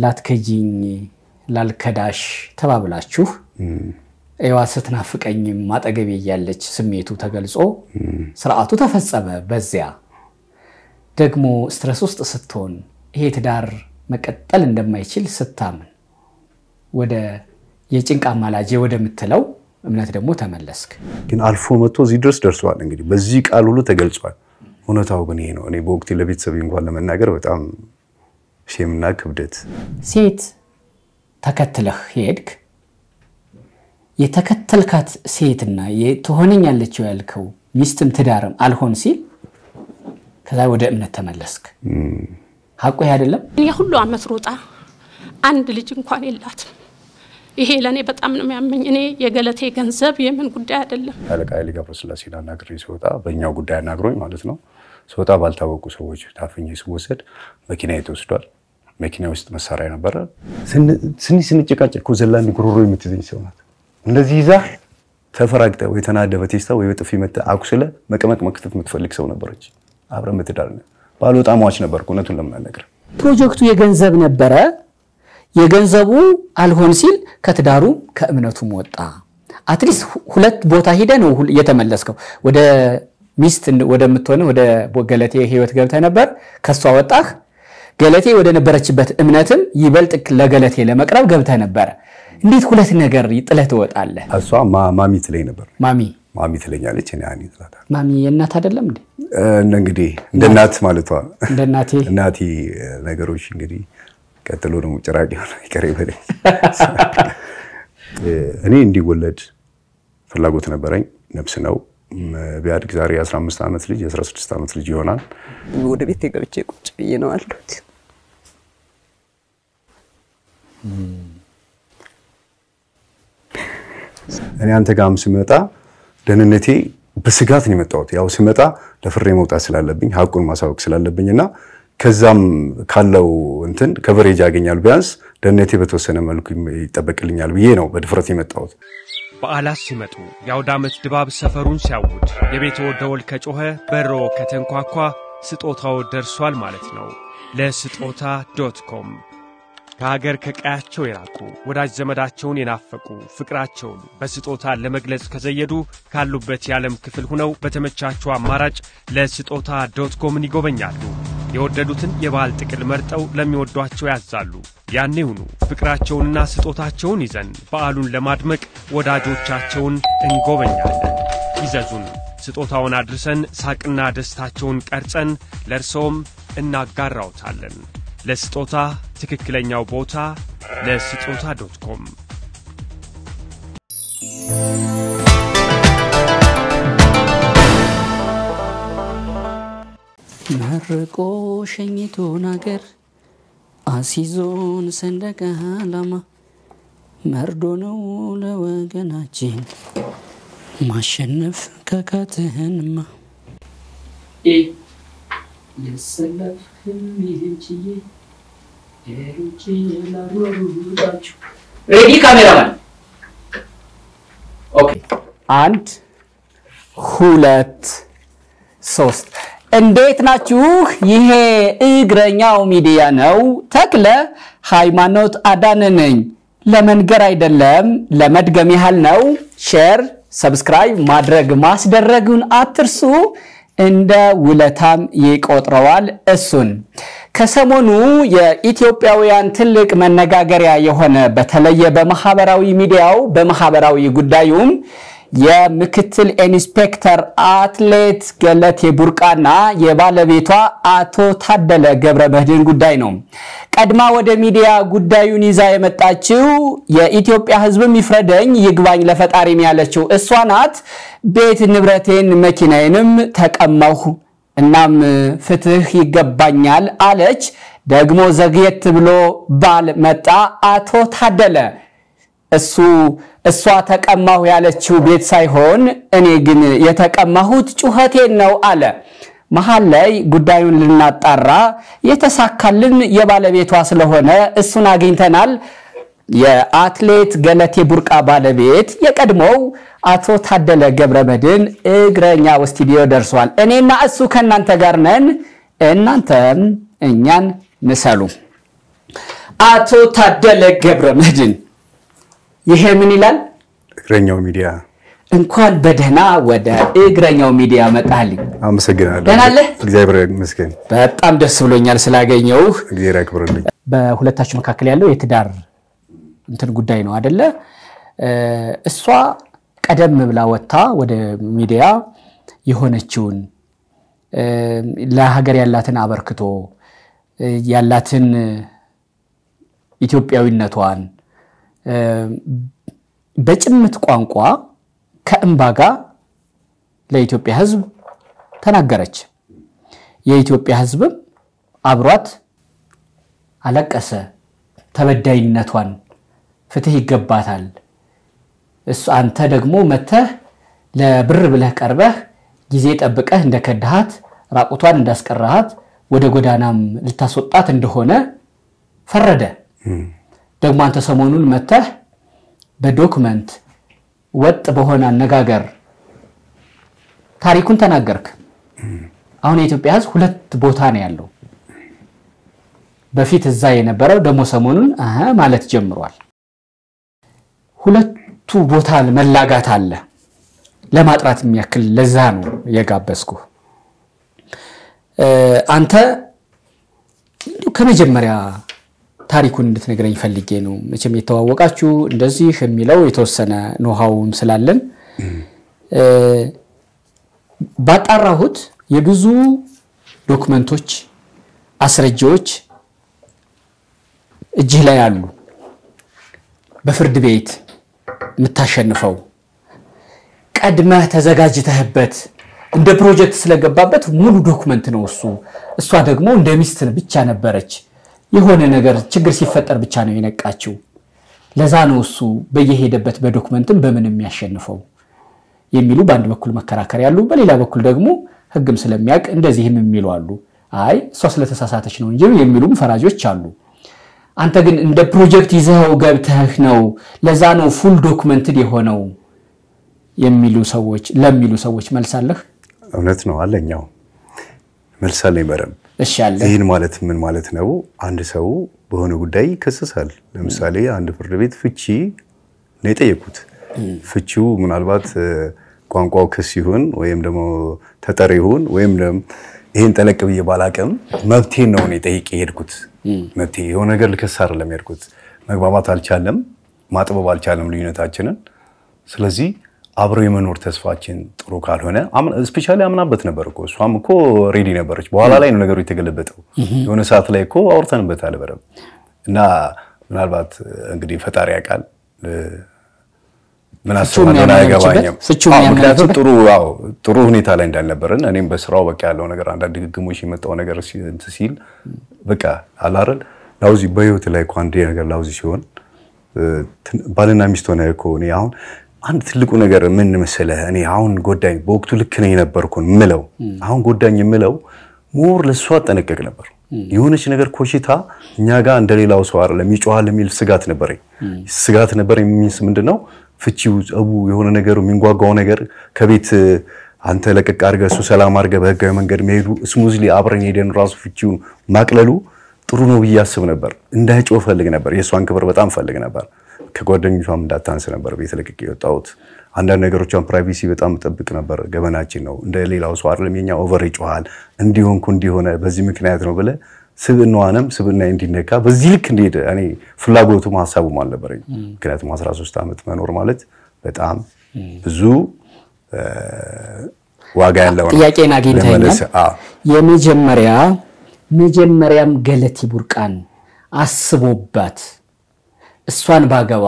ላትከጂኝ ላልከዳሽ ተባብላችሁ እያዋሰት ናፍቀኝም ማጠገብ ያያለች ስሜቱ ተገልጾ ስርዓቱ ተፈጸመ በዚያ ደግሞ ስትረስ ውስጥ ስትሆን ይሄ ትዳር መቀጠል እንደማይችል ስታምን ወደ የጭንቃ ማላጄ ወደምትለው እምነት ደግሞ ተመለስክ ግን አልፎ መጥቶ እዚህ ድረስ ደርሷል እንግዲህ በዚህ ቃል ሁሉ ተገልጿል ሆነታው ግን ይሄ ነው እኔ በወቅቱ ለቤተሰብ እንኳን ለመናገር በጣም ሸምና ክብደት ሴት ተከትለህ ሄድክ የተከተልካት ሴትና የተሆነኛለች ያልከው ሚስትም ትዳርም አልሆን ሲል ከዛ ወደ እምነት ተመለስክ ሐቁ አይደለም ያ ሁሉ አመት ሮጣ አንድ ልጅ እንኳን የላት ይሄ ለኔ በጣም ነው የሚያመኝ እኔ የገለቴ ገንዘብ የምን ጉዳይ አይደለም አለቃ ሊጋብስላሲና ናግሬ ሲወጣ በእኛው ጉዳይ ናግሮኝ ማለት ነው ሲወጣ ባልታወቁ ሰዎች ታፈኝ ሲወሰድ መኪና የተወስዷል መኪና ውስጥ መሳሪያ ነበር ስንጭቃጭ ኮዘላን ጉሮሮ የምትዘኝ ሰው ናት እንደዚህ ይዛ ተፈራግጠ ወይ ተናደበ ቴስታ ወይ በጥፊ መተ አቁስለ መቀመቅ መክተት የምትፈልግ ሰው ነበረች አብረን መተዳርነ ባልወጣማዎች ነበርኩ እነቱን ለማናገር ፕሮጀክቱ የገንዘብ ነበረ የገንዘቡ አልሆን ሲል ከትዳሩ ከእምነቱም ወጣ አትሊስት ሁለት ቦታ ሄደ ነው የተመለስከው ወደ ሚስት ወደምትሆነ ወደ ገለቴ ህይወት ገብተ ነበር ከሷ ወጣህ ገለቴ ወደ ነበረችበት እምነትም ይበልጥ ለገለቴ ለመቅረብ ገብተ ነበር እንዴት ሁለት ነገር ይጥለህ ተወጣለ እሷ ማሚ ትለኝ ነበር ማሚ ትለኛለች እኔ አኒ ትላታ ማሚ የእናት አይደለም እንዴ እንግዲህ እንደናት ማለቷ እንደናቴ ነገሮች እንግዲህ ቀጥሎ ነው ጭራቅ ይሆነ ይቀርበል እኔ እንዲወለድ ፍላጎት ነበረኝ ነፍስ ነው ቢያድግ ዛሬ 15 አመት ልጅ 16 አመት ልጅ ይሆናል ወደ ቤት ገብቼ ቁጭ ብዬ ነው አልኩት እኔ አንተ ጋርም ስመጣ ደህንነቴ በስጋት ነው የመጣሁት ያው ስመጣ ለፍሬ መውጣት ስላለብኝ ሐቁን ማሳወቅ ስላለብኝና ከዛም ካለው እንትን ከቨሬጅ ያገኛል ቢያንስ ደህንነቴ በተወሰነ መልኩ ይጠበቅልኛል ብዬ ነው በድፍረት የመጣሁት በዓላት ሲመጡ የአውደ ዓመት ድባብ ሰፈሩን ሲያውድ የቤት ደወል ከጮኸ በሮ ከተንኳኳ ስጦታው ደርሷል ማለት ነው ለስጦታ.com ከሀገር ከቀያቸው የራቁ ወዳጅ ዘመዳቸውን የናፈቁ ፍቅራቸውን በስጦታ ለመግለጽ ከዘየዱ ካሉበት የዓለም ክፍል ሆነው በተመቻቸው አማራጭ ለስጦታ.com ይጎበኛሉ የወደዱትን የባል ጥቅል መርጠው ለሚወዷቸው ያዛሉ ያኔውኑ ፍቅራቸውንና ስጦታቸውን ይዘን በዓሉን ለማድመቅ ወዳጆቻቸውን እንጎበኛለን ይዘዙን ስጦታውን አድርሰን ሳቅና ደስታቸውን ቀርጸን ለርሶም እናጋራውታለን ለስጦታ ትክክለኛው ቦታ ለስጦታ.com መርቆ ሸኝቶ ነገር አሲዞን ሰንደቀ ዓላማ መርዶ ነው ለወገናችን ማሸነፍ ከካትህንማ የሰለፍ ህልሜንቺዬ ሄሮቼ ላሩሩባችሁ ሬዲ ካሜራማን ኦኬ 1 2 3 እንዴት ናችሁ ይሄ እግረኛው ሚዲያ ነው ተክለ ሃይማኖት አዳነ ነኝ ለመንገር አይደለም ለመድገም ያህል ነው ሼር ሰብስክራይብ ማድረግ ማስደረጉን አትርሱ እንደ ውለታም ይቆጥረዋል እሱን ከሰሞኑ የኢትዮጵያውያን ትልቅ መነጋገሪያ የሆነ በተለየ በማህበራዊ ሚዲያው በማህበራዊ ጉዳዩም የምክትል ኢንስፔክተር አትሌት ገለቴ ቡርቃና የባለቤቷ አቶ ታደለ ገብረመድህን ጉዳይ ነው ቀድማ ወደ ሚዲያ ጉዳዩን ይዛ የመጣችው የኢትዮጵያ ህዝብም ይፍረደኝ ይግባኝ ለፈጣሪም ያለችው እሷ ናት ቤት ንብረቴን መኪናዬንም ተቀማሁ እናም ፍትህ ይገባኛል አለች ደግሞ ዘግየት ብሎ ባል መጣ አቶ ታደለ እሷ ተቀማሁ ያለችው ቤት ሳይሆን እኔ ግን የተቀማሁት ጩኸቴን ነው አለ መሃል ላይ ጉዳዩን ልናጣራ የተሳካልን የባለቤቷ ስለሆነ እሱን አግኝተናል የአትሌት ገለቴ ቡርቃ ባለቤት የቀድሞው አቶ ታደለ ገብረመድህን እግረኛው ስቱዲዮ ደርሷል እኔና እሱ ከናንተ ጋር ነን እናንተም እኛን ምሰሉ አቶ ታደለ ገብረ መድህን ይሄ ምን ይላል? እግረኛው ሚዲያ እንኳን በደህና ወደ እግረኛው ሚዲያ መጣልኝ። አመሰግናለሁ። ደህና ነህ? እግዚአብሔር ይመስገን። በጣም ደስ ብሎኛል ስላገኘው። እግዚአብሔር ያክብርልኝ። በሁለታችሁ መካከል ያለው የትዳር እንትን ጉዳይ ነው አይደለ? እሷ ቀደም ብላ ወጣ ወደ ሚዲያ የሆነችውን ለሀገር ያላትን አበርክቶ ያላትን ኢትዮጵያዊነቷን በጭምት ቋንቋ ከእንባ ጋር ለኢትዮጵያ ሕዝብ ተናገረች። የኢትዮጵያ ሕዝብም አብሯት አለቀሰ። ተበዳይነቷን ፍትህ ይገባታል። አንተ ደግሞ መተህ ለብር ብለህ ቀርበህ ጊዜ ጠብቀህ እንደከዳሃት ራቁቷን እንዳስቀራሃት ወደ ጎዳናም ልታስወጣት እንደሆነ ፈረደ። ደግሞ አንተ ሰሞኑን መተህ በዶክመንት ወጥ በሆነ አነጋገር ታሪኩን ተናገርክ። አሁን የኢትዮጵያ ሕዝብ ሁለት ቦታ ነው ያለው። በፊት እዛ የነበረው ደግሞ ሰሞኑን ማለት ጀምሯል። ሁለቱ ቦታ መላጋት አለ። ለማጥራት የሚያክል ለዛ ነው የጋበስኩ። አንተ ከመጀመሪያ ታሪኩን እንድትነግረኝ ፈልጌ ነው። መቼም የተዋወቃችሁ እንደዚህ የሚለው የተወሰነ ኖሃውም ስላለን ባጣራሁት የብዙ ዶክመንቶች አስረጃዎች እጅህ ላይ አሉ። በፍርድ ቤት የምታሸንፈው ቀድመህ ተዘጋጅተህበት እንደ ፕሮጀክት ስለገባበት ሙሉ ዶክመንት ነው እሱ። እሷ ደግሞ እንደ ሚስት ብቻ ነበረች። የሆነ ነገር ችግር ሲፈጠር ብቻ ነው የነቃችው። ለዛ ነው እሱ በየሄደበት በዶክመንትም በምን የሚያሸንፈው የሚሉ በአንድ በኩል መከራከር ያሉ፣ በሌላ በኩል ደግሞ ህግም ስለሚያውቅ እንደዚህም የሚሉ አሉ። አይ እሷ ስለተሳሳተች ነው እንጂ የሚሉም ፈራጆች አሉ። አንተ ግን እንደ ፕሮጀክት ይዘው ገብተህ ነው ለዛ ነው ፉል ዶክመንትድ የሆነው የሚሉ ሰዎች መልሳለህ? እውነት ነው አለኛው መልሳለኝ በረም። እሺ አለ። ይሄን ማለት ምን ማለት ነው? አንድ ሰው በሆነ ጉዳይ ይከሰሳል። ለምሳሌ አንድ ፍርድ ቤት ፍቺ ነው የጠየቁት። ፍቺው ምናልባት ቋንቋው ክስ ይሁን ወይም ደግሞ ተጠሪ ይሁን ወይም ደግሞ ይሄን ጠለቅ ብዬ ባላቀም መብቴን ነው እኔ ጠይቄ ሄድኩት። መብቴ የሆነ ነገር ልከስ አይደለም ሄድኩት። መግባባት አልቻለም፣ ማጥበብ አልቻለም ልዩነታችንን። ስለዚህ አብሮ የመኖር ተስፋችን ጥሩ ካልሆነ ስፔሻሊ አምናበት ነበር እኮ እሷም እኮ ሬዲ ነበረች። በኋላ ላይ ነው ነገሩ የተገለበጠው። የሆነ ሰዓት ላይ እኮ አውርተንበታል በደምብ እና ምናልባት እንግዲህ ፈጣሪ ያውቃል ምን አስባለና አይገባኝም። ምክንያቱም ጥሩ ሁኔታ ላይ እንዳልነበረን እኔም በስራው በቃ ያለው ነገር አንዳንድ ግግሞሽ የመጣው ነገር ሲል በቃ አላረል ላውዚ በህይወት ላይ እኮ አንድ ነገር ላውዚ ሲሆን ባልና ሚስት ሆነ እኮ እኔ አሁን አንድ ትልቁ ነገር ምን መሰለህ እኔ አሁን ጎዳኝ በወቅቱ ልክ ነኝ ነበርኩን ምለው አሁን ጎዳኝ ምለው ሞር ለሷ ተነቀቅ ነበር። የሆነች ነገር ኮሽታ እኛ ጋር እንደሌላው ሰው አይደለም ይጮሃል የሚል ስጋት ነበር የሚንስ ምንድነው ፍቺው ጸቡ የሆነ ነገሩ የሚንጓጓው ነገር ከቤት አንተ ለቀቅ አድርገህ እሱ ሰላም አድርገህ በህጋዊ መንገድ መሄዱ ስሙዝሊ አብረን ሄደን ራሱ ፍቺውን ማቅለሉ ጥሩ ነው ብዬ አስብ ነበር። እንዳይጮህ ፈልግ ነበር። የሷን ክብር በጣም ፈልግ ነበር። ከጓደኞቿም እንዳታንስ ነበር ቤት ለቅቄ የወጣሁት። አንዳንድ ነገሮቿን ፕራይቬሲ በጣም ተጠብቅ ነበር። ገበናችን ነው እንደሌላው ሰው አይደለም የኛ ኦቨር ይጮሃል እንዲሆነ በዚህ ምክንያት ነው ብለ ስብናዋንም ስብና እንዲነካ በዚህ ልክ እንዲሄድ እኔ ፍላጎቱም ሐሳቡም አልነበረኝ። ምክንያቱም 13 ዓመት መኖር ማለት በጣም ብዙ ዋጋ ያለው ነው። ጥያቄና አግኝተኛል። የመጀመሪያም ገለቲ ቡርቃን አስቦባት እሷን ባገባ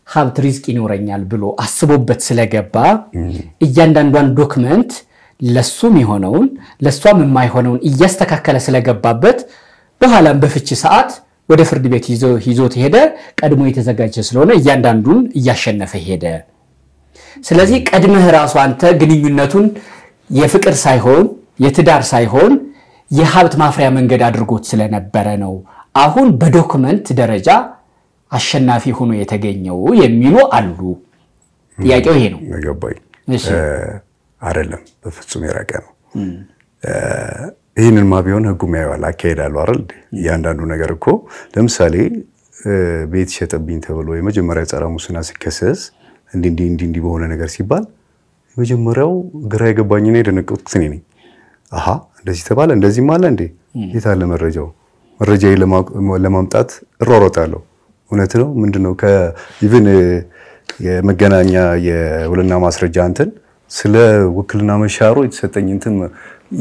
ሀብት ሪዝቅ ይኖረኛል ብሎ አስቦበት ስለገባ እያንዳንዷን ዶክመንት ለሱም የሆነውን ለሷም የማይሆነውን እያስተካከለ ስለገባበት በኋላም በፍቺ ሰዓት ወደ ፍርድ ቤት ይዞት ሄደ። ቀድሞ የተዘጋጀ ስለሆነ እያንዳንዱን እያሸነፈ ሄደ። ስለዚህ ቀድመህ ራሱ አንተ ግንኙነቱን የፍቅር ሳይሆን የትዳር ሳይሆን የሀብት ማፍሪያ መንገድ አድርጎት ስለነበረ ነው አሁን በዶክመንት ደረጃ አሸናፊ ሆኖ የተገኘው የሚሉ አሉ። ጥያቄው ይሄ ነው። ገባኝ። አይደለም በፍጹም የራቀ ነው። ይሄንን ቢሆን ህጉም ያያል አካሄዳሉ አይደል? ያንዳንዱ ነገር እኮ ለምሳሌ ቤት ሸጠብኝ ተብሎ የመጀመሪያ ጸረ ሙስና ሲከሰስ እንዲህ በሆነ ነገር ሲባል የመጀመሪያው ግራ የገባኝ ነው የደነቀጥኩት እኔ ነኝ። አሃ እንደዚህ ተባለ እንደዚህ ማለት እንዴ የታለ መረጃዬ ለማምጣት እሯሯጣለሁ። እውነት ነው ምንድነው ከኢቭን የመገናኛ የውልና ማስረጃ እንትን ስለ ውክልና መሻሩ የተሰጠኝ እንትን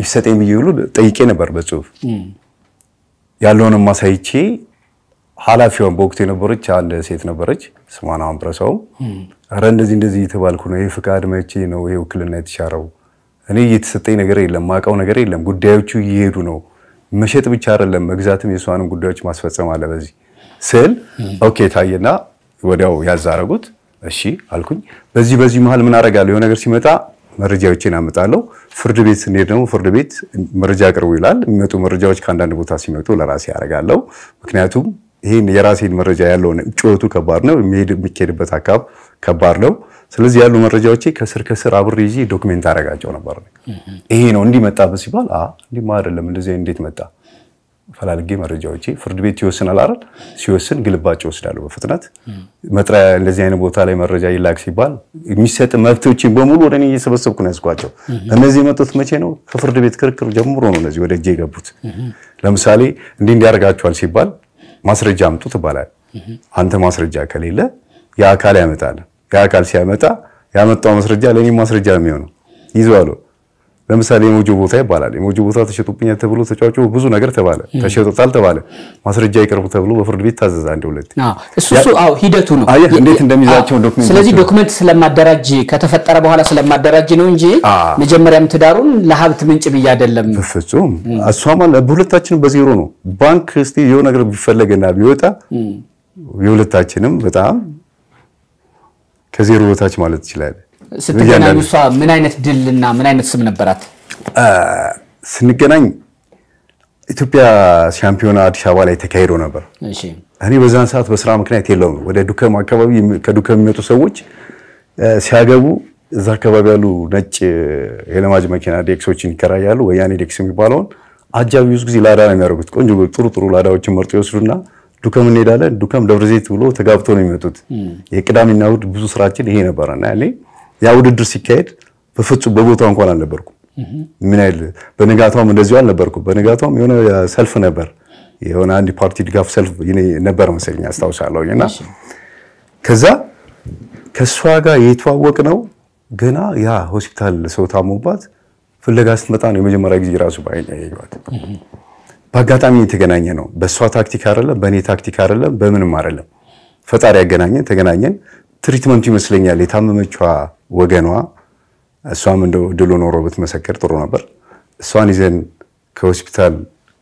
ይሰጠኝ ብዬ ጠይቄ ነበር በጽሁፍ ያለውን ማሳይቼ ኃላፊዋን በወቅቱ የነበረች አንድ ሴት ነበረች ስሟን አንብረሰው አረ እንደዚህ የተባልኩ ነው ይሄ ፍቃድ መቼ ነው ይሄ ውክልና የተሻረው እኔ የተሰጠኝ ነገር የለም ማቀው ነገር የለም ጉዳዮቹ ይሄዱ ነው መሸጥ ብቻ አይደለም መግዛትም የሷንም ጉዳዮች ማስፈጸም አለ በዚህ ስል ኦኬ ታየና ወዲያው ያዛረጉት እሺ አልኩኝ በዚህ መሃል ምን አረጋለሁ የሆነ ነገር ሲመጣ መረጃዎችን አመጣለሁ ፍርድ ቤት እንደደሞ ፍርድ ቤት መረጃ አቅርቡ ይላል የሚመጡ መረጃዎች ከአንዳንድ ቦታ ሲመጡ ለራሴ ያረጋለሁ ምክንያቱም ይሄን የራሴን መረጃ ያለው ጮቱ ከባድ ነው የሚሄድበት አካብ ከባድ ነው ስለዚህ ያሉ መረጃዎች ከስር አብሬ ይዤ ዶክመንት አረጋቸው ነበር ይሄ ነው እንዲመጣበት ሲባል እንዲህ አይደለም እንደዚህ እንዴት መጣ ፈላልጌ መረጃዎች ፍርድ ቤት ይወስናል አይደል ሲወስን ግልባጭ ወስዳለሁ በፍጥነት መጥሪያ እንደዚህ አይነት ቦታ ላይ መረጃ ይላክ ሲባል የሚሰጥ መብቶችን በሙሉ ወደኔ እየሰበሰብኩ ነው ያስቋቸው እነዚህ መጥቶት መቼ ነው ከፍርድ ቤት ክርክር ጀምሮ ነው እነዚህ ወደ እጄ የገቡት ለምሳሌ እንዲያርጋቸዋል ሲባል ማስረጃ አምጡ ተባላል አንተ ማስረጃ ከሌለ ያ አካል ያመጣል ያ አካል ሲያመጣ ያመጣው ማስረጃ ለኔ ማስረጃ ነው የሚሆነው ይዟል ለምሳሌ የሞጆ ቦታ ይባላል የሞጆ ቦታ ተሸጡብኛል ተብሎ ተጫዋቾ ብዙ ነገር ተባለ ተሸጡታል ተባለ ማስረጃ ይቀርቡ ተብሎ በፍርድ ቤት ታዘዘ አንድ ሁለት እሱ ሂደቱ ነው እንዴት እንደሚዛቸው ዶክመንት ስለዚህ ዶክመንት ስለማደራጅ ከተፈጠረ በኋላ ስለማደራጅ ነው እንጂ መጀመሪያም ትዳሩን ለሀብት ምንጭ ብዬ አይደለም ፍጹም አሷማ በሁለታችን በዜሮ ነው ባንክ እስቲ የሆነ ነገር ቢፈለግና ቢወጣ የሁለታችንም በጣም ከዜሮ በታች ማለት ይችላል ስትገናኙ እሷ ምን አይነት ድልና ምን አይነት ስም ነበራት ስንገናኝ ኢትዮጵያ ሻምፒዮና አዲስ አበባ ላይ ተካሂዶ ነበር እሺ እኔ በዛን ሰዓት በስራ ምክንያት የለውም ወደ ዱከም አካባቢ ከዱከም የሚመጡ ሰዎች ሲያገቡ እዛ አካባቢ ያሉ ነጭ የለማጅ መኪና ዴክሶችን ይከራያሉ ወያኔ ዴክስ የሚባለውን አጃቢውስ ጊዜ ላዳ ነው የሚያደርጉት ቆንጆ ጥሩ ላዳዎችን መርጦ ይወስዱና ዱከም እንሄዳለን ዱከም ደብረዘይት ብሎ ተጋብቶ ነው የሚመጡት የቅዳሜና እሑድ ብዙ ስራችን ይሄ ነበርና እኔ ያ ውድድር ሲካሄድ በፍጹም በቦታው እንኳን አልነበርኩም ምን አይል በነጋታውም እንደዚሁ አልነበርኩም በነጋታውም የሆነ ሰልፍ ነበር የሆነ አንድ ፓርቲ ድጋፍ ሰልፍ ነበር መሰለኝ አስታውሳለሁና ከዛ ከሷ ጋር የተዋወቅ ነው ገና ያ ሆስፒታል ሰው ታሞባት ፍለጋ ስትመጣ ነው የመጀመሪያ ጊዜ ራሱ ባይኔ ያየዋት በአጋጣሚ የተገናኘ ነው በሷ ታክቲክ አይደለም በኔ ታክቲክ አይደለም በምንም አይደለም ፈጣሪ ያገናኘን ተገናኘን ትሪትመንቱ ይመስለኛል የታመመችዋ ወገኗ እሷም እንደው ድሎ ኖሮ ብትመሰከር ጥሩ ነበር እሷን ይዘን ከሆስፒታል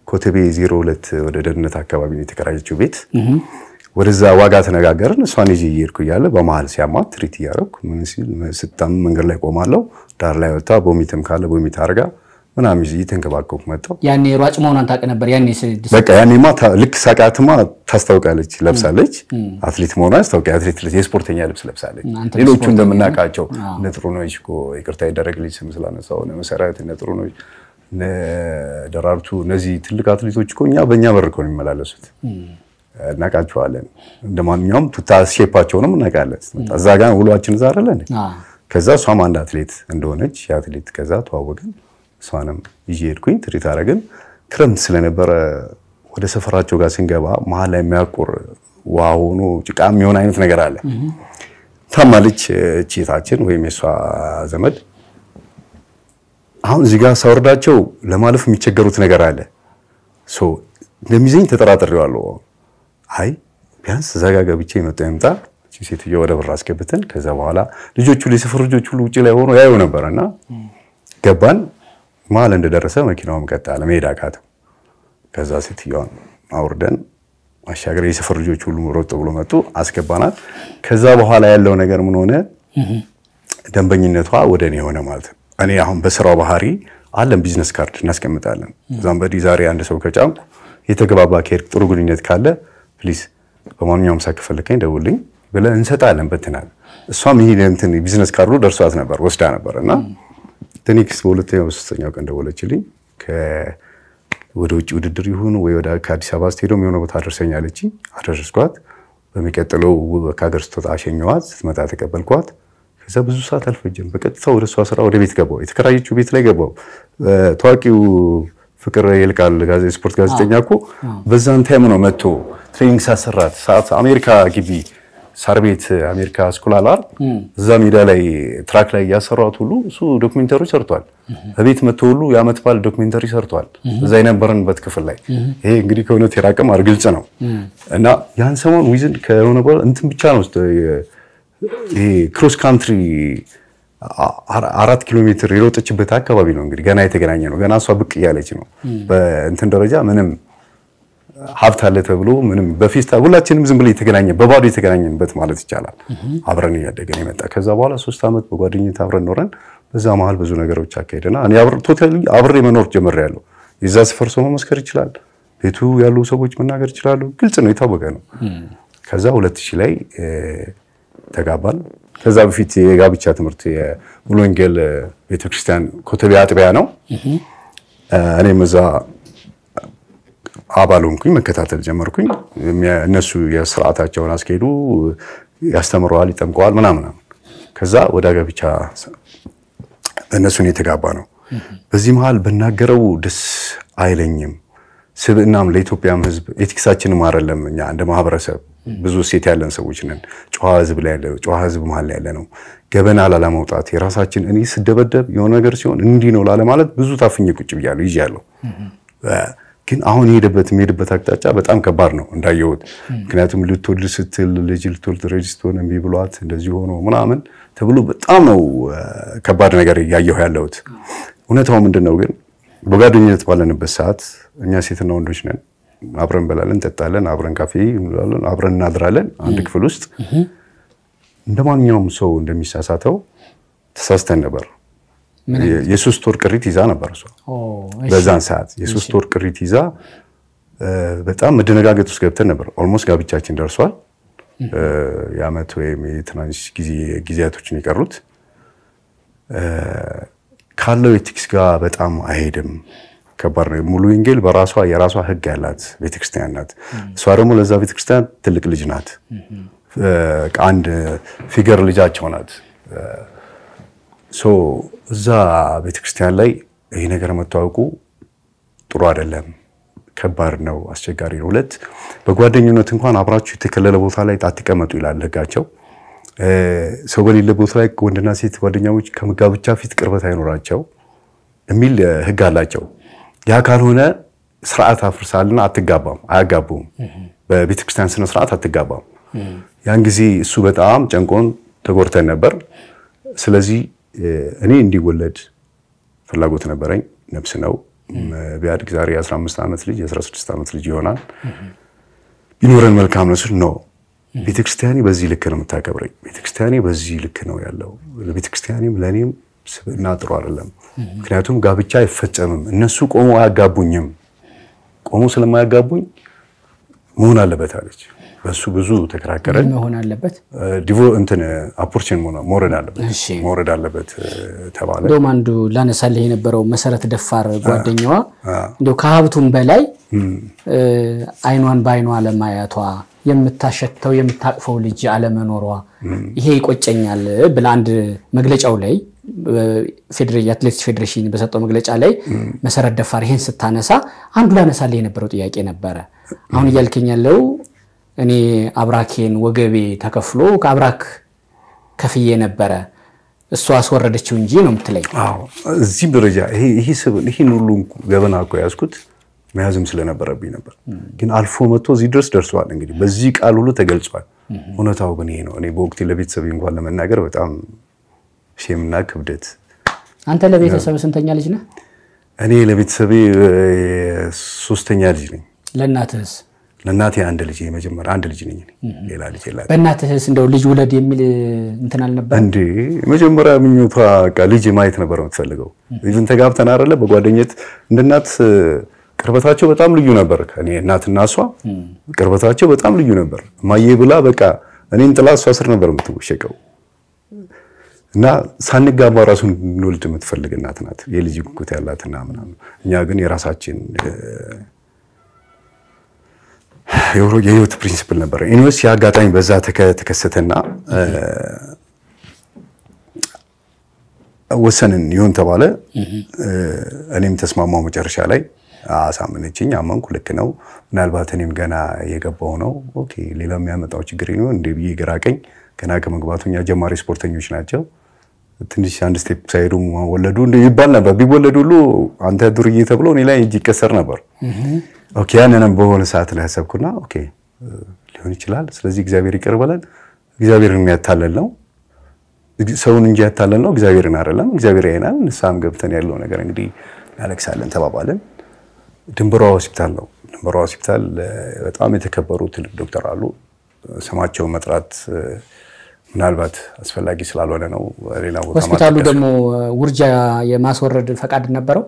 ኮተቤ 02 ወደ ደህንነት አካባቢ ነው የተከራየችው ቤት ወደዛ ዋጋ ተነጋገርን እሷን ይዤ ይርኩ ያለ በመሃል ሲያማት ትሪት ያረኩ ምን ሲል ስታም መንገድ ላይ ቆማለሁ ዳር ላይ ወጣ ቦሚትም ካለ ቦሚት አርጋ ምናምን ይዤ ተንከባከብኩ መጣው ያኔ ሯጭ መሆኗን ታውቅ ነበር ያኔ በቃ ያኔማ ልክ ሳቃትማ ታስታውቃለች ለብሳለች አትሌት መሆኗን ታስታውቃለች አትሌት የስፖርተኛ ልብስ ለብሳለች ሌሎቹ እንደምናቃቸው ነጥሩ ነው እኮ ይቅርታ ይደረግልኝ ስም ስላነሳው ለመሰራት ነጥሩ ነው ደራርቱ እነዚህ ትልቅ አትሌቶች እኮ በእኛ በር እኮ ነው የሚመላለሱት እናቃቸዋለን እንደማንኛውም ሼፓቸውንም እናቃለን እዛ ጋር ውሏችን እዛ አይደለ ከዛ እሷም አንድ አትሌት እንደሆነች የአትሌት ከዛ ተዋወቅን እሷንም ይዤ ሄድኩኝ ትሪት አረግን ክረምት ስለነበረ ወደ ሰፈራቸው ጋር ስንገባ መሃል ላይ የሚያቆር ዋሆኖ ጭቃም የሆነ አይነት ነገር አለ ታማለች እቺታችን ወይም የሷ ዘመድ አሁን እዚህ ጋር ሳወርዳቸው ለማለፍ የሚቸገሩት ነገር አለ ሶ እንደሚዘኝ ተጠራጥሬዋለሁ አይ ቢያንስ ዘጋ ገብቼ ይመጣ ሴትዮ ወደ ብር አስገብተን ከዛ በኋላ ልጆቹ ለሰፈር ልጆቹ ሁሉ ውጪ ላይ ሆኖ ያዩ ነበርና ገባን ማል እንደደረሰ መኪናውም ቀጣለ መሄድ አቃተው ከዛ ሴትዮዋን አውርደን አሻገር የሰፈር ልጆች ሁሉ ሮጥ ብሎ መጡ አስገባናት ከዛ በኋላ ያለው ነገር ምን ሆነ ደንበኝነቷ ወደኔ ሆነ ማለት እኔ አሁን በስራው ባህሪ አለም ቢዝነስ ካርድ እናስቀምጣለን ዛምበዲ ዛሬ አንድ ሰው ከጫንኩ የተገባባ ከርክ ጥሩ ግንኙነት ካለ ፕሊዝ በማንኛውም ሳከፈልከኝ ደውልኝ ብለን እንሰጣለን በትናል እሷም ይሄ እንትን ቢዝነስ ካርዱ ደርሷት ነበር ወስዳ ነበርና ቴክኒክስ በሁለተኛው ሶስተኛው ቀን ደወለችልኝ ወደ ውጭ ውድድር ይሁን ወይ ወደ አዲስ አበባ ስቴዲየም የሆነ ቦታ አደረሰኛለች አደረስኳት በሚቀጥለው ከሀገር ስትወጣ አሸኘኋት ስትመጣ ተቀበልኳት ከዛ ብዙ ሰዓት አልፈጀም በቀጥታ ወደ እሷ ስራ ወደ ቤት ገባሁ የተከራየችው ቤት ላይ ገባሁ ታዋቂው ፍቅር ይልቃል ስፖርት ጋዜጠኛ እኮ በዛን ታይም ነው መጥቶ ትሬኒንግ ሳሰራት ሰዓት አሜሪካ ግቢ ሳር ቤት አሜሪካ ስኩላላር እዛ ሜዳ ላይ ትራክ ላይ ያሰራው ሁሉ እሱ ዶክመንተሪ ሰርቷል በቤት መጥቶ ሁሉ ያመት ባል ዶክመንተሪ ሰርቷል እዛ የነበረንበት ክፍል ላይ ይሄ እንግዲህ ከእውነት የራቀም አርግልጽ ነው እና ያን ሰሞን ዊዝን ከሆነ በኋላ እንትን ብቻ ነው ይሄ ክሮስ ካንትሪ 4 ኪሎ ሜትር የሮጠችበት አካባቢ ነው እንግዲህ ገና የተገናኘ ነው ገና እሷ ብቅ ያለች ነው በእንትን ደረጃ ምንም ሀብት አለ ተብሎ ምንም በፊስታ ሁላችንም ዝም ብለ የተገናኘ በባዶ የተገናኘንበት ማለት ይቻላል አብረን ያደገን የመጣ ከዛ በኋላ 3 አመት በጓደኝነት አብረን ኖረን በዛ መሃል ብዙ ነገሮች አካሄደና እኔ ቶታሊ አብሬ መኖር ጀምሬያለሁ የዛ ሰፈር ሰው መስከር ይችላል ቤቱ ያሉ ሰዎች መናገር ይችላሉ ግልጽ ነው የታወቀ ነው ከዛ 2000 ላይ ተጋባን ከዛ በፊት የጋብቻ ትምህርት የሙሉ ወንጌል ቤተክርስቲያን ኮተቤ አጥቢያ ነው እኔም እዛ አባሉንኩኝ መከታተል ጀመርኩኝ እነሱ የሥርዓታቸውን አስኬዱ ያስተምረዋል ይጠምቀዋል ምናምን ከዛ ወደ ጋብቻ እነሱን የተጋባ ነው በዚህ መሃል በናገረው ደስ አይለኝም ስብእናም ለኢትዮጵያም ህዝብ ኤቲክሳችንም አይደለም እኛ እንደ ማህበረሰብ ብዙ ሴት ያለን ሰዎች ነን ጨዋ ህዝብ ላይ ያለው ጨዋ ህዝብ መሃል ላይ ያለ ነው ገበና ላለማውጣት የራሳችን እኔ ስደበደብ የሆነ ነገር ሲሆን እንዲ ነው ላለ ማለት ብዙ ታፍኝ ቁጭ ብያለሁ ይያለሁ ግን አሁን የሄደበት አቅጣጫ በጣም ከባድ ነው እንዳየሁት ምክንያቱም ልትወልድ ስትል ልጅ ልትወልድ ሬጅስተር እንቢ ብሏት እንደዚህ ሆኖ ምናምን ተብሎ በጣም ነው ከባድ ነገር ያየሁ ያለሁት እውነታው ምንድነው ግን በጓደኝነት ባለንበት ሰዓት እኛ ሴትና ወንዶች ነን አብረን በላለን እንጠጣለን አብረን ካፌ እንላለን አብረን እናድራለን አንድ ክፍል ውስጥ እንደማንኛውም ሰው እንደሚሳሳተው ተሳስተን ነበር የሶስት ወር ቅሪት ይዛ ነበር እሷ በዛን ሰዓት የሶስት ወር ቅሪት ይዛ በጣም መደነጋገጥ ውስጥ ገብተን ነበር ኦልሞስት ጋብቻችን ደርሷል ያመት ወይም የትናንሽ ጊዜያቶችን ይቀሩት ካለው ኤቲክስ ጋር በጣም አይሄድም ከባድ ነው ሙሉ ወንጌል በራሷ የራሷ ህግ ያላት ቤተክርስቲያን ናት እሷ ደግሞ ለዛ ቤተክርስቲያን ትልቅ ልጅ ናት አንድ ፊገር ልጃቸው ናት ሶ እዛ ቤተክርስቲያን ላይ ይሄ ነገር መታወቁ ጥሩ አይደለም ከባድ ነው አስቸጋሪ ነው ሁለት በጓደኝነት እንኳን አብራችሁ የተከለለ ቦታ ላይ አትቀመጡ ይላል ህጋቸው ሰው በሌለ ቦታ ላይ ወንድና ሴት ጓደኛዎች ከመጋብቻ ፊት ቅርበት አይኖራቸው የሚል ህግ አላቸው ያ ካልሆነ ስርዓት አፍርሳልና አትጋባም አያጋቡም በቤተክርስቲያን ስነ ስርዓት አትጋባም ያን ጊዜ እሱ በጣም ጨንቆን ተጎርተን ነበር ስለዚህ እኔ እንዲወለድ ፍላጎት ነበረኝ ነፍስ ነው ቢያድግ ዛሬ 15 አመት ልጅ 16 አመት ልጅ ይሆናል ቢኖረን መልካም ነው ስል ነው ቤተክርስቲያኒ በዚህ ልክ ነው የምታከብረኝ ቤተክርስቲያኒ በዚህ ልክ ነው ያለው ለቤተክርስቲያኒም ለኔም ስብና ጥሩ አይደለም ምክንያቱም ጋብቻ አይፈጸምም እነሱ ቆሞ አያጋቡኝም ቆሞ ስለማያጋቡኝ መሆን አለበት አለች በሱ ብዙ ተከራከረን መሆን አለበት ዲቮ እንትን አፖርቹን ሞረድ አለበት ተባለ ዶማንዱ ላነሳልህ የነበረው መሰረት ደፋር ጓደኛዋ እንደው ከሀብቱም በላይ አይኗን ባይኗ ለማያቷ የምታሸተው የምታቅፈው ልጅ አለመኖሯ ይሄ ይቆጨኛል ብላ አንድ መግለጫው ላይ አትሌቲክስ ፌዴሬሽን በሰጠው መግለጫ ላይ መሰረት ደፋር ይሄን ስታነሳ አንዱ ላነሳልህ የነበረው ጥያቄ ነበረ አሁን ይልከኛለው እኔ አብራኬን ወገቤ ተከፍሎ ከአብራክ ከፍዬ ነበረ እሷ አስወረደችው እንጂ ነው የምትለኝ አዎ እዚህ ደረጃ ይሄ ሁሉ ገበና እኮ ያስኩት መያዝም ስለነበረብኝ ነበር ግን አልፎ መጥቶ እዚህ ድረስ ደርሷል እንግዲህ በዚህ ቃል ሁሉ ተገልጿል እውነታው ግን ይሄ ነው እኔ በወቅቱ ለቤተሰብ እንኳን ለመናገር በጣም ሸምና ክብደት አንተ ለቤተሰብ ስንተኛ ልጅ ነህ እኔ ለቤተሰቤ ሶስተኛ ልጅ ነኝ ለእናትህስ ለእናቴ አንድ ልጅ የመጀመሪያ አንድ ልጅ ነኝ ሌላ ልጅ የለም በእናትህስ እንደው ልጅ ውለድ የሚል እንትን አልነበር እንዴ መጀመሪያ ምኞቷ ልጅ ማየት ነበር የምትፈልገው ኢቭን ተጋብተን አይደለ በጓደኝነት እንደናት ቅርበታቸው በጣም ልዩ ነበር ከኔ እናትና እሷ ቅርበታቸው በጣም ልዩ ነበር ማየ ብላ በቃ እኔን ጥላ እሷ ስር ነበር የምትወሸቀው እና ሳንጋባ ራሱን እንወልድ የምትፈልግ እናት ናት የልጅ ጉጉት ያላትና ምናምን እኛ ግን የራሳችን የህይወት ፕሪንሲፕል ነበር ኢንቨስት ያጋጣሚ በዛ ተከሰተና ወሰንን ይሁን ተባለ እኔም ተስማማው መጨረሻ ላይ አሳመነችኝ አመንኩ ልክ ነው ምናልባት እኔም ገና የገባው ነው ኦኬ ሌላ የሚያመጣው ችግር ነው እንደ ብዬ ገራቀኝ ገና ከመግባቱኛ ጀማሪ ስፖርተኞች ናቸው ትንሽ አንድ ስቴፕ ሳይዱ ወለዱ እንደ ይባል ነበር ቢወለዱ ሁሉ አንተ ዱርዬ ተብሎ እኔ ላይ እጅ ይከሰር ነበር ኦኬ ያንንም በሆነ ሰዓት ላይ ሐሰብኩና ኦኬ ሊሆን ይችላል ስለዚህ እግዚአብሔር ይቀርበላል እግዚአብሔርን የሚያታለል ነው ሰውን እንጂ ያታለል ነው እግዚአብሔርን አይደለም እግዚአብሔር ያይናል ንሳም ገብተን ያለው ነገር እንግዲህ እናለቅሳለን ተባባለን ድንበሯ ሆስፒታል ነው ድንበሯ ሆስፒታል በጣም የተከበሩ ትልቅ ዶክተር አሉ ስማቸው መጥራት ምናልባት አስፈላጊ ስላልሆነ ነው ሌላ ቦታ ሆስፒታሉ ደግሞ ውርጃ የማስወረድ ፈቃድ ነበረው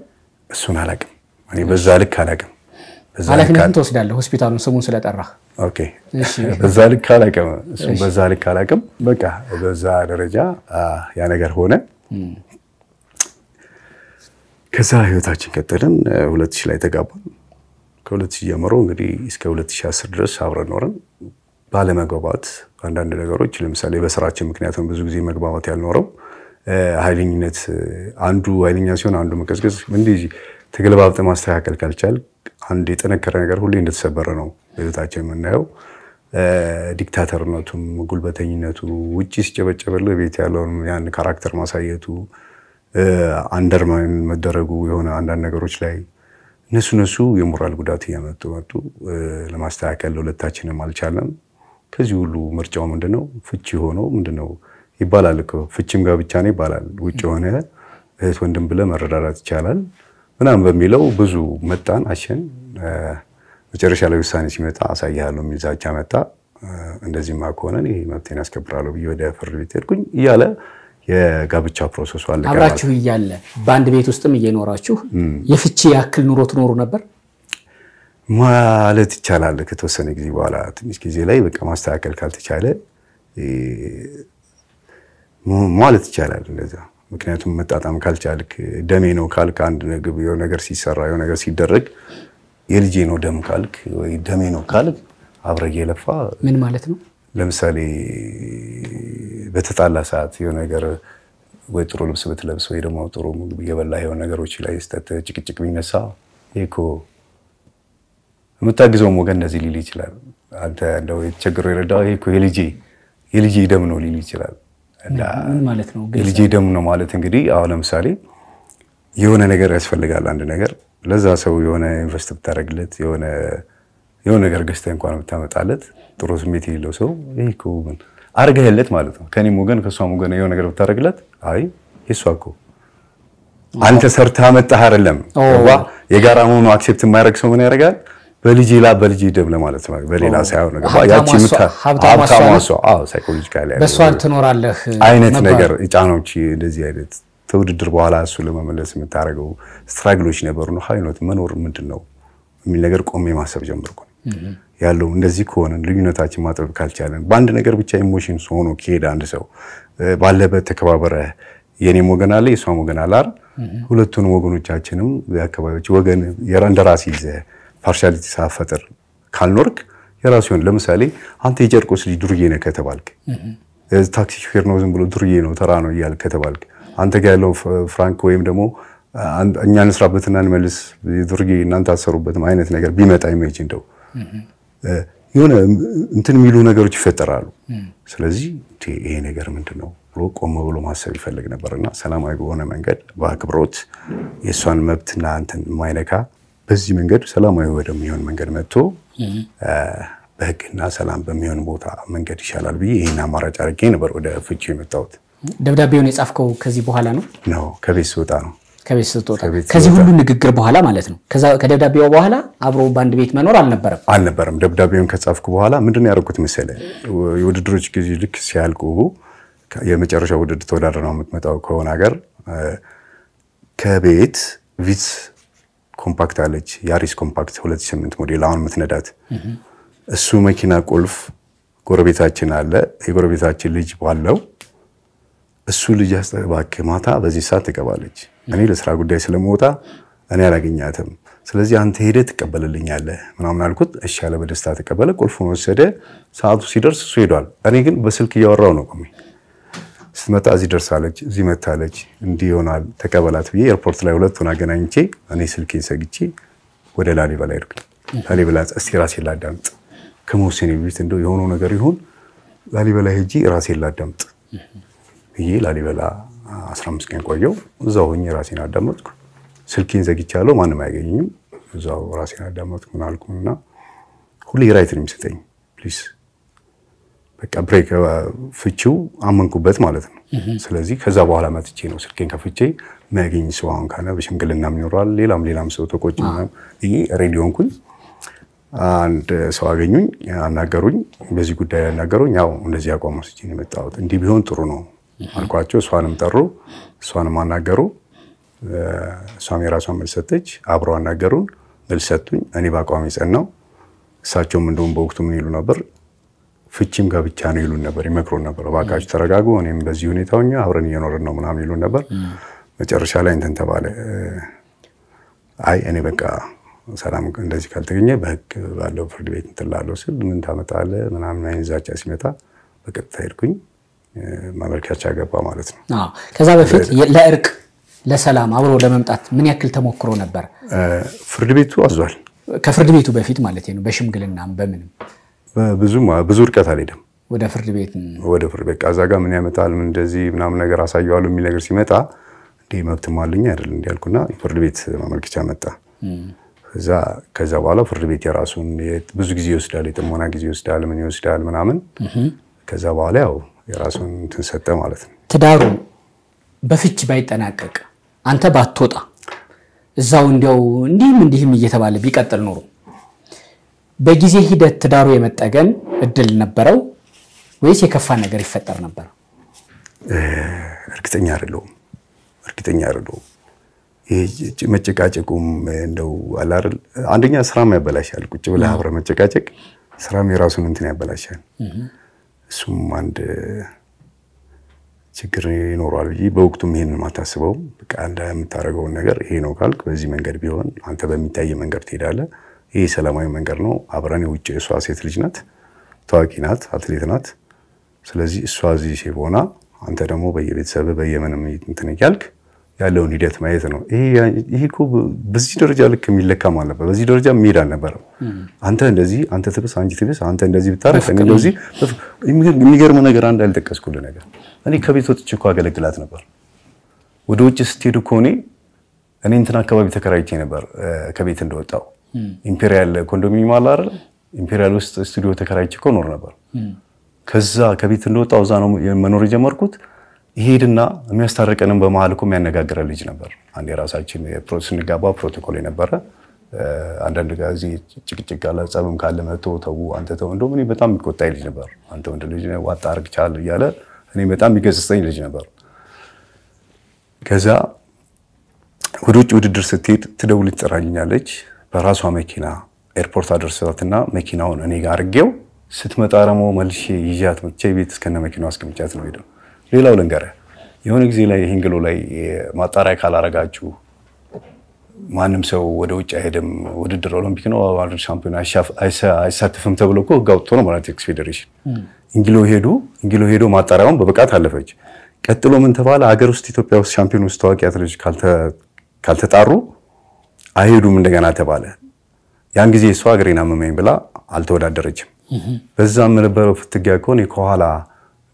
እሱን አላቅም እኔ በዛ ልክ አላቅም ኃላፊነቱን ተወስዳለህ ሆስፒታሉን ስሙን ስለጠራህ ኦኬ በዛ ልክ አላቅም እሱን በዛ ልክ አላቅም በቃ በዛ ደረጃ ያ ነገር ሆነ ከዛ ህይወታችን ቀጠልን 2000 ላይ ተጋባን ከ2000 ጀምሮ እንግዲህ እስከ 2010 ድረስ አብረን ኖረን ባለመግባባት አንዳንድ ነገሮች ለምሳሌ በስራችን ምክንያቱም ብዙ ጊዜ መግባባት ያልኖረው ኃይለኝነት አንዱ ኃይለኛ ሲሆን አንዱ መቀዝቀዝ እንዲህ ተገልባብጠ ማስተካከል ካልቻል አንድ የጠነከረ ነገር ሁሉ እንደተሰበረ ነው በህይወታችን የምናየው ዲክታተርነቱም ጉልበተኝነቱ ውጪ ሲጨበጨበለ ቤት ያለውን ያን ካራክተር ማሳየቱ አንደርማን መደረጉ የሆነ አንዳንድ ነገሮች ላይ እነሱ የሞራል ጉዳት ያመጡ ለማስተካከል ለሁለታችንም አልቻለም ከዚህ ሁሉ ምርጫው ምንድነው ፍቺ ሆኖ ምንድነው ይባላል እኮ ፍቺም ጋር ብቻ ነው ይባላል ውጪ ሆነ እህት ወንድም ብለ መረዳዳት ይቻላል ምናም በሚለው ብዙ መጣን አሸን መጨረሻ ላይ ውሳኔ ሲመጣ አሳያለሁ ሚዛቻ መጣ እንደዚህ ማከሆነ እኔ መብቴን አስከብራለሁ ብዬ ወደ ፍርድ ቤት ሄድኩኝ ይያለ የጋብቻ ፕሮሰሱ አለቀ አብራችሁ ይያለ በአንድ ቤት ውስጥም እየኖራችሁ የፍቺ ያክል ኑሮ ትኖሩ ነበር ማለት ይቻላል ከተወሰነ ጊዜ በኋላ ትንሽ ጊዜ ላይ በቃ ማስተካከል ካልተቻለ ማለት ይቻላል እንደዛ ምክንያቱም መጣጣም ካልቻልክ ደሜ ነው ካልክ አንድ ነገር ሲሰራ የሆነ ነገር ሲደረግ የልጄ ነው ደም ካልክ ወይ ደሜ ነው ካልክ አብረህ የለፋ ምን ማለት ነው ለምሳሌ በተጣላ ሰዓት የሆነ ነገር ወይ ጥሩ ልብስ ብትለብስ ወይ ደግሞ ጥሩ ምግብ የበላ የሆነ ነገሮች ላይ ጭቅጭቅ ቢነሳ እኮ የምታግዘው ወገን እንደዚህ ሊል ይችላል አንተ እንደው የተቸገረው ይረዳው እኮ የልጄ ደም ነው ሊል ይችላል ምን ማለት ነው የልጄ ደም ነው ማለት እንግዲህ አሁን ለምሳሌ የሆነ ነገር ያስፈልጋል አንድ ነገር ለዛ ሰው የሆነ ኢንቨስት ብታረግለት የሆነ ነገር ገዝተህ እንኳን ብታመጣለት ጥሩ ስሜት የሌለው ሰው እኮ ምን አርገህለት ማለት ነው ከኔም ወገን ከሷም ወገን የሆነ ነገር ብታረግለት አይ የሷኮ አንተ ሰርተህ አመጣህ አይደለም የጋራ መሆኑ አክሴፕት የማያደርግ ሰው ምን ያደርጋል በልጄ ደም ለማለት ነው በሌላ ሳይሆን ነገር ያቺ ሀብታሟ ሳይኮሎጂካሊ በሷን ትኖራለህ አይነት ነገር ጫናዎች እንደዚህ አይነት ተውድድር በኋላ እሱ ለመመለስ የምታረገው ስትራግሎች ነበሩ ነው ሃይኖት መኖር ምንድነው የሚል ነገር ቆሜ ማሰብ ጀመርኩ ያለው እንደዚህ ከሆነ ልዩነታችን ማጥበብ ካልቻለን በአንድ ነገር ብቻ ኢሞሽንስ ሆኖ ከሄደ አንድ ሰው ባለበት ተከባበረ የኔም ወገን አለ የሷም ወገን አለ ሁለቱን ወገኖቻችንም ያከባቢዎች ወገን የራንደራሲ ይዘ ፓርሻሊቲ ሳፈጥር ካልኖርክ የራሱ ይሁን ለምሳሌ አንተ የጨርቆስ ልጅ ዱርዬ ነህ ከተባልክ ታክሲ ሹፌር ነው ዝም ብሎ ዱርዬ ነው ተራ ነው ይያል ከተባልክ አንተ ጋር ያለው ፍራንክ ወይም ደግሞ እኛ እንስራበትና እንመልስ ዱርዬ እናንተ አሰሩበት አይነት ነገር ቢመጣ ኢሜጅ እንደው የሆነ እንትን የሚሉ ነገሮች ይፈጠራሉ ስለዚህ ይሄ ነገር ምንድነው ብሎ ቆም ብሎ ማሰብ ይፈልግ ነበርና ሰላማዊ በሆነ መንገድ በአክብሮት የሷን መብትና እንትን ማይነካ በዚህ መንገድ ሰላማዊ ወደሚሆን መንገድ መጥቶ በህግና ሰላም በሚሆን ቦታ መንገድ ይሻላል ብዬ ይሄን አማራጭ አድርጌ ነበር ወደ ፍቺ የመጣሁት ደብዳቤውን የጻፍከው ከዚህ በኋላ ነው ከቤት ስወጣ ነው ከቤት ስትወጣ ከዚህ ሁሉ ንግግር በኋላ ማለት ነው ከዛ ከደብዳቤው በኋላ አብሮ ባንድ ቤት መኖር አልነበረም ደብዳቤውን ከጻፍኩ በኋላ ምንድነው ያደረኩት መሰለህ የውድድሮች ጊዜ ልክ ሲያልቁ የመጨረሻው ውድድር ተወዳድረው የምትመጣው ከሆነ ሀገር ከቤት ቪትስ ኮምፓክት አለች ያሪስ ኮምፓክት 2008 ሞዴል አሁን የምትነዳት እሱ መኪና ቁልፍ ጎረቤታችን አለ የጎረቤታችን ልጅ ባለው እሱ ልጅ አስተባክ ማታ በዚህ ሰዓት ተቀባለች እኔ ለስራ ጉዳይ ስለምወጣ እኔ አላገኛትም ስለዚህ አንተ ሄደ ተቀበልልኛለህ ምናምን አልኩት እሺ ያለ በደስታ ተቀበለ ቁልፉን ወሰደ ሰዓቱ ሲደርስ እሱ ሄዷል እኔ ግን በስልክ እያወራው ነው ቆሜ ስትመጣ እዚህ ደርሳለች እዚህ መታለች እንዲህ ይሆናል ተቀበላት ብዬ ኤርፖርት ላይ ሁለቱን አገናኝቼ እኔ ስልኬን ሰግቼ ወደ ላሊበላ ሄድኩ ላሊበላ እስቲ ራሴን ላዳምጥ ከመወሰኔ በፊት እንደው የሆነው ነገር ይሁን ላሊበላ ሄጂ ራሴን ላዳምጥ ይሄ ላሊበላ 15 ቀን ቆየው እዛው ሆኜ ራሴን አዳመጥኩ ስልኬን ዘግቻለሁ ማንም አያገኘኝም እዛው ራሴን አዳመጥኩ ምናልኩና ሁሌ ራይት ነው የሚሰጠኝ ፕሊዝ በቃ ብሬክ ፍቺው አመንኩበት ማለት ነው ስለዚህ ከዛ በኋላ መጥቼ ነው ስልኬን ከፍቼ ማገኝ ሰው አሁን ካለ በሽምግልና ይኖራል ሌላም ሰው ተቆጭና ይሄ ሬዲዮንኩኝ አንድ ሰው አገኙኝ አናገሩኝ በዚህ ጉዳይ ያናገሩኝ ያው እንደዚህ አቋም ወስጄ ነው የመጣሁት እንዲህ ቢሆን ጥሩ ነው አልኳቸው እሷንም ጠሩ እሷንም አናገሩ እሷም የራሷን መልስ ሰጠች አብረው አናገሩን መልስ ሰጡኝ እኔ ባቋም ይጸናው እሳቸውም እንደውም በወቅቱ ምን ይሉ ነበር ፍቺም ጋብቻ ነው ይሉን ነበር ይመክሩን ነበር ባካችሁ ተረጋጉ እኔም በዚህ ሁኔታውኛ አብረን እየኖርን ነው ምናምን ይሉን ነበር መጨረሻ ላይ እንትን ተባለ አይ እኔ በቃ ሰላም እንደዚህ ካልተገኘ በህግ ባለው ፍርድ ቤት እንትላለው ስል ምን ታመጣለ ምናምን አይንዛቻ ሲመጣ በቀጥታ ሄድኩኝ ማመልከቻ ገባ ማለት ነው አዎ ከዛ በፊት ለእርቅ ለሰላም አብሮ ለመምጣት ምን ያክል ተሞክሮ ነበር ፍርድ ቤቱ አዟል ከፍርድ ቤቱ በፊት ማለት ነው በሽምግልናም በምንም ብዙ ርቀት አልሄደም ወደ ፍርድ ቤት አዛጋ ምን ያመጣል ምን እንደዚህ ምናምን ነገር አሳየዋለሁ የሚል ነገር ሲመጣ እንዴ መብት ማልኛ አይደል እንዲያልኩና ፍርድ ቤት ማመልከቻ መጣ ከዛ በኋላ ፍርድ ቤት የራሱን ብዙ ጊዜ ይወስዳል የጥሞና ጊዜ ይወስዳል ምን ይወስዳል ምናምን ከዛ በኋላ ያው የራሱን ተሰጠ ማለት ነው ትዳሩ በፍች ባይጠናቀቅ አንተ ባትወጣ እዛው እንዲያው እንዲህም እየተባለ ቢቀጥል ኖሮ በጊዜ ሂደት ትዳሩ የመጠገን እድል ነበረው ወይስ የከፋ ነገር ይፈጠር ነበር እርግጠኛ አይደለሁም ይሄ መጨቃጨቁም እንደው አላርል አንደኛ ስራም ያበላሻል ቁጭ ብለህ አብረ መጨቃጨቅ ስራም የራሱን እንትን ያበላሻል እሱም አንድ ችግር ይኖራል ብዬ በወቅቱም ይሄንን ማታስበው በቃ አንተ የምታረገው ነገር ይሄ ነው ካልክ በዚህ መንገድ ቢሆን አንተ በሚታይ መንገድ ትሄዳለህ ይሄ ሰላማዊ መንገድ ነው አብራኔ ውጪ እሷ ሴት ልጅ ናት ታዋቂ ናት አትሌት ናት ስለዚህ እሷ እዚህ ሲሆና አንተ ደግሞ በየቤተሰብ በየመንም እንትን ይያልክ ያለውን ሂደት ማየት ነው ይሄ እኮ በዚህ ደረጃ ልክ የሚለካ ማለት ነበር በዚህ ደረጃ የሚሄድ አልነበረም አንተ እንደዚህ አንተ ትብስ አንቺ ትብስ አንተ እንደዚህ ብታረፍ እንደዚህ የሚገርም ነገር አንድ አልተቀስኩልህ ነገር እኔ ከቤት ወጥቼ እኮ አገለግላት ነበር ወደ ውጭ ስትሄድ እኮ እኔ እንትን አካባቢ ተከራይቼ ነበር ከቤት እንደወጣው ኢምፔሪያል ኮንዶሚኒየም አለ አይደል ኢምፔሪያል ውስጥ ስቱዲዮ ተከራይቼ እኮ ኖር ነበር ከዛ ከቤት እንደወጣው እዛ ነው መኖር የጀመርኩት ይሄድና የሚያስታርቀንም በመሃል እኮ የሚያነጋግረ ልጅ ነበር አንድ የራሳችን ፕሮሰስ ንጋባ ፕሮቶኮል የነበረ አንዳንድ ጋዚ ጭቅጭቅ አለ ጸብም ካለ መጥቶ ተው አንተ ተው እንደው እኔ በጣም ይቆጣይ ልጅ ነበር አንተ ወንድ ልጅ ነው ዋጣ አርግቻል እያለ እኔ በጣም ይገጽጸኝ ልጅ ነበር ከዛ ወደ ውጭ ውድድር ስትሄድ ትደውል ትጠራኛለች በራሷ መኪና ኤርፖርት አደረሰታትና መኪናውን እኔ ጋር አርጌው ስትመጣ ረሞ መልሼ ይያት መጥቼ ቤት እስከነ መኪናው አስቀምጫት ነው ሄደው ሌላው ለንገረ የሆነ ጊዜ ላይ ሂንግሎ ላይ ማጣሪያ ካላረጋችሁ ማንም ሰው ወደ ውጭ አይሄድም ውድድር ኦሎምፒክ ነው ወርልድ ሻምፒዮን አይሳተፍም ተብሎ እኮ ጋውቶ ነው ማለት ኤክስፔዲሽን ሂንግሎ ሄዶ ማጣሪያውን በብቃት አለፈች ቀጥሎ ምን ተባለ ሀገር ውስጥ ኢትዮጵያ ውስጥ ሻምፒዮን ውስጥ ታዋቂ አትሌቶች ካልተጣሩ አይሄዱም እንደገና ተባለ ያን ጊዜ እሷ ሀገሬን አመመኝ ብላ አልተወዳደረችም በዛም ነበረው ፍትጊያ ኮኔ ከኋላ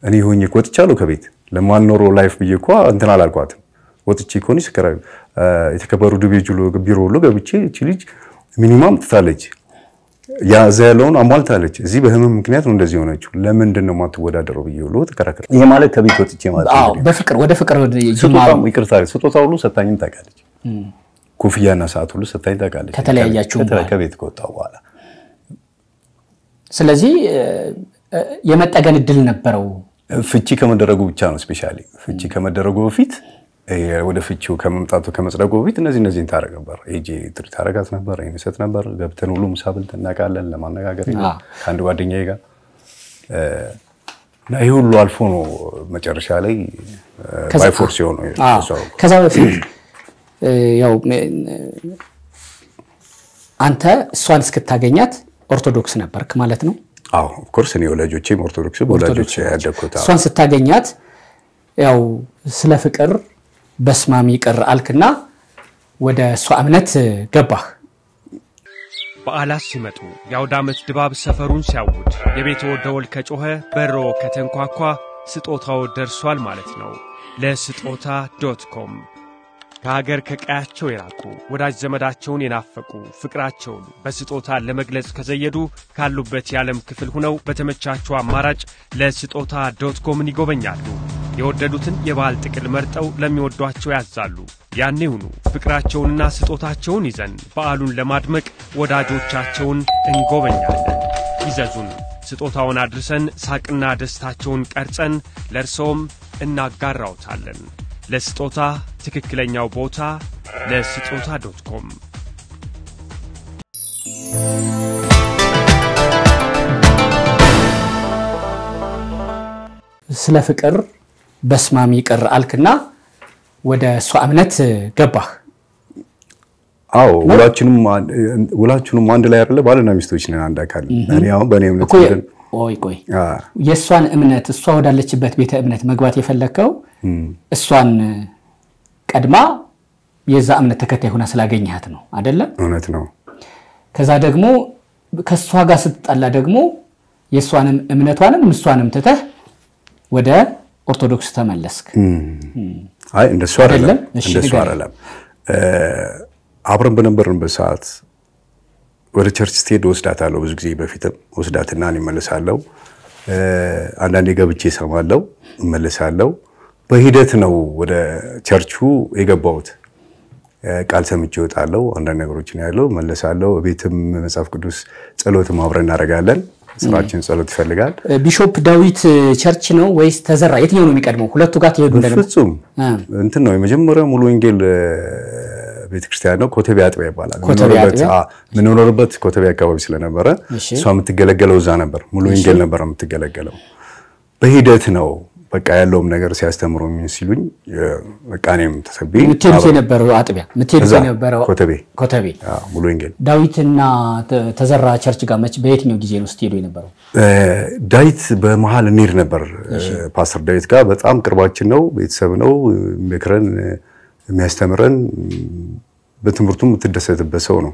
እኔ ሆኜ ወጥቻለሁ ከቤት ለማንኖሮ ላይፍ ብዬ እኮ እንትን አላልኳትም ወጥቼ ኮኒ ስከራይ የተከበሩ ዱቤጁሎ ቢሮ ሁሉ ገብቼ እቺ ልጅ ሚኒማም ትታለች ያ ዘያለውን አሟልታለች እዚህ በህመም ምክንያት ነው እንደዚህ ሆነችው ለምንድን ነው ማትወዳደረው ብዬ ሁሉ ተከራከረ ይሄ ማለት ከቤት ወጥቼ ማለት አዎ በፍቅር ወደ ፍቅር ይማም ይቅርታ ስጦታ ሁሉ ሰጣኝም ታውቃለች ኮፍያና ሰዓት ሁሉ ሰጣኝ ታውቃለች ከተለያያችሁ ከቤት ከወጣው በኋላ ስለዚህ የመጠገን እድል ነበረው ፍቺ ከመደረጉ ብቻ ነው ስፔሻሊ ፍቺ ከመደረጉ በፊት ወደ ፍቺው ከመምጣቱ ከመጽደቁ በፊት እነዚህ ታረጋ ነበር ኤጂ ትሪት ታረጋት ነበር አይነሰት ነበር ገብተን ሁሉ ምሳብል ተናቃለን ለማነጋገር ከአንድ ጓደኛዬ ጋር ይሄ ሁሉ አልፎ ነው መጨረሻ ላይ ባይ ፎርስ የሆነው ከዛ በፊት ያው አንተ እሷን እስክታገኛት ኦርቶዶክስ ነበርክ ማለት ነው አዎ ኦፍ ኮርስ እኔ ወላጆቼም ኦርቶዶክስ ወላጆቼ ያደኩት እሷን ስታገኛት ያው ስለ ፍቅር በስማሚ ይቀር አልክና ወደ እሷ እምነት ገባህ በዓላት ሲመጡ የአውደ ዓመት ድባብ ሰፈሩን ሲያውድ የቤቱ ደወል ከጮኸ በሮ ከተንኳኳ ስጦታው ደርሷል ማለት ነው ለስጦታ.com ከሀገር ከቀያቸው የራቁ ወዳጅ ዘመዳቸውን የናፈቁ ፍቅራቸውን በስጦታ ለመግለጽ ከዘየዱ ካሉበት የዓለም ክፍል ሆነው በተመቻቸው አማራጭ ለስጦታ.com ይጎበኛሉ የወደዱትን የባል ጥቅል መርጠው ለሚወዷቸው ያዛሉ ያኔውኑ ፍቅራቸውንና ስጦታቸውን ይዘን በዓሉን ለማድመቅ ወዳጆቻቸውን እንጎበኛለን ይዘዙን ስጦታውን አድርሰን ሳቅና ደስታቸውን ቀርጸን ለርሶም እናጋራውታለን ለስጦታ ትክክለኛው ቦታ ለስጦታ.com ስለ ፍቅር በስማሚ ይቀር አልክና ወደ እሷ እምነት ገባህ አዎ ወላችንም አንድ ላይ አይደለ ባልና ሚስቶች ነን አንድ አካል እኔ አሁን በእኔ እምነት ቆይ የሷን እምነት እሷ ወዳለችበት ቤተ እምነት መግባት የፈለከው እሷን ቀድማ የዛ እምነት ተከታይ ሆና ስላገኘሃት ነው አይደለ እውነት ነው ከዛ ደግሞ ከሷ ጋር ስትጣላ ደግሞ የሷንም እምነቷንም እሷንም ተተህ ወደ ኦርቶዶክስ ተመለስክ አይ እንደሱ አይደለም አብረን በነበርንበት ሰዓት ወደ ቸርች ስቴድ ወስዳታለሁ ብዙ ጊዜ በፊትም ወስዳትና እመለሳለሁ አንዳንዴ ገብቼ ሰማለሁ እመለሳለሁ በሂደት ነው ወደ ቸርቹ የገባሁት ቃል ሰምቼ ወጣለሁ አንዳንድ ነገሮችን ያለው እመለሳለሁ ቤትም መጽሐፍ ቅዱስ ጸሎትም አብረን እናደርጋለን ስራችን ጸሎት ይፈልጋል ቢሾፕ ዳዊት ቸርች ነው ወይስ ተዘራ የትኛው ነው የሚቀድመው ሁለቱ ጋር ተሄዱ እንደነበር ፍጹም እንትን ነው የመጀመሪያው ሙሉ ወንጌል ቤተክርስቲያን ነው ኮተቤ አጥቢያ ይባላል ምንኖርበት ኮተቤ አካባቢ ስለነበረ እሷ የምትገለገለው እዛ ነበር ሙሉ ወንጌል ነበር የምትገለገለው በሂደት ነው በቃ ያለውም ነገር ሲያስተምሩኝ ሲሉኝ በቃ እኔም ተሰብዬ ምትሄዱ የነበረው አጥቢያ ምትሄዱ የነበረው ኮተቤ ሙሉ ወንጌል ዳዊትና ተዘራ ቸርች ጋር መች በየትኛው ጊዜ ነው ስትሄዱ የነበረው ዳዊት በመሃል እንሄድ ነበር ፓስተር ዳዊት ጋር በጣም ቅርባችን ነው ቤተሰብ ነው ምክረን የሚያስተምረን በትምርቱ ምትደሰትበት ሰው ነው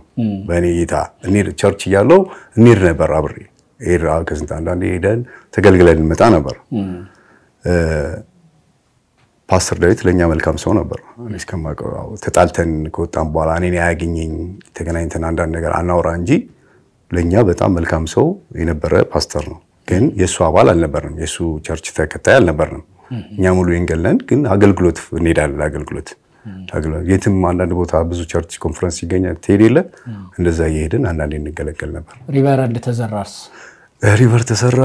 በእኔ እይታ እንሄድ ቸርች ያለው እንሄድ ነበር አብሬ ኤራ ከስንት አንዳንዴ ሄደን ተገልግለን እንመጣ ነበር ፓስተር ዳዊት ለኛ መልካም ሰው ነበር እስከማቀው ተጣልተን ከወጣን በኋላ እኔን ያገኘኝ ተገናኝተን አንዳንድ ነገር አናወራ እንጂ ለኛ በጣም መልካም ሰው የነበረ ፓስተር ነው ግን የሱ አባል አልነበርንም የሱ ቸርች ተከታይ አልነበርንም እኛ ሙሉ ወንጌልን ግን አገልግሎት እንሄዳለን አገልግሎት የትም አንዳንድ ቦታ ብዙ ቸርች ኮንፈረንስ ይገኛል ትሄድለ እንደዛ እየሄድን አንዳንዴ እንገለገል ነበር ሪቨር ተዘራስ ሪቨር ተሰራ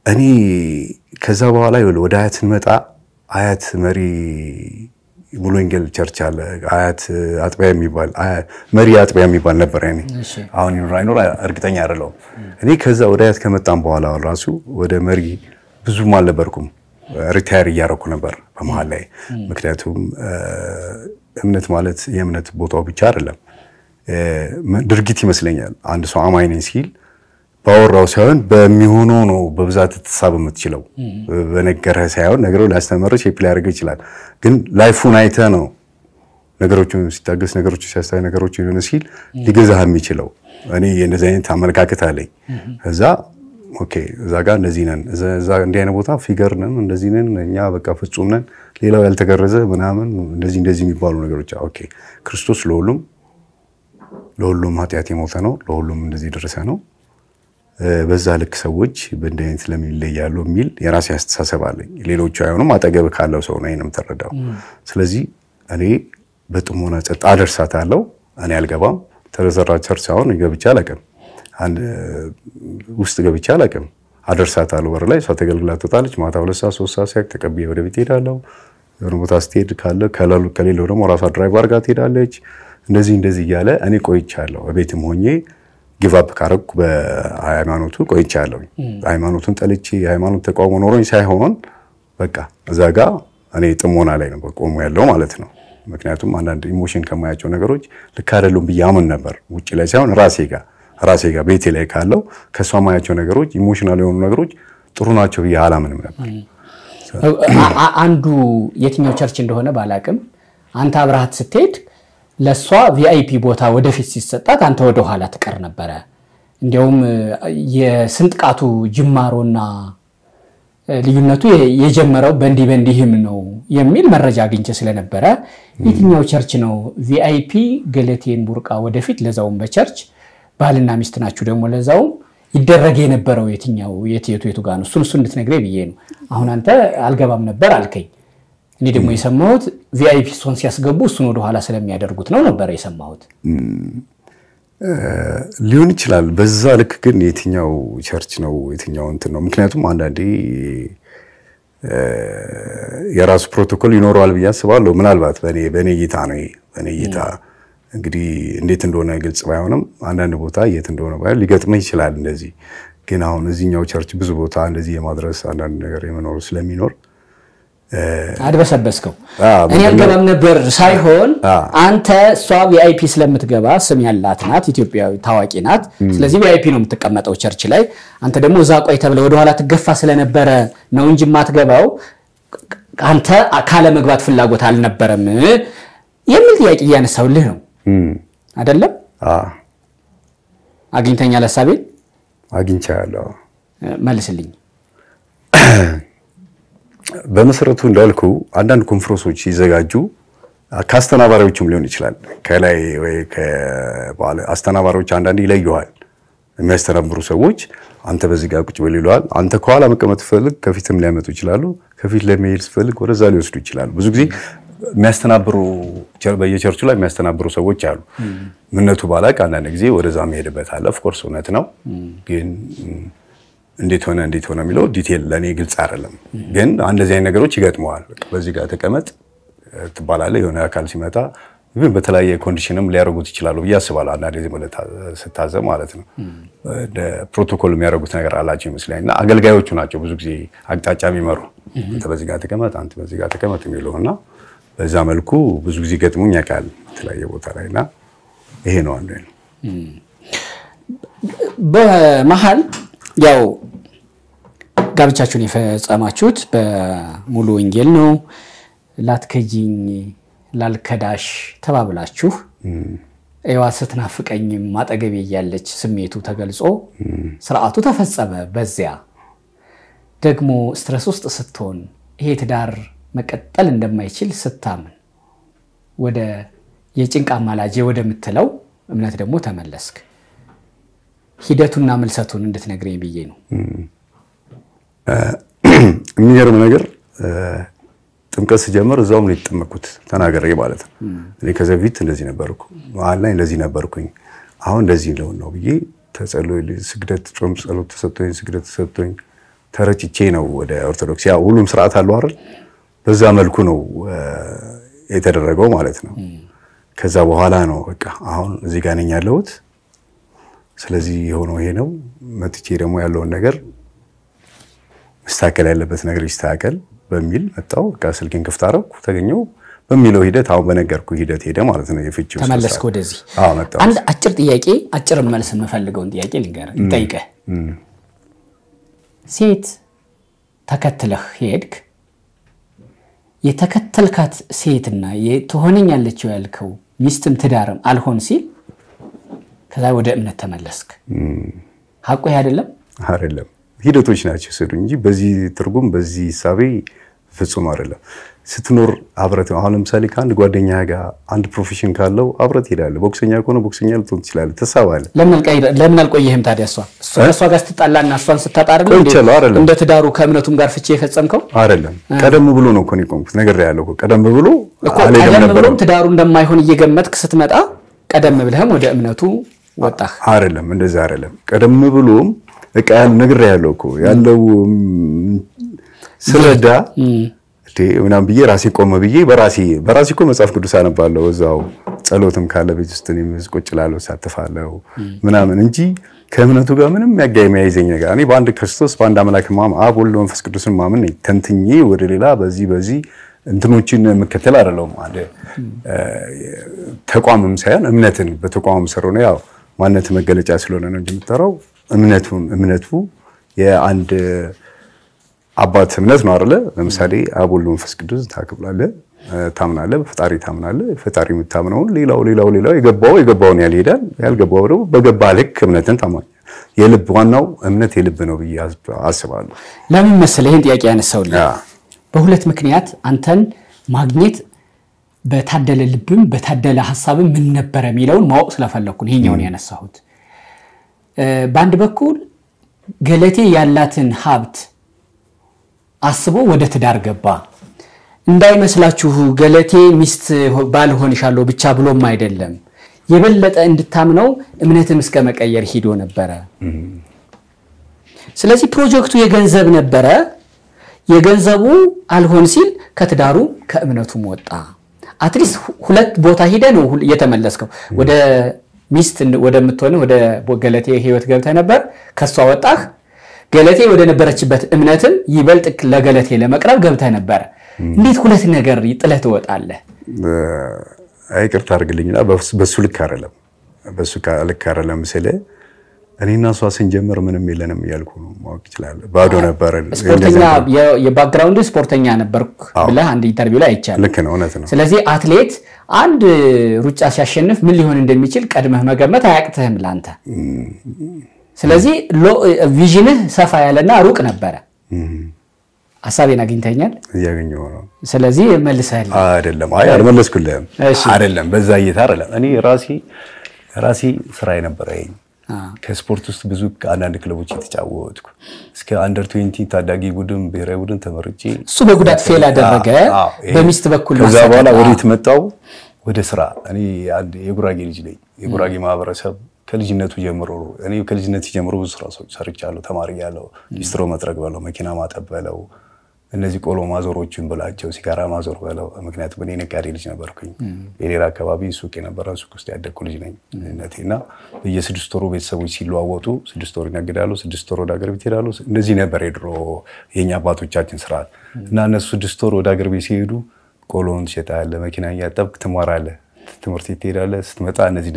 እኔ ከዛ በኋላ ወደ አያት እንመጣ አያት መሪ ሙሉ ወንጌል ቸርች አለ አያት አጥቢያ የሚባል መሪ አጥቢያ የሚባል ነበር እኔ አሁን ራይኖር እርግጠኛ አይደለሁም እኔ ከዛ ወደ አያት ከመጣን በኋላ ራሱ ወደ መሪ ብዙም አልነበርኩም ሪታየር ያረኩ ነበር በመሃል ላይ ምክንያቱም እምነት ማለት የእምነት ቦታው ብቻ አይደለም ድርጊት ይመስለኛል አንድ ሰው አማኝ ነኝ ሲል ባወራው ሳይሆን በሚሆነው ነው በብዛት ተሳብ የምትችለው በነገርህ ሳይሆን ነገሩ ላስተምርሽ ሼፕ ሊያደርግ ይችላል ግን ላይፉን አይተ ነው ነገሮችን ሲታገስ ነገሮችን ሲያስተይ ነገሮችን የሆነ ሲል ሊገዛህ የሚችለው እኔ የነዚህ አይነት አመለካከት አለኝ እዛ ኦኬ እዛ ጋር እንደዚህ ነን እዛ እንደ አይነት ቦታ ፊገር ነን እንደዚህ ነን እኛ በቃ ፍጹም ነን ሌላው ያልተገረዘ ምናምን እንደዚህ የሚባሉ ነገሮች ኦኬ ክርስቶስ ለሁሉም ኃጢአት የሞተ ነው ለሁሉም እንደዚህ ደረሰ ነው በዛ ልክ ሰዎች በእንደዚህ ስለሚለያሉ የሚል የራሴ አስተሳሰብ አለኝ ሌሎቹ አይሆንም አጠገብ ካለው ሰው ነው አይንም ተረዳው ስለዚህ እኔ በጥሞና ጸጥ አደርሳታለሁ እኔ አልገባም ተዘራ ቸርች አሁን ገብቻ አላቀም አንድ ውስጥ ገብቻ አላቀም አደርሳታለሁ ወር ላይ ሰው ተገልግላ ተጣለች ማታ 2 ሰዓት 3 ሰዓት ሲያክ ተቀበየ ወደ ቤት ሄዳለሁ የሆነ ቦታ ስትሄድ ከሌለው ደግሞ ራሷ ድራይቨር ጋር ትሄዳለች እንደዚህ እያለ እኔ ቆይቻለሁ ቤትም ሆኜ ጊቭ አፕ ካረኩ በሃይማኖቱ ቆይቻለሁ ሃይማኖቱን ጠልቼ ሃይማኖት ተቋም ኖሮኝ ሳይሆን በቃ እዛ ጋር እኔ ጥሞና ላይ ነው ቆሞ ያለው ማለት ነው ምክንያቱም አንዳንድ ኢሞሽን ከማያቸው ነገሮች ልክ አይደሉም ብያምን ነበር ውጪ ላይ ሳይሆን ራሴ ጋር ቤቴ ላይ ካለው ከሷማያቸው ነገሮች ኢሞሽናል የሆኑ ነገሮች ጥሩ ናቸው ብዬ አላምንም ነበር አንዱ የትኛው ቸርች እንደሆነ ባላቅም አንተ አብራሃት ስትሄድ ለሷ ቪአይፒ ቦታ ወደፊት ሲሰጣት አንተ ወደ ኋላ ተቀር ነበር እንዲያውም የስንጥቃቱ ጅማሮና ልዩነቱ የጀመረው በእንዲህም ነው የሚል መረጃ አግኝቼ ስለነበረ የትኛው ቸርች ነው ቪአይፒ ገለቴን ቡርቃ ወደፊት ለዛውም በቸርች ባልና ሚስት ናችሁ ደግሞ ለዛው ይደረግ የነበረው የትኛው የቱ ጋር ነው እሱን እንድትነግረኝ ብዬ ነው አሁን አንተ አልገባም ነበር አልከኝ እኔ ደግሞ የሰማሁት ቪአይፒ ሶን ሲያስገቡ እሱን ወደ ኋላ ስለሚያደርጉት ነበር የሰማሁት ሊሆን ይችላል በዛ ልክ ግን የትኛው ቸርች ነው የትኛው እንትን ነው ምክንያቱም አንዳንዴ የራሱ ፕሮቶኮል ይኖራል ብዬ አስባለሁ ምናልባት በኔ እይታ ነው በኔ እይታ እንግዲህ እንዴት እንደሆነ ግልጽ ባይሆንም አንዳንድ ቦታ የት እንደሆነ ባይሆን ሊገጥመኝ ይችላል እንደዚህ ግን አሁን እዚህኛው ቸርች ብዙ ቦታ እንደዚህ የማድረስ አንዳንድ ነገር የመኖር ስለሚኖር አድበሰበስከው እኔ አልገባም ነበር ሳይሆን አንተ እሷ ቪአይፒ ስለምትገባ ስም ያላት ናት ኢትዮጵያዊ ታዋቂ ናት ስለዚህ ቪአይፒ ነው የምትቀመጠው ቸርች ላይ አንተ ደግሞ እዛ ቆይ ተብለ ወደ ኋላ ትገፋ ስለነበረ ነው እንጂ ማትገባው አንተ አካለ መግባት ፍላጎት አልነበረም የሚል ጥያቄ ያነሳውልህ ነው አይደለም አግኝተኛል ሐሳቤ አግኝቻለሁ መልስልኝ በመሰረቱ እንዳልኩ አንዳንድ ኮንፈረንሶች ይዘጋጁ ካስተናባሪዎችም ሊሆን ይችላል ከላይ ወይ ከባለ አስተናባሪዎች አንዳንድ ይለዩዋል የሚያስተናብሩ ሰዎች አንተ በዚህ ጋር ቁጭ በል ይሏል አንተ ከኋላ መቀመጥ ፈልግ ከፊትም ሊያመጡ ይችላሉ ከፊት ለመሄድ ፈልግ ወደዛ ሊወስዱ ይችላሉ ብዙ ጊዜ የሚያስተናብሩ በየቸርቹ ላይ የሚያስተናብሩ ሰዎች አሉ ምንነቱ ባላቅ አንዳንድ ጊዜ ወደዛ መሄድበት አለ ኦፍ ኮርስ እውነት ነው ግን እንዴት ሆነ የሚለው ዲቴል ለኔ ግልጽ አይደለም ግን እንደዚህ አይነት ነገሮች ይገጥመዋል በዚህ ጋር ተቀመጥ ትባላለህ የሆነ አካል ሲመጣ ግን በተለያየ ኮንዲሽንም ሊያረጉት ይችላሉ በያስባሉ አንዳንድ ጊዜ ማለት ስታዘ ማለት ነው ፕሮቶኮል የሚያረጉት ነገር አላቸው ይመስላልና አገልጋዮቹ ናቸው ብዙ ጊዜ አቅጣጫ የሚመሩ አንተ በዚህ ጋር ተቀመጥ አንተ በዚህ ጋር ተቀመጥ የሚሉና በዛ መልኩ ብዙ ጊዜ ገጥሞኝ ያውቃል ተለያየ ቦታ ላይና ይሄ ነው አንዱ በመሃል ያው ጋብቻችሁን የፈጸማችሁት በሙሉ ወንጌል ነው ላትከጂኝ ላልከዳሽ ተባብላችሁ አይዋ ስትናፍቀኝ ማጠገቤ ያለች ስሜቱ ተገልጾ ስርዓቱ ተፈጸመ በዚያ ደግሞ ስትረስ ውስጥ ስትሆን ይሄ ትዳር መቀጠል እንደማይችል ስታምን ወደ የጭንቃ ማላጄ ወደምትለው እምነት ደግሞ ተመለስክ ሂደቱና መልሰቱን እንድትነግረኝ ብዬ ነው የሚገርም ነገር ጥምቀት ሲጀምር እዛውም ነው የተጠመቁት ተናገረ ማለት ነው እኔ ከዚህ በፊት እንደዚህ ነበርኩ መሀል ላይ እንደዚህ ነበርኩኝ አሁን እንደዚህ ነው ብዬ ተጸሎይ ስግደት ጾም ጸሎት ተሰጥቶኝ ተረጭቼ ነው ወደ ኦርቶዶክስ ያው ሁሉም ስርዓት አለው አይደል በዛ መልኩ ነው የተደረገው ማለት ነው ከዛ በኋላ ነው በቃ አሁን እዚህ ጋር ነኝ ያለሁት ስለዚህ የሆነው ይሄ ነው መጥቼ ደግሞ ያለውን ነገር መስተካከል ያለበት ነገር ይስተካከል በሚል መጣው በቃ ስልኬን ክፍት አደረኩ ተገኘው በሚለው ሂደት አሁን በነገርኩ ሂደት ሄደ ማለት ነው የፍቺው ተመለስኩ ወደዚህ መጣው አንድ አጭር ጥያቄ አጭር መልስ የምፈልገው ጥያቄ ልንገርህ እንጠይቀህ ሴት ተከትለህ ሄድክ የተከተልካት ሴትና የተሆነኛለች ያልከው ሚስትም ትዳርም አልሆን ሲል ከዛ ወደ እምነት ተመለስክ ሐቁ አይደለም ሂደቶች ናቸው ሰዱ እንጂ በዚህ ትርጉም በዚህ ሐሳቤ ፍጹም አይደለም ስትኖር አብረት አሁን ለምሳሌ ካንድ ጓደኛ ጋር አንድ ፕሮፌሽን ካለው አብረት ይላል ቦክሰኛ ከሆነ ቦክሰኛ ልትሆን ይችላል ተሳባለ ለምን አልቆየህም ታዲያ እሷ ጋር ስትጣላና እሷን ስታጣርም እንደ ትዳሩ ከእምነቱም ጋር ፍቺ የፈጸምከው አይደለም ቀደም ብሎ ነው ኮን ይቆምኩት ነገር ያለው ቀደም ብሎ ቀደም ብሎ ትዳሩ እንደማይሆን እየገመትክ ስትመጣ ቀደም ብለህም ወደ እምነቱ ወጣህ አይደለም እንደዛ አይደለም ቀደም ብሎም በቃ ነገር ያለው እኮ ያለው ስለዳ ምናምን ብዬ ራሴ ቆመ ብዬ በራሴ እኮ መጽሐፍ ቅዱስ አነባለሁ እዛው ጸሎትም ካለ ቤት ውስጥ እኔም ቁጭ እላለሁ ሳተፋለሁ ምናምን እንጂ ከእምነቱ ጋር ምንም የሚያያይዘኝ ነገር እኔ በአንድ ክርስቶስ በአንድ አምላክ ማመን አብ ወልድ መንፈስ ቅዱስን ማመን ነኝ ተንትኜ ወደ ሌላ በዚህ እንትኖችን መከተል አይደለም አለ ተቋምም ሳይሆን እምነትን በተቋም ስር ነው ያው ማንነት መገለጫ ስለሆነ ነው እንደምታረው እምነቱ የአንድ አባት እምነት ነው አይደለ ለምሳሌ አብ ወልድ መንፈስ ቅዱስ ታከብላለህ ታምናለህ በፈጣሪ ታምናለህ ፈጣሪ የምታምነው ሌላው የገባውን ያልሄዳል ያልገባው ደግሞ በገባ ልክ እምነትን ታማኝ የልብ ዋናው እምነት የልብ ነው ብዬ አስባለሁ ለምን መሰለህ ይሄን ጥያቄ ያነሳውልኝ በሁለት ምክንያት አንተን ማግኘት በታደለ ልብም በታደለ ሐሳብም ምን ነበር የሚለውን ማወቅ ስለፈለኩ ይሄኛውን ያነሳሁት በአንድ በኩል ገለቴ ያላትን ሀብት አስቦ ወደ ትዳር ገባ እንዳይመስላችሁ ገለቴ ሚስት ባልሆንሻለሁ ብቻ ብሎም አይደለም የበለጠ እንድታምነው እምነትም እስከ መቀየር ሄዶ ነበር ስለዚህ ፕሮጀክቱ የገንዘብ ነበር የገንዘቡ አልሆን ሲል ከትዳሩ ከእምነቱም ወጣ አትሊስት ሁለት ቦታ ሄደ ነው የተመለስከው ወደ ሚስት ወደምትሆነ ወደ ገለቴ ህይወት ገብተ ነበር ከሷ ወጣህ ገለቴ ወደ ነበረችበት እምነትም ይበልጥ ለገለቴ ለመቅረብ ገብተ ነበር እንዴት ሁለት ነገር ይጥለህ ትወጣለህ አይቅርታ አድርግልኝና በሱ ልክ አይደለም ስለ እኔና ሷ ስንጀምር ምንም የለንም ያልኩ ነው ማወቅ ይችላል ባዶ ነበር ስፖርተኛ የባክግራውንድ ስፖርተኛ ነበርኩ ብለህ አንድ ኢንተርቪው ላይ አይቻለሁ ልክ ነው እውነት ነው ስለዚህ አትሌት አንድ ሩጫ ሲያሸንፍ ምን ሊሆን እንደሚችል ቀድመህ መገመት አያቅተህም ላንተ ስለዚህ ቪዥንህ ሰፋ ያለና ሩቅ ነበር ሐሳቤን አግኝተኛል ያገኘው ነው ስለዚህ መልሰሃል አይደለም አልመለስኩልህም አይደለም በዛ እይታ አይደለም እኔ ራሴ ስራዬ ነበር ከስፖርት ውስጥ ብዙ አንዳንድ ክለቦች የተጫወትኩ እስከ አንደር 20 ታዳጊ ቡድን ብሔራዊ ቡድን ተመርጬ እሱ በጉዳት ፌል አደረገ በሚስት በኩል ከዛ በኋላ ወዴት መጣው ወደ ስራ እኔ አንድ የጉራጌ ልጅ ነኝ የጉራጌ ማህበረሰብ ከልጅነቱ ጀምሮ እኔ ከልጅነቱ ጀምሮ ብዙ ስራ ሰርቻለሁ ተማሪ ያለው ዲስትሮ መጥረግ ባለው መኪና ማጠብ ባለው እነዚህ ቆሎ ማዞሮችን ብላቸው ሲጋራ ማዞር ባለው ምክንያቱም እኔ ነጋዴ ልጅ ነበርኩኝ የሌላ አካባቢ ሱቅ የነበረ ሱቅ ውስጥ ያደኩ ልጅ ነኝ እናቴና በየ6 ወሩ ቤተሰቦች ሲለዋወጡ 6 ወር ይነግዳሉ 6 ወር ወደ ሀገር ቤት ይሄዳሉ እንደዚህ ነበር የድሮ የኛ አባቶቻችን ስርዓት እና እነሱ 6 ወር ወደ ሀገር ቤት ሲሄዱ ቆሎን ሸጣለ መኪና ያጠብክ ትማራለህ ትምህርት ትሄዳለህ ስትመጣ እነዚህ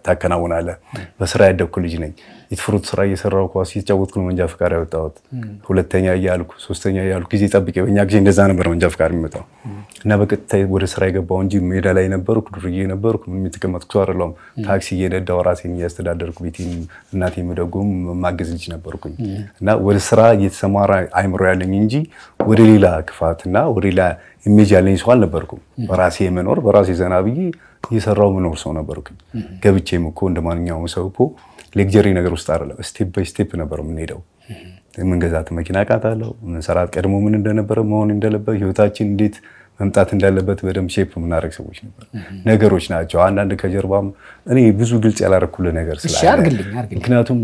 ታከናውናለህ በስራ ያደኩ ልጅ ነኝ ይትፍሩት ስራ እየሰራው ኳስ ሲጫወትኩ መንጃ ፍቃድ ያወጣሁት ሁለተኛ ያልኩ ሶስተኛ ያልኩ ጊዜ ጠብቄ በእኛ ጊዜ እንደዛ ነበር መንጃ ፍቃድ የሚመጣው እና በቀጥታ ወደ ስራ የገባው እንጂ ሜዳ ላይ ነበርኩ ዱርዬ ነበርኩ ምን የተቀመጥኩ ሰው አይደለም ታክሲ እየነዳው ራሴን ያስተዳደርኩ ቤቴን እናቴ መደጎም ማገዝ ልጅ ነበርኩኝ እና ወደ ስራ እየተሰማራ አይምሮ ያለኝ እንጂ ወደ ሌላ ክፋትና ወደ ሌላ ኢሜጅ ያለኝ ሰው አልነበርኩም በራሴ መኖር በራሴ ዘናብዬ እየሰራው መኖር ሰው ነበርኩኝ ገብቼም እኮ እንደማንኛውም ሰው እኮ ሌክቸሪ ነገር ውስጥ አይደለም ስቴፕ ባይ ስቴፕ ነበር የምንሄደው መንገዛት መኪና ቃታለው ሰራት ቀድሞ ምን እንደነበረ መሆን እንደለበት ህይወታችን እንዴት መምጣት እንዳለበት በደም ሼፕ ምናረግ ሰዎች ነበር ነገሮች ናቸው አንዳንድ ከጀርባም እኔ ብዙ ግልጽ ያላረኩለ ነገር ስላለ ምክንያቱም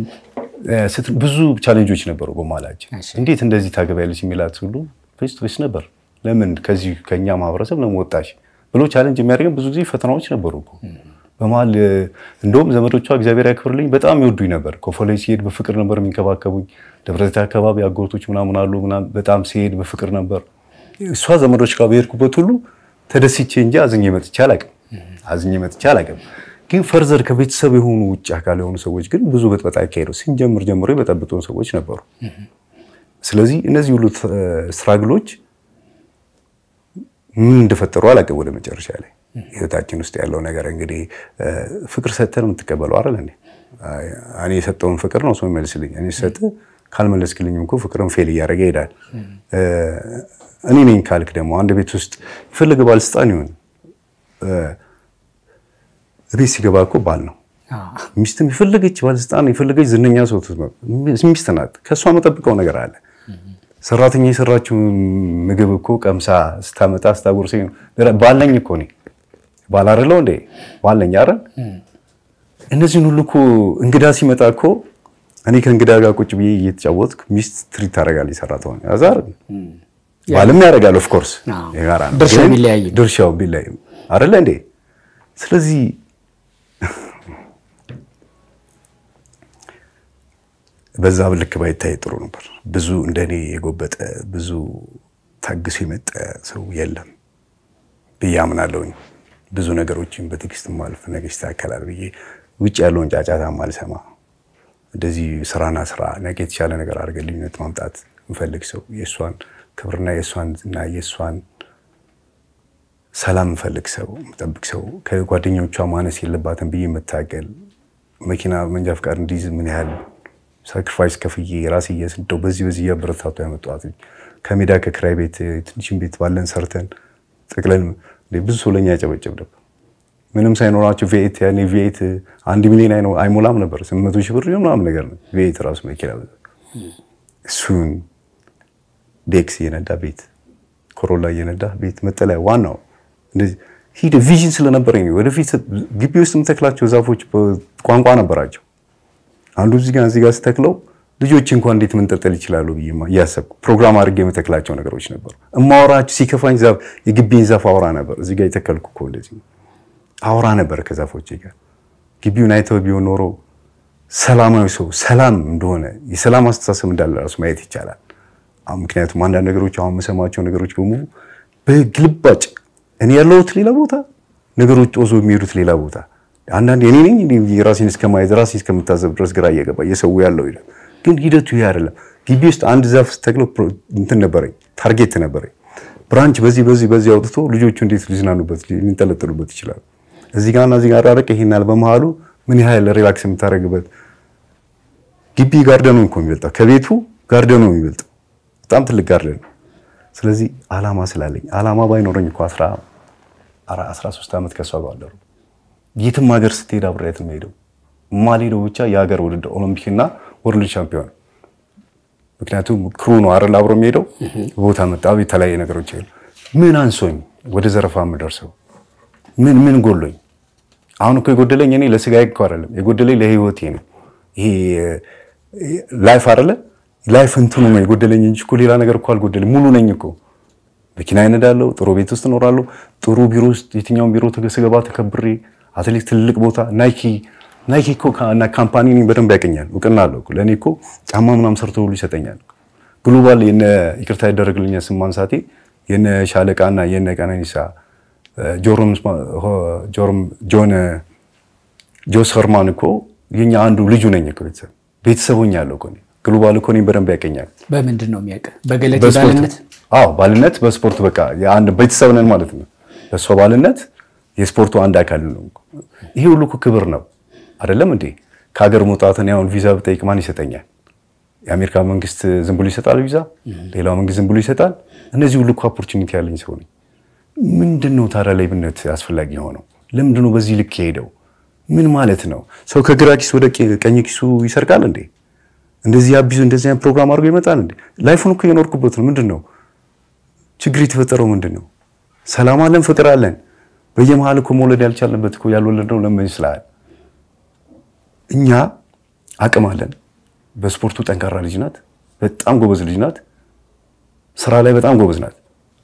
ብዙ ቻሌንጆች ነበሩ በማላችን እንዴት እንደዚህ ታገባያለሽ የሚላት ሁሉ ፌስ ቱ ፌስ ነበር ለምን ከዚህ ከኛ ማህበረሰብ ለምን ወጣሽ ብሎ ቻሌንጅ የሚያደርገን ብዙ ጊዜ ፈተናዎች ነበሩኮ በማል እንደውም ዘመዶቿ እግዚአብሔር ያክብርልኝ በጣም ይወዱኝ ነበር ኮፈሌ ሲሄድ በፍቅር ነበር የሚንከባከቡኝ ደብረዘይት አካባቢ አጎቶች ምናምን አሉ ምናምን በጣም ሲሄድ በፍቅር ነበር እሷ ዘመዶች ጋር በሄድኩበት ሁሉ ተደስቼ እንጂ አዝኜ መጥቼ አላውቅም ግን ፈርዘር ከቤተሰብ የሆኑ ውጭ አካል የሆኑ ሰዎች ግን ብዙ በጥበጣ ያካሄዱ ሲንጀምር ጀምሮ በጠብጡን ሰዎች ነበሩ ስለዚህ እነዚህ ሁሉ ስትራግሎች ምን እንደፈጠሩ አላውቅም ወደ መጨረሻ ላይ ህይወታችን ውስጥ ያለው ነገር እንግዲህ ፍቅር ሰተን የምትቀበለው አይደል እንዴ እኔ የሰጠውን ፍቅር ነው ሰው ይመልስልኝ እኔ ሰጠ ካልመለስክልኝም እኮ ፍቅርን ፌል ያደረገ ይሄዳል እኔ ነኝ ካልክ ደግሞ አንድ ቤት ውስጥ ይፈልግ ባልስጣን ይሁን ቤት ሲገባ እኮ ባል ነው ሚስትም ይፈልገች ባልስጣን ይፈልገች ዝነኛ ሰው ሚስት ናት ከሷ መጠብቀው ነገር አለ ሰራተኛ የሰራችው ምግብ እኮ ቀምሳ ስታመጣ ስታጎርሰኝ ባለኝ እኮ ነኝ ባል አይደለው እንዴ ባለኝ አይደል እነዚህ ሁሉ እኮ እንግዳ ሲመጣ እኮ እኔ ከእንግዳ ጋር ቁጭ ብዬ እየተጫወትኩ ሚስት ትሪት ታደርጋለች ሰራተኛ አዛር ባልም ያደርጋል ኦፍ ኮርስ የጋራ ነው ድርሻው ቢለያይ አይደል እንዴ ስለዚህ በዛ ልክ ባይታይ ጥሩ ነበር። ብዙ እንደኔ የጎበጠ ብዙ ታግሶ የመጣ ሰው የለም ብዬ አምናለሁኝ። ብዙ ነገሮችን በትዕግስት ማለፍ ነገ ይስተካከላል ብዬ ውጭ ያለውን ጫጫታ ማልሰማ እንደዚህ ስራና ስራ ነገ የተሻለ ነገር አድርገን ልዩነት ማምጣት እንፈልግ ሰው የእሷን ክብርና የእሷን ሰላም እንፈልግ ሰው መጠብቅ ሰው ከጓደኞቿ ማነስ የለባትም ብዬ መታገል መኪና መንጃ ፍቃድ እንዲይዝ ምን ያህል ሳክሪፋይስ ከፍዬ ራሴ እየስንደው በዚህ ያበረታቱ ያመጣት ከሜዳ ከክራይ ቤት ትንሽም ቤት ባለን ሰርተን ጠቅለን ብዙ ሰው ለኛ ያጨበጨብ ነበር። ምንም ሳይኖራቸው ቪኤት ያኔ ቪኤት 1 ሚሊዮን አይሞላም ነበር 800 ሺህ ብር ምናምን ነገር ነው ቪኤት ራሱ መኪና እሱን ዴክስ የነዳ ቤት ኮሮላ የነዳ ቤት መጠለያ ዋናው እንደዚህ ሂድ ቪዥን ስለነበረኝ ወደፊት ግቢ ውስጥ የምተክላቸው ዛፎች ቋንቋ ነበራቸው። አንዱ እዚህ ጋር ስተክለው ልጆች እንኳን እንዴት መንጠልጠል ይችላሉ ብዬማ ያሰብኩ ፕሮግራም አድርጌ የምተክላቸው ነገሮች ነበሩ። እማወራቸው ሲከፋኝ ዛፍ የግቢን ዛፍ አወራ ነበር። እዚህ ጋር የተከልኩ እኮ እንደዚህ አወራ ነበር ከዛፎች ጋር ግቢውን አይተው ቢሆን ኖሮ ሰላማዊ ሰው ሰላም እንደሆነ የሰላም አስተሳሰብ እንዳለ ራሱ ማየት ይቻላል። ምክንያቱም አንዳንድ ነገሮች አሁን መሰማቸው ነገሮች በሙሉ በግልባጭ እኔ ያለሁት ሌላ ቦታ ነገሮች ጦዞ የሚሄዱት ሌላ ቦታ አንዳንድ እኔ ነኝ ራሴን እስከማይዝ ራሴን እስከምታዘብ ድረስ ግራ እየገባ የሰው ያለው ይላል። ግን ሂደቱ ይሄ አይደለም። ግቢ ውስጥ አንድ ዛፍ ስተክለው እንትን ነበረኝ ታርጌት ነበረኝ ብራንች በዚህ አውጥቶ ልጆቹ እንዴት ሊዝናኑበት ሊንጠለጠሉበት ይችላል። እዚህ ጋር አረቀ ይሄናል በመሃሉ ምን ያህል ሪላክስ የምታረግበት ግቢ ጋርደኑ እኮ የሚበልጣው ከቤቱ ጋርደኑ የሚበልጣው በጣም ትልቅ ጋርደን። ስለዚህ አላማ ስላለኝ አላማ ባይኖረኝ እኮ 13 ዓመት ከሷ ጋር አለሩ የትም ሀገር ስትሄድ አብሬያት የምሄደው ማሌዶ ብቻ የሀገር ውድድር ኦሎምፒክና ወርልድ ቻምፒዮን ምክንያቱም ክሩ ነው አይደል አብሮ የሚሄደው ቦታ መጣው የተለያየ ነገሮች ይሉ ምን አንሶኝ ወደ ዘረፋ ምደርሰው ምን ጎሎኝ አሁን እኮ የጎደለኝ እኔ ለስጋዬ እኮ አይደለም የጎደለኝ ለህይወቴ ነው። ይሄ ላይፍ አይደለ ላይፍ እንትኑ ነው የጎደለኝ እንጂ እኮ ሌላ ነገር እኮ አልጎደለኝ ሙሉ ነኝ እኮ መኪና ይነዳለሁ ጥሩ ቤት ውስጥ እኖራለሁ ጥሩ ቢሮ ውስጥ የትኛውን ቢሮ ተገስገባ ተከብሬ አትሌት ትልቅ ቦታ ናይኪ እኮ እና ካምፓኒ ነው በደንብ ያቀኛል እውቅና አለው ለኔ እኮ ጫማ ምናምን ሰርቶ ሁሉ ይሰጠኛል። ግሎባል የነ ይቅርታ ያደረግልኝ ስም ማንሳቴ የነ ሻለቃና የነ ቀነኒሳ ጆስ ኸርማን እኮ የኛ አንዱ ልጁ ነኝ እኮ ቤተሰቦኛለሁ እኮ ግሎባል እኮ ነኝ በደንብ ያቀኛል። በምንድን ነው የሚያቀ በገለቴ ባልነት? አዎ ባልነት በስፖርት በቃ የአንድ ቤተሰብ ነን ማለት ነው። በሷ ባልነት የስፖርቱ አንድ አካል ነው። ይሄ ሁሉ ክብር ነው አይደለም እንዴ? ከሀገር መውጣትን ያውን ቪዛ በጠይቅ ማን ይሰጠኛል? የአሜሪካ መንግስት ዝም ብሎ ይሰጣል ቪዛ? ሌላው መንግስት ዝም ብሎ ይሰጣል? እነዚህ ሁሉ ኦፖርቹኒቲ ያለኝ ሰው ነኝ። ምንድነው ታዲያ ላይብነት አስፈላጊ ሆነው? ለምንድነው በዚህ ልክ ሄደው? ምን ማለት ነው? ሰው ከግራ ኪስ ወደ ቀኝ ኪሱ ይሰርቃል እንዴ? እንደዚህ አቢዙ እንደዚህ አይነት ፕሮግራም አድርጎ ይመጣል እንዴ? ላይፉን እኮ የኖርኩበት ነው። ምንድነው ችግር የተፈጠረው? ምንድነው ሰላም አለን ፍቅር አለን በየመሃል እኮ መውለድ ያልቻልንበት እኮ ያልወለድነው ለምን ይስላል? እኛ አቅም አለን። በስፖርቱ ጠንካራ ልጅ ናት፣ በጣም ጎበዝ ልጅ ናት፣ ስራ ላይ በጣም ጎበዝ ናት።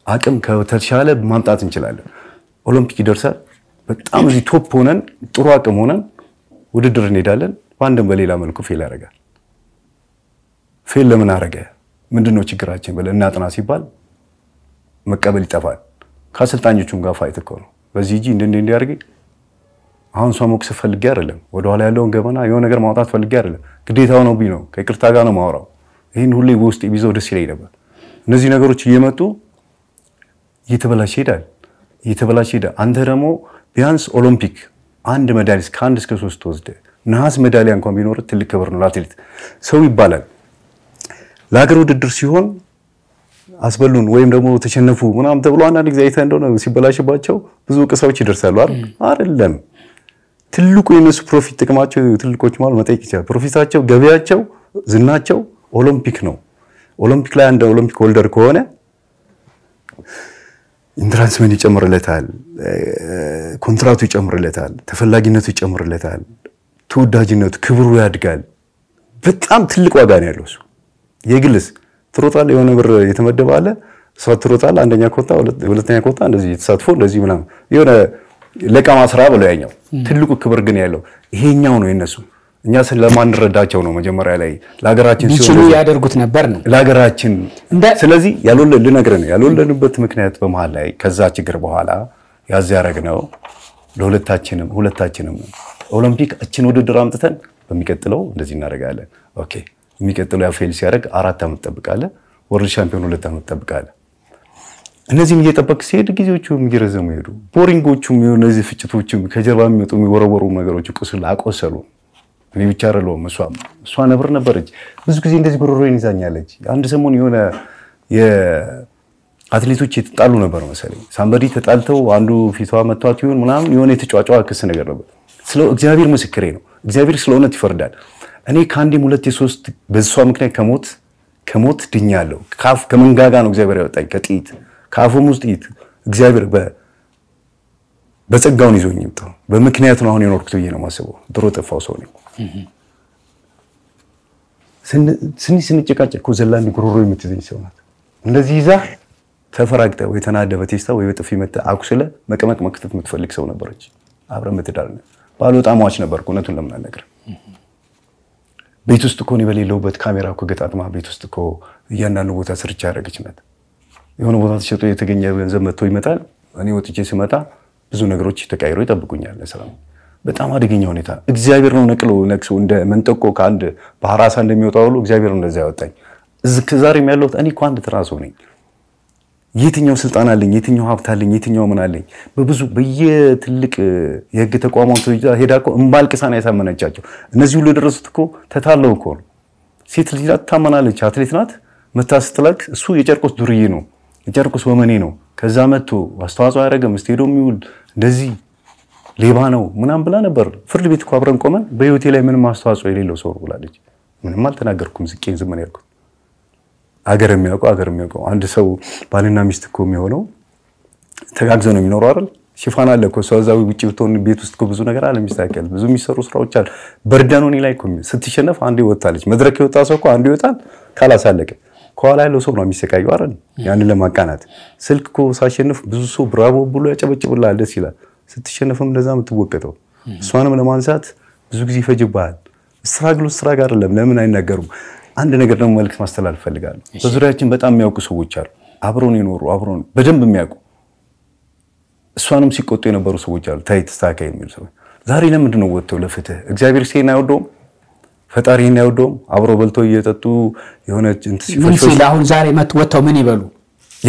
አቅም ከተሻለ ማምጣት እንችላለን። ኦሎምፒክ ይደርሳል። በጣም እዚህ ቶፕ ሆነን ጥሩ አቅም ሆነን ውድድር እንሄዳለን። በአንድም በሌላ መልኩ ፌል ያደርጋል። ፌል ለምን አደረገ? ምንድነው ችግራችን ብለን እናጥና ሲባል መቀበል ይጠፋል። ከአሰልጣኞቹም ጋር ፋይት እኮ ነው። በዚህ ጂ እንዲያርግ አሁን ሰው ሞክስ ፈልጌ አይደለም ወደ ኋላ ያለውን ገበና የሆነ ነገር ማውጣት ፈልጌ አይደለም። ግዴታው ነው ቢኖ ከይቅርታ ጋር ነው ማውራው። ይሄን ሁሌ በውስጥ ቢዘው ደስ ይለኝ ነበር። እነዚህ ነገሮች እየመጡ እየተበላሸ ይሄዳል። አንተ ደግሞ ቢያንስ ኦሎምፒክ አንድ ሜዳሊያ ከ1 እስከ 3 ወስደ ነሐስ ሜዳሊያ እንኳን ቢኖር ትልቅ ክብር ነው ለአትሌት። ሰው ይባላል ለሀገር ውድድር ሲሆን አስበሉን ወይም ደግሞ ተሸነፉ ምናምን ተብሎ አንዳንድ ጊዜ አይተህ እንደሆነ ሲበላሽባቸው ብዙ ቅሳዎች ይደርሳሉ አይደለም። ትልቁ የነሱ ፕሮፊት ጥቅማቸው ትልቆች ማለት መጠይቅ ይችላል። ፕሮፊታቸው ገበያቸው ዝናቸው ኦሎምፒክ ነው። ኦሎምፒክ ላይ አንድ ኦሎምፒክ ሆልደር ከሆነ ኢንትራንስ መኒ ይጨምርለታል፣ ኮንትራቱ ይጨምርለታል፣ ተፈላጊነቱ ይጨምርለታል፣ ተወዳጅነቱ ክብሩ ያድጋል። በጣም ትልቅ ዋጋ ነው ያለው እሱ። የግልስ ትሮጣል የሆነ ብር የተመደበ አለ ሰው ትሮጣል አንደኛ ኮታ ሁለተኛ ኮታ እንደዚህ ተሳትፎ እንደዚህ ምናምን የሆነ ለቀማ ስራ ብለው ያኛው ትልቁ ክብር ግን ያለው ይሄኛው ነው የነሱ እኛ ስለማንረዳቸው ነው መጀመሪያ ላይ ለሀገራችን ሲሉ ያደርጉት ነበር ነው ለሀገራችን ስለዚህ ልነግርህ ነው ያልወለድንበት ምክንያት በመሃል ላይ ከዛ ችግር በኋላ ያዝ ያረግነው ለሁለታችንም ኦሎምፒክ እችን ውድድር አምጥተን በሚቀጥለው እንደዚህ እናደርጋለን ኦኬ የሚቀጥለው ያ ፌል ሲያደርግ 4 ዓመት ተጠብቃለህ ወርልድ ሻምፒዮን 2 ዓመት ተጠብቃለህ እነዚህም እየጠበቅ ሲሄድ ጊዜዎቹ የሚገረዘሙ ሄዱ ቦሪንጎቹም እነዚህ ፍጭቶቹም ከጀርባ የሚመጡ የሚወረወሩ ነገሮች ቁስል አቆሰሉ እኔ ብቻ አይደለሁም እሷ ነብር ነበረች ብዙ ጊዜ እንደዚህ ጉሮሮዬን ይዛኛለች አንድ ሰሞን የሆነ የአትሌቶች የተጣሉ ነበር መሰለኝ ሳምበዲ ተጣልተው አንዱ ፊቷ መቷት ይሁን ምናምን የሆነ የተጫጫዋ ክስ ነገር ነበር ስለ እግዚአብሔር ምስክሬ ነው እግዚአብሔር ስለ እውነት ይፈርዳል እኔ ካንዴም 2-3 በሷ ምክንያት ከሞት ድኛለሁ ከመንጋጋ ነው እግዚአብሔር ያወጣኝ ከጥይት ካፉም ውስጥ እግዚአብሔር በጸጋውን ይዞኝ ይምጣው በምክንያት ነው አሁን የኖርኩት ብዬ ነው ማስበው ድሮ ጠፋው ሰው ነኝ ስንጨቃጨቅ ኮዘላንዲ ጉሮሮ የምትዘኝ ሰው ናት እንደዚህ ይዛ ተፈራግጠ ወይ ተናደበ ቴስታ ወይ በጥፊ መተ አኩስለ መቀመቅ መክተት የምትፈልግ ሰው ነበረች አብረ መተዳርነ ባልወጣ ማዋች ነበርኩ እውነቱን ለምን ነገር ቤት ውስጥ ኮኔ በሌለውበት ካሜራ እኮ ገጣጥማ ቤት ውስጥ እኮ እያንዳንዱ ቦታ ስርቻ ያደረገች ናት የሆነ ቦታ ተሸጦ የተገኘ ገንዘብ መጥቶ ይመጣል እኔ ወጥቼ ስመጣ ብዙ ነገሮች ተቀይሮ ይጠብቁኛል ለሰላም በጣም አደገኛ ሁኔታ እግዚአብሔር ነው ነቅሶ እንደ መንጠቆ ከአንድ ባህራሳ እንደሚወጣው ሁሉ እግዚአብሔር እንደዛ ያወጣኝ ዛሬም ያለሁት እኔ እኮ አንድ ትራሶ ነኝ የትኛው ስልጣን አለኝ የትኛው ሀብት አለኝ የትኛው ምን አለኝ በብዙ በየትልቅ የህግ ተቋማት ሄዳኮ እንባልቅሳና ያሳመነቻቸው እነዚህ ሁሉ ደረሱት እኮ ተታለው እኮ ሴት ልጅ ታመናለች አትሌት ናት መታስተላክ እሱ የጨርቆስ ዱርዬ ነው የጨርቆስ ወመኔ ነው ከዛ መጥቶ አስተዋጽኦ ያደረገም ስቴዲየም ይውል እንደዚህ ሌባ ነው ምናም ብላ ነበር ፍርድ ቤት እኮ አብረን ቆመን በህይወቴ ላይ ምንም አስተዋጽኦ የሌለው ሰው ብላለች ምንም አልተናገርኩም ዝቄን ዝም ያልኩት አገር የሚያውቀው አንድ ሰው ባልና ሚስት እኮ የሚሆነው ተጋግዘው ነው የሚኖረው አይደል ሽፋን አለ እኮ ሰውዛው ውጪ ብትሆን ቤት ውስጥ እኮ ብዙ ነገር አለ የሚስተካከል ብዙ የሚሰሩ ስራዎች አሉ በርዳኖኒ ላይ እኮ ስትሸነፍ አንዴ ወጣለች መድረክ የወጣ ሰው እኮ አንዴ ይወጣል ካላሳለቀ ከኋላ ያለው ሰው ነው የሚሰቃየው አይደል ያንን ለማቃናት ስልክ እኮ ሳሸንፍ ብዙ ሰው ብራቮ ብሎ ያጨበጭብላል ደስ ይላል ስትሸነፍም እንደዛ የምትወቀተው እሷንም ለማንሳት ብዙ ጊዜ ይፈጅብሃል ስትራግ አይደለም ለምን አይናገሩም አንድ ነገር ደግሞ መልክት ማስተላለፍ ፈልጋለሁ በዙሪያችን በጣም የሚያውቁ ሰዎች አሉ አብሮን ይኖሩ አብሮን በደንብ የሚያውቁ እሷንም ሲቆጡ የነበሩ ሰዎች አሉ ተስተካካይ የሚሉ ሰዎች ዛሬ ለምንድን ነው ወጥተው ለፍትህ እግዚአብሔር ሲና አይወደውም ፈጣሪና አይወደውም አብሮ በልቶ እየጠጡ የሆነ እንት ሲፈሽው አሁን ዛሬ ወጥተው ምን ይበሉ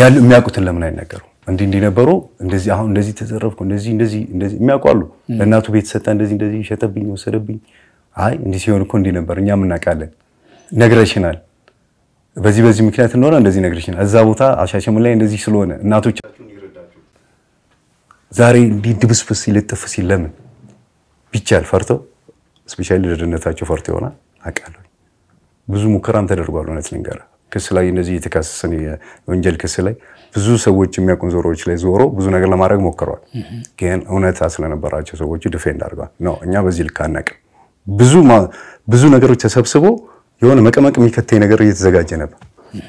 ያሉ የሚያውቁትን ለምን አይናገሩ እንዲህ ነበሩ እንደዚህ አሁን እንደዚህ ተዘረፍኩ እንደዚህ የሚያውቃሉ ለእናቱ ቤት ሰጣ እንደዚህ ሸጠብኝ ወሰደብኝ አይ እንዲህ ሲሆን እኮ እንዲህ ነበር እኛም እናውቃለን ነግረሽናል በዚህ ምክንያት እንደሆነ እንደዚህ ነግረሽናል እዛ ቦታ አሻሸመን ላይ እንደዚህ ስለሆነ እናቶቻችሁን ይረዳችሁ ዛሬ እንዲህ ድብስብስ ይለጥፍ ሲለምን ቢቻል ፈርተው ስፔሻሊ ለደህንነታቸው ፈርተው ይሆናል አውቃለሁ ብዙ ሙከራም ተደርጓል እውነት ልንገር ክስ ላይ እንደዚህ የተካሰሰን የወንጀል ክስ ላይ ብዙ ሰዎች የሚያቆም ዞሮዎች ላይ ዞሮ ብዙ ነገር ለማድረግ ሞክረዋል ግን እውነት አስለነበራቸው ሰዎች ዲፌንድ አድርገዋል ነው እኛ በዚህ ልክ አናውቅም ብዙ ነገሮች ተሰብስበው የሆነ መቀመቅ የሚከተይ ነገር እየተዘጋጀ ነበር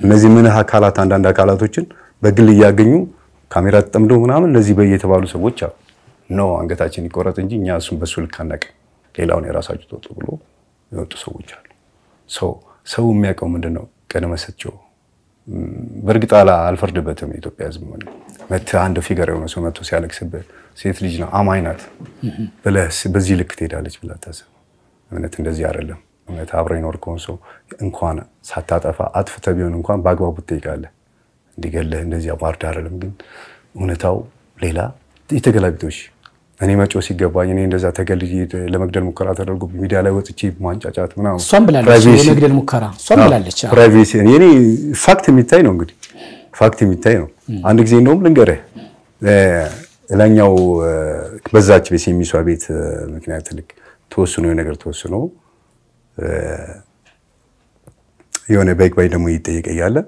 እነዚህ ምን አካላት አንዳንድ አካላቶችን በግል ያገኙ ካሜራ ተጠምደው ምናምን እንደዚህ በየተባሉ ሰዎች አሉ ነው አንገታችን ይቆረጥ እንጂ እኛ እሱን በሱ ልክ አናውቅም ሌላውን የራሳቸው ተወጡ ብሎ የወጡ ሰዎች አሉ ሰው የሚያውቀው ምንድነው ቀደም ሰጥቸው በርግጥ አልፈርድበትም ኢትዮጵያ ህዝብ ማለት መተ አንድ ፊገር የሆነ ሰው መጥቶ ሲያለቅስበት ሴት ልጅ ነው አማኝ ናት ብለህ በዚህ ልክ ትሄዳለች ብላ ታሰብ እውነት እንደዚህ አይደለም እውነት አብሮ ይኖር ኮንሶ እንኳን ሳታጠፋ አጥፍተ ቢሆን እንኳን ባግባቡ ትጠይቃለህ እንዲገለህ እንደዚህ አባርዳ አይደለም ግን እውነታው ሌላ የተገላቢጦሽ እኔ መጮህ ሲገባኝ እኔ እንደዛ ተገልዬ ለመግደል ሙከራ ተደርጎ ሚዲያ ላይ ወጥቼ ማንጫጫት ምናምን እሷም ብላለች የመግደል ሙከራ እሷም ብላለች ፕራይቬሲ እኔ ፋክት የሚታይ ነው እንግዲህ ፋክት የሚታይ ነው አንድ ጊዜ እንደውም ልንገርህ ለኛው በዛች በሲሚሷ ቤት ምክንያት ልክ ተወስኖ ነገር ተወስኖ የሆነ ባይ ደግሞ ይጠይቀያለ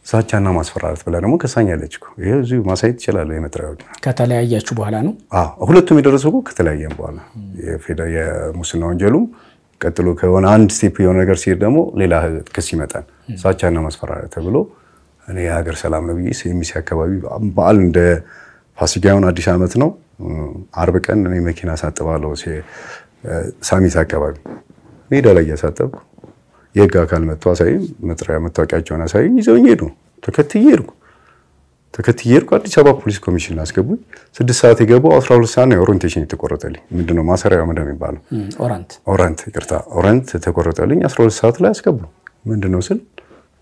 ሳቻና ማስፈራራት ብላ ደግሞ ከሳኛለች እኮ ይሄ እዚሁ ማሳየት ይችላል የመጥራው ከተለያያችሁ በኋላ ነው ሁለቱም የደረሰው ከተለያየን በኋላ የሙስና ወንጀሉም ቀጥሎ ከሆነ አንድ ስቴፕ የሆነ ነገር ሲሄድ ደግሞ ሌላ ክስ ይመጣል ሳቻና ማስፈራራት ተብሎ እኔ የሀገር ሰላም ነው ብዬ የሚሲ አካባቢ በዓል እንደ ፋሲካውን አዲስ አመት ነው አርብ ቀን እኔ መኪና ሳጥባለሁ ሳሚት አካባቢ ሜዳ ላይ ያሳጠብኩ የህግ አካል መጥቶ አሳይኝ መጥሪያ መታወቂያቸውን አሳይኝ ይዘውኝ ሄዱ። ተከትዬ ሄድኩ አዲስ አበባ ፖሊስ ኮሚሽን አስገቡኝ። 6 ሰዓት የገባው 12 ሰዓት ነው ኦሪንቴሽን የተቆረጠልኝ። ምንድነው ማሰሪያው እንደሚባለው ኦራንት ይቅርታ ኦራንት ተቆረጠልኝ። 12 ሰዓት ላይ አስገቡ። ምንድነው ስል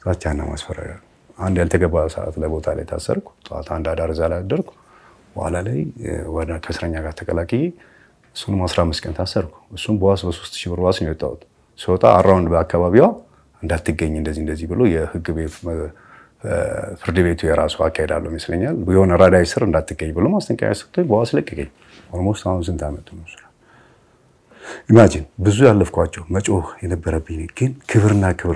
ዛቻና ማስፈራሪያ። አንድ ያልተገባ ሰዓት ላይ ቦታ ላይ ታሰርኩ። ጠዋት አንድ አዳር እዛ ላይ አደርኩ። በኋላ ላይ ወደ ከስረኛ ጋር ተቀላቅዬ እሱንም 15 ቀን ታሰርኩ። እሱም በዋስ በ3000 ብር ዋስ ነው የወጣሁት። ሲወጣ አራውንድ በአካባቢዋ እንዳትገኝ እንደዚህ ብሎ የህግ ቤት ፍርድ ቤቱ የራሱ አካሄዳለሁ ይመስለኛል የሆነ ራዳይ ስር እንዳትገኝ ብሎ ማስጠንቀቂያ ሰጥቶኝ በዋስ ለቀቀኝ። ኦልሞስት አሁን ስንት ዓመት ነው? ኢማጂን ብዙ ያለፍኳቸው መጮህ የነበረብኝ ግን ክብር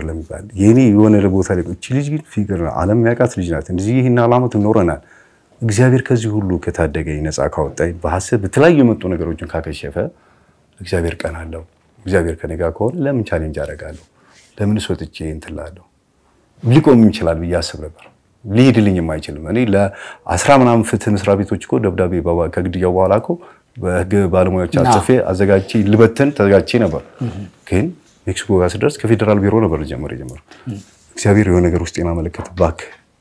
ለሚባል የኔ የሆነ ቦታ ላይ እቺ ልጅ ግን ፊገር ዓለም ያቃት ልጅ ናት። እንደዚህ ይሄን ዓላማት ኖረናል። እግዚአብሔር ከዚህ ሁሉ ከታደገኝ ነፃ ካወጣኝ በሐሰብ በተለያዩ የመጡ ነገሮችን ካከሸፈ እግዚአብሔር ቀን አለው። እግዚአብሔር ከኔ ጋር ከሆነ ለምን ቻሌንጅ አደርጋለሁ? ለምን ወጥቼ እንትላለሁ? ሊቆም ይችላል ብዬ አስብ ነበር። ሊሄድልኝም አይችልም። እኔ ለ10 ምናምን ፍትህ መስሪያ ቤቶች እኮ ደብዳቤ ከግድያው በኋላ እኮ በህግ ባለሙያዎች አጽፌ አዘጋጅቼ ልበተን ተዘጋጅቼ ነበር። ግን ሜክሲኮ ጋር ስደርስ ከፌደራል ቢሮ ነበር ጀመረ እግዚአብሔር የሆነ ነገር ውስጥ የማመለከት ባክ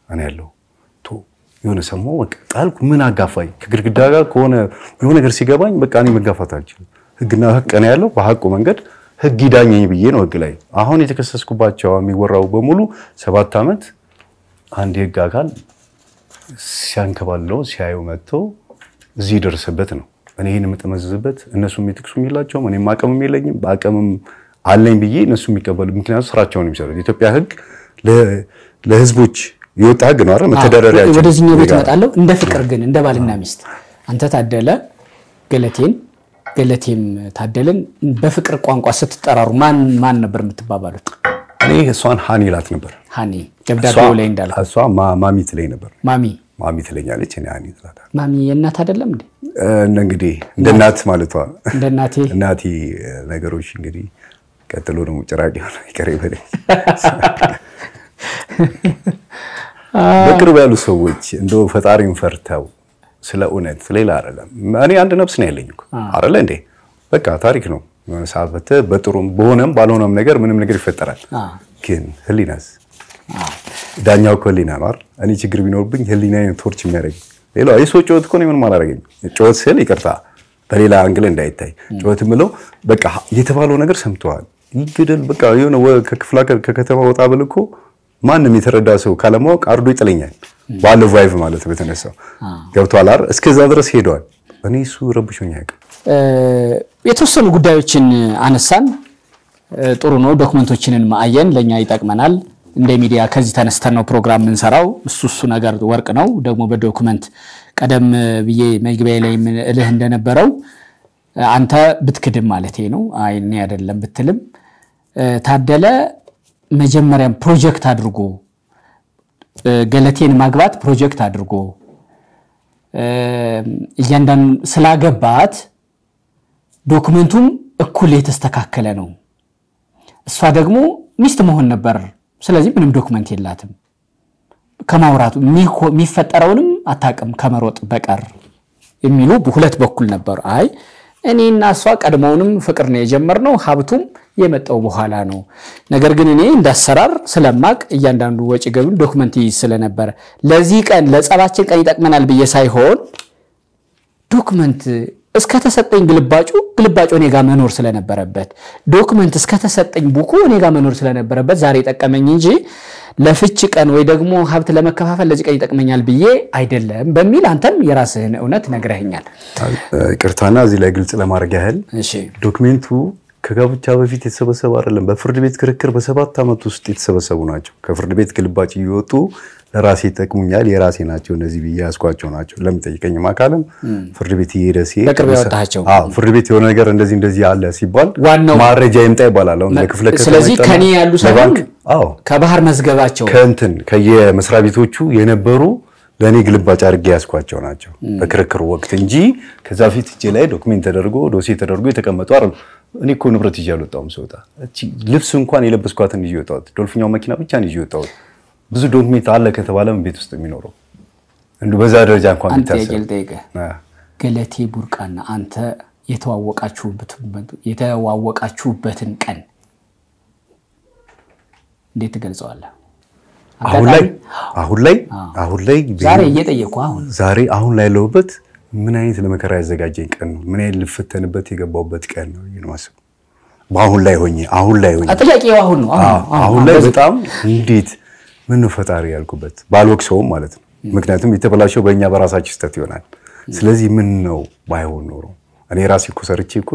እኔ ያለው የሆነ ሰሞን በቃ ጣልኩ። ምን አጋፋኝ ከግድግዳ ጋር ከሆነ የሆነ ነገር ሲገባኝ በቃ እኔ መጋፋት አልችልም። ህግና ሀቅ ነው ያለው። በሐቁ መንገድ ህግ ይዳኘኝ ብዬ ነው ህግ ላይ አሁን የተከሰስኩባቸው የሚወራው በሙሉ 7 ዓመት አንድ ህግ አካል ሲያንከባለው ሲያዩ መጥቶ እዚህ ደርሰበት ነው። እኔ ይሄን የምጠመዝዝበት እነሱ የሚጥቅሱ የሚላቸው እኔም አቅምም የለኝም በአቅምም አለኝ ብዬ እነሱ የሚቀበሉ ምክንያቱም ስራቸውን የሚሰሩት ኢትዮጵያ ህግ ለህዝቦች የወጣ ህግ ነው አይደል? መተዳደሪያቸው ወደዚህኛው ቤት መጣለው እንደ ፍቅር ግን እንደ ባልና ሚስት አንተ ታደለ ገለቴም ታደለን በፍቅር ቋንቋ ስትጠራሩ ማን ነበር የምትባባሉት? እኔ እሷን ሃኒ ላት ነበር። ሃኒ ደብዳቤው ላይ እንዳልኩ እሷ ማሚ ትለኝ ነበር። ማሚ ትለኛለች። እኔ ሃኒ ትላታለች። ማሚ የእናት አይደለም እንዴ? እንግዲህ እንደ እናት ማለቷ እንደ እናቴ ነገሮች እንግዲህ ቀጥሎ ደግሞ ጭራቅ ሆነ ይቀር ይበለኝ። በቅርብ ያሉ ሰዎች እንደው ፈጣሪን ፈርተው ስለ እውነት ሌላ አይደለም። እኔ አንድ ነፍስ ነው ያለኝ እኮ አይደል እንዴ? በቃ ታሪክ ነው። የሆነ ሰዓት በጥሩም በሆነም ባልሆነም ነገር ምንም ነገር ይፈጠራል። ግን ህሊናስ ዳኛው ህሊና ነው አይደል? እኔ ችግር ቢኖርብኝ ህሊናዬን ቶርች የሚያደርግ ሌላው የሰው ጩኸት እኮ ነው ምንም አላደረገኝ። ጩኸት ስል ይቅርታ በሌላ አንግል እንዳይታይ ጩኸት ምለው በቃ የተባለው ነገር ሰምተዋል ይገደል በቃ የሆነ ከክፍላ ከከተማ ወጣ ብል እኮ ማንንም የተረዳ ሰው ካለማወቅ አርዶ ይጥለኛል። ባለ ቫይቭ ማለት በተነሳው ገብቷል አይደል? እስከዛ ድረስ ሄዷል። እኔ እሱ ረብሾኝ ያውቃል። የተወሰኑ ጉዳዮችን አነሳን። ጥሩ ነው። ዶክመንቶችንን ማአየን ለኛ ይጠቅመናል። እንደ ሚዲያ ከዚህ ተነስተን ነው ፕሮግራም እንሰራው። እሱ ነገር ወርቅ ነው። ደግሞ በዶክመንት ቀደም ብዬ መግቢያ ላይ ምን እልህ እንደነበረው አንተ ብትክድም ማለቴ ነው አይኔ አይደለም ብትልም ታደለ መጀመሪያም ፕሮጀክት አድርጎ ገለቴን ማግባት ፕሮጀክት አድርጎ እያንዳንዱ ስላገባት ዶክመንቱም እኩል የተስተካከለ ነው። እሷ ደግሞ ሚስት መሆን ነበር። ስለዚህ ምንም ዶክመንት የላትም። ከማውራቱ የሚፈጠረውንም አታውቅም ከመሮጥ በቀር የሚሉ ሁለት በኩል ነበር። አይ እኔና እሷ ቀድሞውንም ፍቅር ነው የጀመርነው ሀብቱም የመጣው በኋላ ነው። ነገር ግን እኔ እንዳሰራር ስለማቅ እያንዳንዱ ወጪ ገቢውን ዶክመንት ስለነበር ለዚህ ቀን ለጸባችን ቀን ይጠቅመናል ብዬ ሳይሆን ዶክመንት እስከተሰጠኝ ግልባጩ እኔ ጋር መኖር ስለነበረበት ዶክመንት እስከተሰጠኝ ቡኩ እኔ ጋር መኖር ስለነበረበት ዛሬ ጠቀመኝ እንጂ ለፍች ቀን ወይ ደግሞ ሀብት ለመከፋፈል ለዚህ ቀን ይጠቅመኛል ብዬ አይደለም በሚል አንተም የራስህን እውነት ነግረኸኛል። ይቅርታና እዚህ ላይ ግልጽ ለማድረግ ያህል እሺ ዶክመንቱ ከጋብቻ በፊት የተሰበሰበ አይደለም። በፍርድ ቤት ክርክር በ7 ዓመት ውስጥ የተሰበሰቡ ናቸው። ከፍርድ ቤት ግልባጭ ይወጡ ለራሴ ተጠቅሙኛል የራሴ ናቸው እነዚህ ብዬ ያስኳቸው ናቸው። ለምጠይቀኝ ማካለም ፍርድ ቤት ይሄደሲ በቅርብ ያወጣቸው ፍርድ ቤት የሆነ ነገር እንደዚህ አለ ሲባል ማረጃ ይምጣ ይባላል። አሁን ለክፍለ ከተማ ስለዚህ ከኔ ያሉ ሰዎች ከባህር መዝገባቸው ከየመስሪያ ቤቶቹ የነበሩ ለኔ ግልባጭ አድርጌ ያስኳቸው ናቸው በክርክሩ ወቅት እንጂ ከዛ ፊት እጄ ላይ ዶክመንት ተደርጎ ዶሴ ተደርጎ የተቀመጡ አይደል። እኔ እኮ ንብረት ይዤ አልወጣሁም። ሰውጣ እቺ ልብስ እንኳን የለበስኳትን ይዤ ወጣሁት። ዶልፊኛው መኪና ብቻ ነው ይዤ ወጣሁት። ብዙ ዶክመንት አለ ከተባለም ቤት ውስጥ የሚኖረው እንዱ በዛ ደረጃ እንኳን ቢታሰብ ገለቴ ቡርቃና አንተ የተዋወቃችሁበትን ቀን እንዴት ትገልጸዋለህ? አሁን ላይ ዛሬ እየጠየቁ አሁን ላይ ለውበት ምን አይነት ለመከራ ያዘጋጀኝ ቀን ነው? ምን አይነት ልፈተንበት የገባውበት ቀን ነው ይነዋሰው? አሁን ላይ ሆኜ ጥያቄው አሁን ላይ በጣም እንዴት ምን ፈጣሪ ያልኩበት ባልወቅሰውም ማለት ነው። ምክንያቱም የተበላሸው በእኛ በራሳችን ስተት ይሆናል። ስለዚህ ምን ነው ባይሆን ኖሮ እኔ ራሴ እኮ ሰርቼ እኮ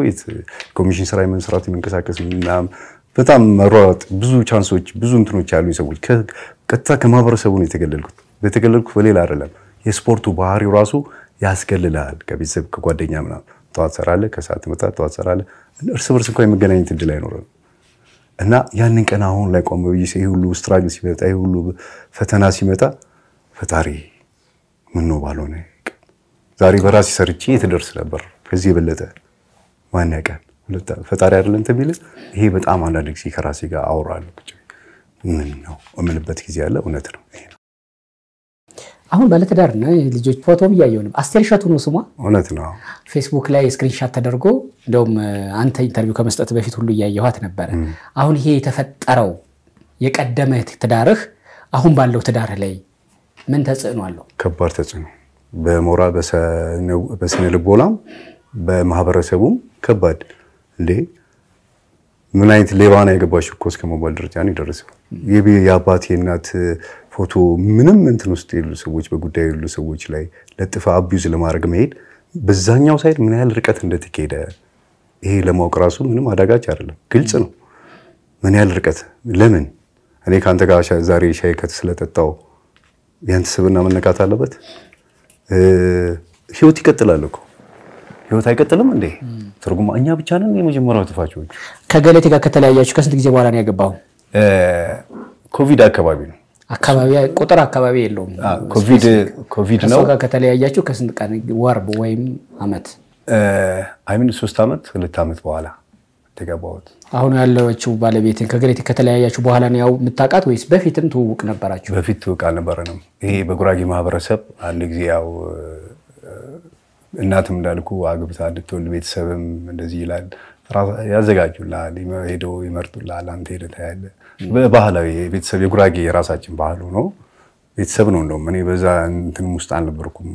ኮሚሽን ስራ የምንሰራት የምንቀሳቀስ ምናምን በጣም መሯጥ ብዙ ቻንሶች ብዙ እንትኖች ያሉኝ ሰዎች ቀጥታ ከማህበረሰቡ ነው የተገለልኩት በሌላ አይደለም። የስፖርቱ ባህሪው ራሱ ያስገልላል። ከቤተሰብ ከጓደኛ ምናምን ተዋት ሰራለህ፣ ከሰዓት መጣ ተዋት ሰራለህ፣ እርስ በርስ እንኳን የመገናኘት እድል አይኖርም። እና ያንን ቀን አሁን ላይ ቆም ብዬ ይሄ ሁሉ ስትራግል ሲመጣ ይሄ ሁሉ ፈተና ሲመጣ ፈጣሪ ምን ነው ባልሆነ ዛሬ በራሴ ሰርቼ የተደርስ ነበር። ከዚህ የበለጠ ማን ያውቃል? ፈጣሪ አይደለም ተሚል ይሄ በጣም አንዳንድ ጊዜ ከራሴ ጋር አወራለሁ። ምን ነው እምልበት ጊዜ ያለ እውነት ነው ይሄ ነው። አሁን ባለትዳር ነው ልጆች ፎቶም ያየው ነው። አስቴር እሸቱ ነው ስሟ። እውነት ነው። ፌስቡክ ላይ ስክሪንሻት ተደርጎ እንደውም አንተ ኢንተርቪው ከመስጠት በፊት ሁሉ ያየኋት ነበር። አሁን ይሄ የተፈጠረው የቀደመ ትዳርህ አሁን ባለው ትዳር ላይ ምን ተጽዕኖ አለው? ከባድ ተጽዕኖ በሞራል በስነ ልቦናም በማህበረሰቡም ከባድ እንዴ ምን አይነት ሌባና የገባሽ እኮ እስከመባል ደረጃ ነው የደረሰው። የአባቴ እናት ፎቶ ምንም እንትን ውስጥ የሉ ሰዎች በጉዳዩ ያሉ ሰዎች ላይ ለጥፋ አቢዩዝ ለማድረግ መሄድ በዛኛው ሳይድ ምን ያህል ርቀት እንደተከደ ይሄ ለማወቅ ራሱ ምንም አዳጋች አይደለም፣ ግልጽ ነው። ምን ያህል ርቀት ለምን እኔ ካንተ ጋር ዛሬ ሻይ ከተስለጠጣው ያንተ ስብና መነካት አለበት? ህይወት ይቀጥላል እኮ ህይወት አይቀጥልም እንዴ? ትርጉም እኛ ብቻ ነን የመጀመሪያው ተፋቾች። ከገለቴ ጋር ከተለያያችሁ ከስንት ጊዜ በኋላ ነው ያገባው? ኮቪድ አካባቢ ነው። ቁጥር አካባቢ የለውም። ኮቪድ ነው። ጋር ከተለያያችሁ ከስንት ቀን ወር ወይም አመት? 3 አመት 2 አመት በኋላ ተገባሁት። አሁን ያለችው ባለቤትን ከገለቴ ከተለያያችሁ በኋላ ነው ያው የምታውቃት ወይስ በፊትም ትውውቅ ነበራችሁ? በፊት ትውውቅ አልነበረንም። ይሄ በጉራጌ ማህበረሰብ አንድ ጊዜ ያው እናትም እንዳልኩ አግብታ እንድትወልድ ቤተሰብም እንደዚህ ይላል ያዘጋጁላል፣ ሄደው ይመርጡላል፣ አንተ ሄደህ ታያለህ። በባህላዊ ቤተሰብ የጉራጌ የራሳችን ባህሉ ነው። ቤተሰብ ነው እንደውም እኔ በዛ እንትን ውስጥ አልነበርኩም።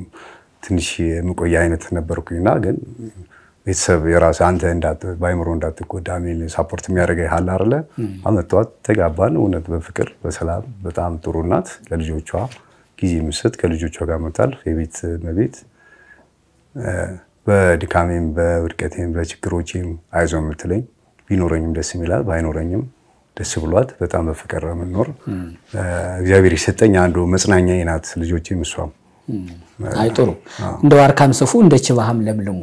ትንሽ የምቆይ አይነት ነበርኩኝና ግን ቤተሰብ የራስ አንተ ባይምሮ እንዳትጎዳ ምን ሰፖርት የሚያደርገኝ ሀል አይደለ አመጣት ተጋባን። እውነት በፍቅር በሰላም በጣም ጥሩ ናት። ለልጆቿ ጊዜ መስጠት ከልጆቿ ጋር መጣል የቤት መቤት በድካሜም በውድቀቴም በችግሮቼም አይዞህ የምትለኝ ቢኖረኝም ደስ ይላል ባይኖረኝም ደስ ብሏት በጣም በፍቅር መኖር እግዚአብሔር ይሰጠኝ አንዱ መጽናኛዬ ናት። ልጆቼም እሷም አይጥሩ እንደ ዋርካም ጽፉ እንደ ችባሃም ለምልሙ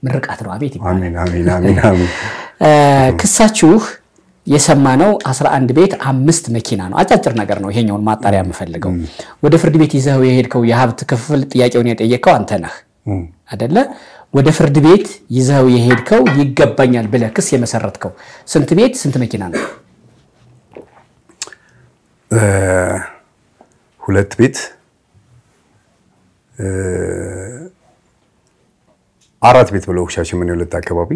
ምርቃት ነው። አቤት ይባል። አሜን አሜን አሜን አሜን። ክሳችሁ የሰማነው 11 ቤት 5 መኪና ነው። አጫጭር ነገር ነው። ይሄኛውን ማጣሪያ የምፈልገው ወደ ፍርድ ቤት ይዘው የሄድከው የሀብት ክፍል ጥያቄውን የጠየቀው አንተ ነህ አይደለ? ወደ ፍርድ ቤት ይዘው የሄድከው ይገባኛል ብለህ ክስ የመሰረትከው ስንት ቤት ስንት መኪና ነው? 2 ቤት 4 ቤት ብለው ሻሸመኔ 2 አካባቢ።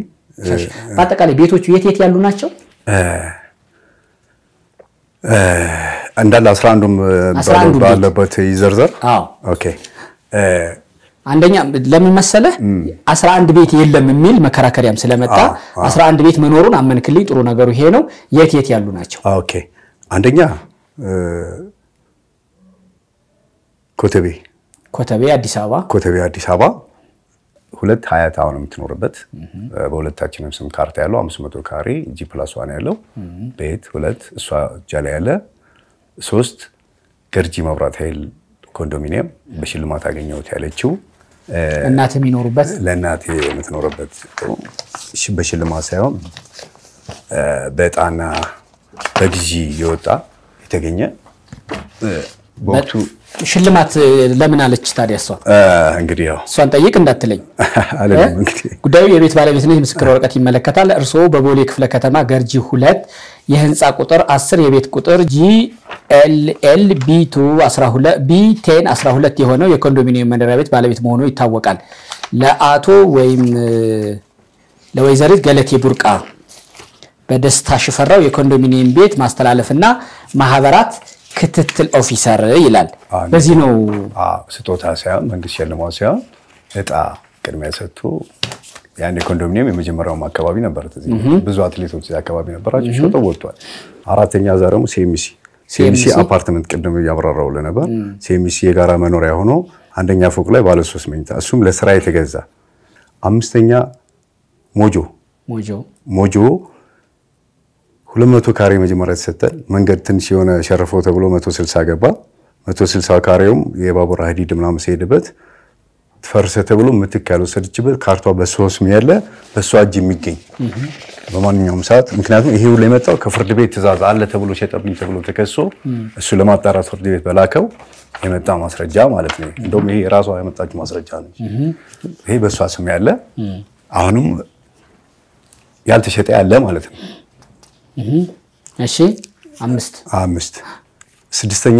በአጠቃላይ ቤቶቹ የት ያሉ ናቸው? እንዳለ 11ም ባለበት ይዘርዘር። ኦኬ አንደኛ ለምን መሰለህ 11 ቤት የለም የሚል መከራከሪያም ስለመጣ 11 ቤት መኖሩን አመንክልኝ። ጥሩ ነገሩ ይሄ ነው። የት ያሉ ናቸው? ኦኬ አንደኛ ኮተቤ አዲስ አበባ 2 ሀያት አሁን የምትኖርበት በሁለታችንም ስም ካርታ ያለው 500 ካሬ G+1 ያለው ቤት 2 እሷ ጃላ ያለ 3 ገርጂ መብራት ኃይል ኮንዶሚኒየም በሽልማት አገኘሁት ያለችው እናት የሚኖሩበት ለእናቴ የምትኖርበት በሽልማት ሳይሆን በጣና በግዢ የወጣ የተገኘ በወቅቱ ሽልማት ለምን አለች ታዲያ? እሷ እንግዲህ ያው እሷን ጠይቅ እንዳትለኝ አለም እንግዲህ ጉዳዩ የቤት ባለቤትነት ምስክር ወረቀት ይመለከታል። እርሶ በቦሌ ክፍለ ከተማ ገርጂ 2 የህንጻ ቁጥር 10 የቤት ቁጥር GLL B2 12 B10 12 የሆነው የኮንዶሚኒየም መኖሪያ ቤት ባለቤት መሆኑ ይታወቃል። ለአቶ ወይም ለወይዘሪት ገለቴ ቡርቃ በደስታ ሽፈራው የኮንዶሚኒየም ቤት ማስተላለፍና ማህበራት ክትትል ኦፊሰር ይላል። በዚህ ነው ስጦታ ሳይሆን መንግስት ሸልማው ሳይሆን እጣ ቅድሚያ ሰጥቶ ያን የኮንዶሚኒየም የመጀመሪያው አካባቢ ነበር። ብዙ አትሌቶች አካባቢ ነበራቸው ሾተው ወጥቷል። አራተኛ ዛሬም ሲኤምሲ አፓርትመንት ቅድም ያብራራው ለነበር ሲኤምሲ የጋራ መኖሪያ ሆኖ አንደኛ ፎቅ ላይ ባለ 3 መኝታ እሱም ለስራ የተገዛ። አምስተኛ ሞጆ 200 ካሬ መጀመሪያ ተሰጠን። መንገድ ትንሽ የሆነ ሸርፎ ተብሎ 160 ገባ። 160 ካሬውም የባቡር ሀዲድ ምናምን ሲሄድበት ተፈርሰ ተብሎ ምትክ ያልወሰደችበት ካርቷ በሶስ ያለ በሷ እጅ የሚገኝ በማንኛውም ሰዓት ምክንያቱም ይሄ ሁሉ የመጣው ከፍርድ ቤት ትዕዛዝ አለ ተብሎ ሸጠብኝ ተብሎ ተከሶ እሱ ለማጣራት ፍርድ ቤት በላከው የመጣ ማስረጃ ማለት ነው። እንደውም ይሄ ራሷ ያመጣች ማስረጃ ነው። ይሄ በሷ ስም ያለ አሁንም ያልተሸጠ ያለ ማለት ነው። እሺ 5 ስድስተኛ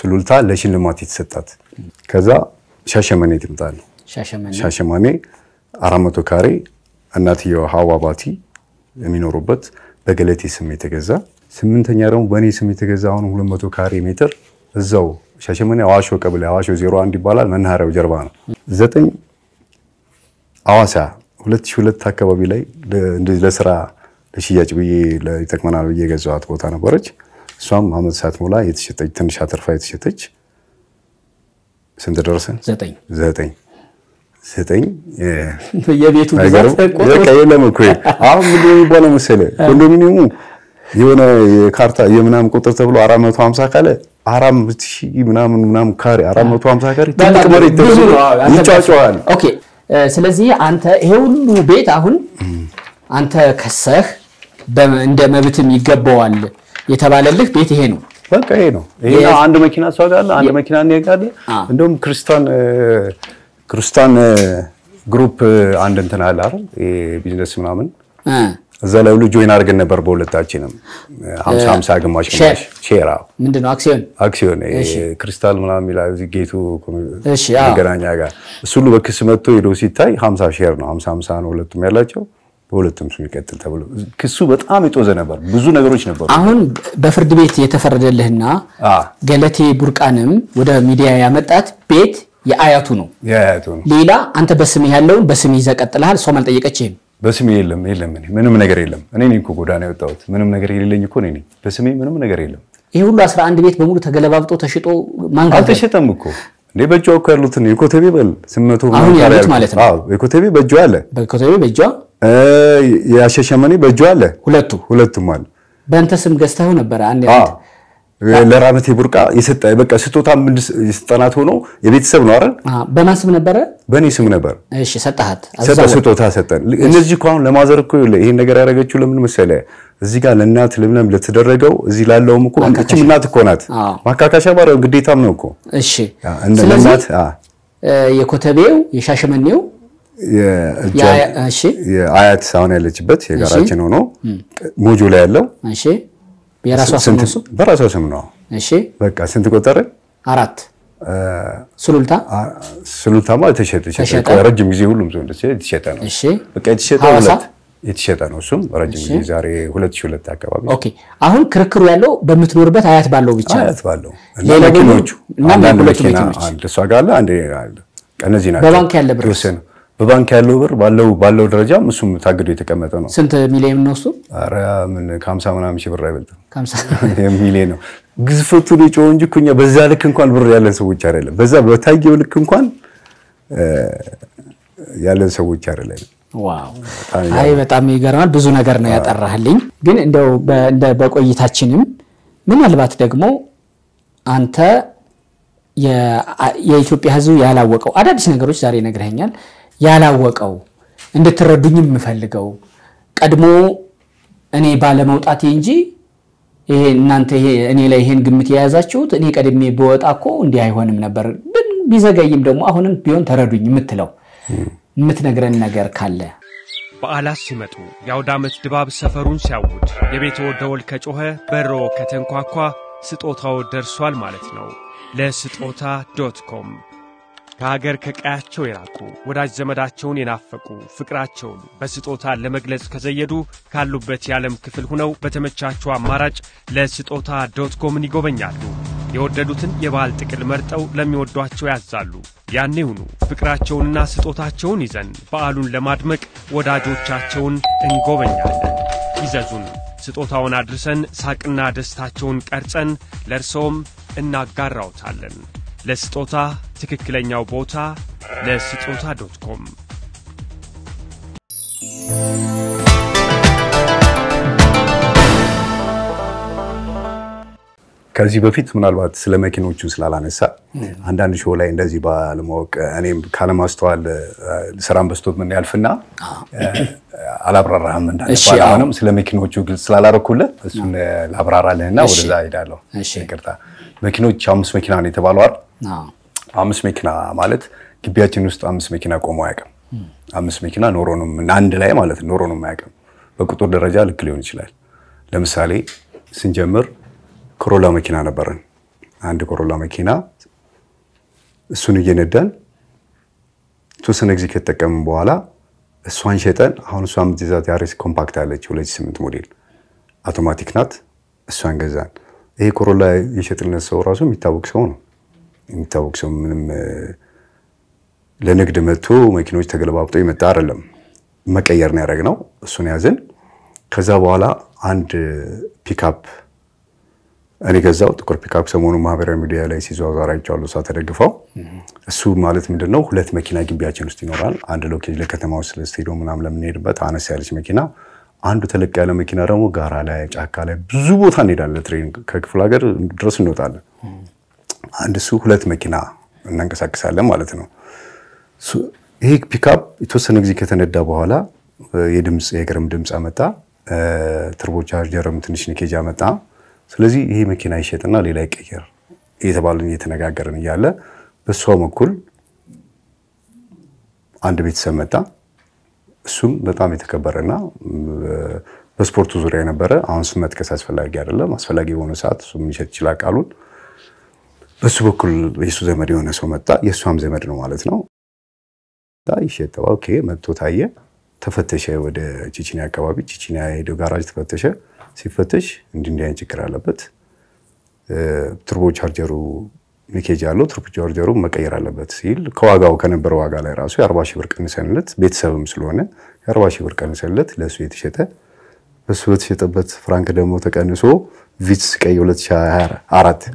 ሱሉልታ ለሽልማት የተሰጣት። ከዛ ሻሸመኔ ትምጣለ። ሻሸመኔ 400 ካሬ እናትየው ሐዋ ባቲ የሚኖሩበት በገለቴ ስም የተገዛ። 8ኛ ደግሞ በኔ ስም የተገዛ አሁን 200 ካሬ ሜትር እዛው ሻሸመኔ አዋሾ ቀበሌ አዋሾ 01 ይባላል መናኸሪያው ጀርባ ነው። 9 አዋሳ 2002 አካባቢ ላይ እንደዚህ ለስራ ለሽያጭ ብዬ ለይተክመናል ብዬ ገዛዋት ቦታ ነበረች። እሷም አመት ሳትሞላ የተሸጠች ትንሽ አትርፋ የተሸጠች። ስንት ደረሰን? 9 የቤቱ ብዛት በቃ የለም እኮ አሁን ምንድነው የሚባለው መሰለህ ኮንዶሚኒየሙ የሆነ የካርታ የምናም ቁጥር ተብሎ 450 ካለ 4000 ምናምን ካሬ 450 ካሬ ትልቅ መሬት ተብሎ ይጫጫዋል። ኦኬ ስለዚህ አንተ ይሄ ሁሉ ቤት አሁን አንተ ከሰህ እንደ መብትም ይገባዋል የተባለልህ ቤት ይሄ ነው። በቃ ይሄ ነው። ይሄ አንድ መኪና ሰው ጋር አንድ መኪና ነው ያጋለ። እንደውም ክርስቲያን ግሩፕ አንድ እንትን አለ አይደል የቢዝነስ ምናምን እዛ ላይ ሁሉ ጆይን አድርገን ነበር በሁለታችንም 50 ግማሽ ሼር ምንድነው አክሲዮን ክርስቲያን ምናምን ይላል እዚህ ጌቱ ገናኛ ጋር እሱ ሁሉ በክስ መጥቶ ሄዶ ሲታይ 50 ሼር ነው 50 ነው ሁለቱም ያላቸው በሁለቱም ስም ይቀጥል ተብሎ ክሱ በጣም ይጦዘ ነበር። ብዙ ነገሮች ነበሩ። አሁን በፍርድ ቤት የተፈረደልህና ገለቴ ቡርቃንም ወደ ሚዲያ ያመጣት ቤት የአያቱ ነው። ሌላ አንተ በስምህ ያለውን በስምህ ይዘቀጥልሃል። ሰው ማልጠየቀችህም? በስሜ የለም ምንም ነገር የለም። እኔ ነኝ እኮ ጎዳና የወጣሁት ምንም ነገር የሌለኝ እኮ ነኝ። በስሜ ምንም ነገር የለም። ይሄ ሁሉ 11 ቤት በሙሉ ተገለባብጦ ተሽጦ ማን ጋር ተሸጠም እኮ እንዴ በእጇ እኮ ያሉትን የኮተቤ በል 800 ማለት ነው። አዎ የኮተቤ በእጇ አለ። በኮተቤ በእጇ ያሸሸመኔ በእጇ አለ። ሁለቱም አለ። በእንተ ስም ገዝተው ነበር አንድ ለራመቴ ቡርቃ የሰጠ በቃ ስጦታ ምን ስጠናት ሆኖ የቤተሰብ ነው አይደል? በማን ስም ነበር? በኔ ስም ነበር። እሺ ሰጣሃት? ስጦታ ሰጠን። እነዚህ እኮ አሁን ለማዘር እኮ ይሄን ነገር ያደረገችው ለምን መሰለህ? እዚህ ጋር ለእናት ለምንም ለተደረገው እዚህ ላለውም እኮ እቺም እናት እኮ ናት። ማካካሻ ባረው ግዴታም ነው እኮ። እሺ ስለዚህ የኮተቤው የሻሸመኔው የአያት ሳውን ያለችበት የጋራችን ሆኖ ሞጆ ላይ ያለው እሺ የራሷ ስም ነው። በራሷ ስም ነው። እሺ በቃ ስንት ቆጠረ? 4 ሱሉልታ ማለት ተሸጠ ረጅም ጊዜ ሁሉም ሰው ተሸጠ ነው። እሺ በቃ የተሸጠ ነው። እሱም ረጅም ጊዜ ዛሬ 2002 አካባቢ። ኦኬ አሁን ክርክሩ ያለው በምትኖርበት አያት ባለው ብቻ አያት ባለው እና መኪኖቹ አንድ መኪና አንድ እሷ ጋር አለ አንድ አለ። ቀነዚህ ናቸው። በባንክ ያለ ብር በባንክ ያለው ብር ባለው ደረጃም እሱም ታግዶ የተቀመጠ ነው። ስንት ሚሊዮን ነው እሱ? ኧረ ምን 50 ምናምን ሺህ ብር አይበልጥም። 50 ሚሊዮን ነው። ግዝፈቱ ሊጮህ እንጂ እኮ እኛ በዛ ልክ እንኳን ብር ያለን ሰዎች አይደለም። በዛ በታየው ልክ እንኳን ያለን ሰዎች አይደለም። ዋው አይ በጣም ይገርማል። ብዙ ነገር ነው ያጠራህልኝ። ግን እንደው በቆይታችንም ምናልባት ደግሞ አንተ የኢትዮጵያ ሕዝብ ያላወቀው አዳዲስ ነገሮች ዛሬ ነግረኸኛል። ያላወቀው እንድትረዱኝም የምፈልገው ቀድሞ እኔ ባለመውጣቴ እንጂ ይሄ እናንተ ይሄ እኔ ላይ ይሄን ግምት የያዛችሁት እኔ ቀድሜ በወጣኮ እንዲህ አይሆንም ነበር ቢዘገይም ደግሞ አሁንም ቢሆን ተረዱኝ የምትለው የምትነግረን ነገር ካለ? በዓላት ሲመጡ የአውደ ዓመት ድባብ ሰፈሩን ሲያውድ የቤትዎ ደወል ከጮኸ በሮ ከተንኳኳ ስጦታው ደርሷል ማለት ነው። ለስጦታ.com ከሀገር ከቀያቸው የራቁ ወዳጅ ዘመዳቸውን የናፈቁ ፍቅራቸውን በስጦታ ለመግለጽ ከዘየዱ ካሉበት የዓለም ክፍል ሆነው በተመቻቸው አማራጭ ለስጦታ.com ይጎበኛሉ። የወደዱትን የባህል ጥቅል መርጠው ለሚወዷቸው ያዛሉ። ያኔውኑ ፍቅራቸውንና ስጦታቸውን ይዘን በዓሉን ለማድመቅ ወዳጆቻቸውን እንጎበኛለን። ይዘዙን። ስጦታውን አድርሰን ሳቅና ደስታቸውን ቀርጸን ለርሶም እናጋራውታለን። ለስጦታ ትክክለኛው ቦታ ለስጦታ.com። ከዚህ በፊት ምናልባት ስለ መኪኖቹ ስላላነሳ አንዳንድ ሾው ላይ እንደዚህ ባለማወቅ እኔም ካለማስተዋል ስራን በስቶት ምን ያልፍና አላብራራህም እንዳልባለንም ስለ መኪኖቹ ግልጽ ስላላረኩልህ እሱን ላብራራልህና ወደዛ ሄዳለሁ። ይቅርታ መኪኖች 5 መኪና ነው የተባለው አይደል? 5 መኪና ማለት ግቢያችን ውስጥ 5 መኪና ቆሞ አያውቅም። 5 መኪና ኖሮንም አንድ ላይ ማለት ኖሮንም አያውቅም። በቁጥር ደረጃ ልክ ሊሆን ይችላል። ለምሳሌ ስንጀምር ኮሮላ መኪና ነበረን። አንድ ኮሮላ መኪና እሱን እየነዳን ተወሰነ ጊዜ ከተጠቀምን በኋላ እሷን ሸጠን አሁን እሷን ምትይዛት ያሪስ ኮምፓክት አለች 2008 ሞዴል አውቶማቲክ ናት። እሷን ገዛን። ይሄ ኮሮላ የሸጥልን ሰው ራሱ የሚታወቅ ሰው ነው። የሚታወቅ ሰው ምንም ለንግድ መጥቶ መኪኖች ተገለባብጠው ይመጣ አይደለም። መቀየር ነው ያደረግነው። እሱን ያዘን። ከዛ በኋላ አንድ ፒክአፕ እኔ ገዛው ጥቁር ፒክአፕ ሰሞኑን ማህበራዊ ሚዲያ ላይ ሲዟዟር አይቻለሁ። እሷ ተደግፈው እሱ ማለት ምንድነው 2 መኪና ግቢያችን ውስጥ ይኖራል። አንድ ሎኬጅ ለከተማው ስቴዲየም ምናምን ለምንሄድበት አነስ ያለች መኪና፣ አንዱ ተለቅ ያለ መኪና ደግሞ ጋራ ላይ ጫካ ላይ ብዙ ቦታ እንሄዳለን። ትሬን ከክፍለ ሀገር ድረስ እንወጣለን። አንድ እሱ 2 መኪና እናንቀሳቅሳለን ማለት ነው። ይሄ ፒክአፕ የተወሰነ ጊዜ ከተነዳ በኋላ የግርም ድምጽ አመጣ። ተርቦ ቻርጀርም ትንሽ ኒኬጅ አመጣ። ስለዚህ ይሄ መኪና ይሸጥና ሌላ ይቀየር እየተባልን እየተነጋገርን እያለ በሷው በኩል አንድ ቤተሰብ መጣ። እሱም በጣም የተከበረና በስፖርቱ ዙሪያ የነበረ አሁን ስም መጥቀስ አስፈላጊ አይደለም። አስፈላጊ የሆነ ሰዓት እሱ የሚሸጥ ይችላል ቃሉን። በሱ በኩል የሱ ዘመድ የሆነ ሰው መጣ። የሷም ዘመድ ነው ማለት ነው። ይሸጠው ኦኬ መጥቶ ታየ። ተፈተሸ። ወደ ቺቺኒያ አካባቢ ቺቺኒያ ሄዶ ጋራጅ ተፈተሸ። ሲፈተሽ እንዲህ ችግር አለበት። ትርቦ ቻርጀሩ ኒኬጅ አለው። ትርቦ ቻርጀሩ መቀየር አለበት ሲል ከዋጋው ከነበረው ዋጋ ላይ ራሱ 40 ሺህ ብር ቀንሰንለት ቤተሰብም ስለሆነ 40 ሺህ ብር ቀንሰንለት ለሱ የተሸጠ በሱ የተሸጠበት ፍራንክ ደግሞ ተቀንሶ ቪትስ ቀይ 2024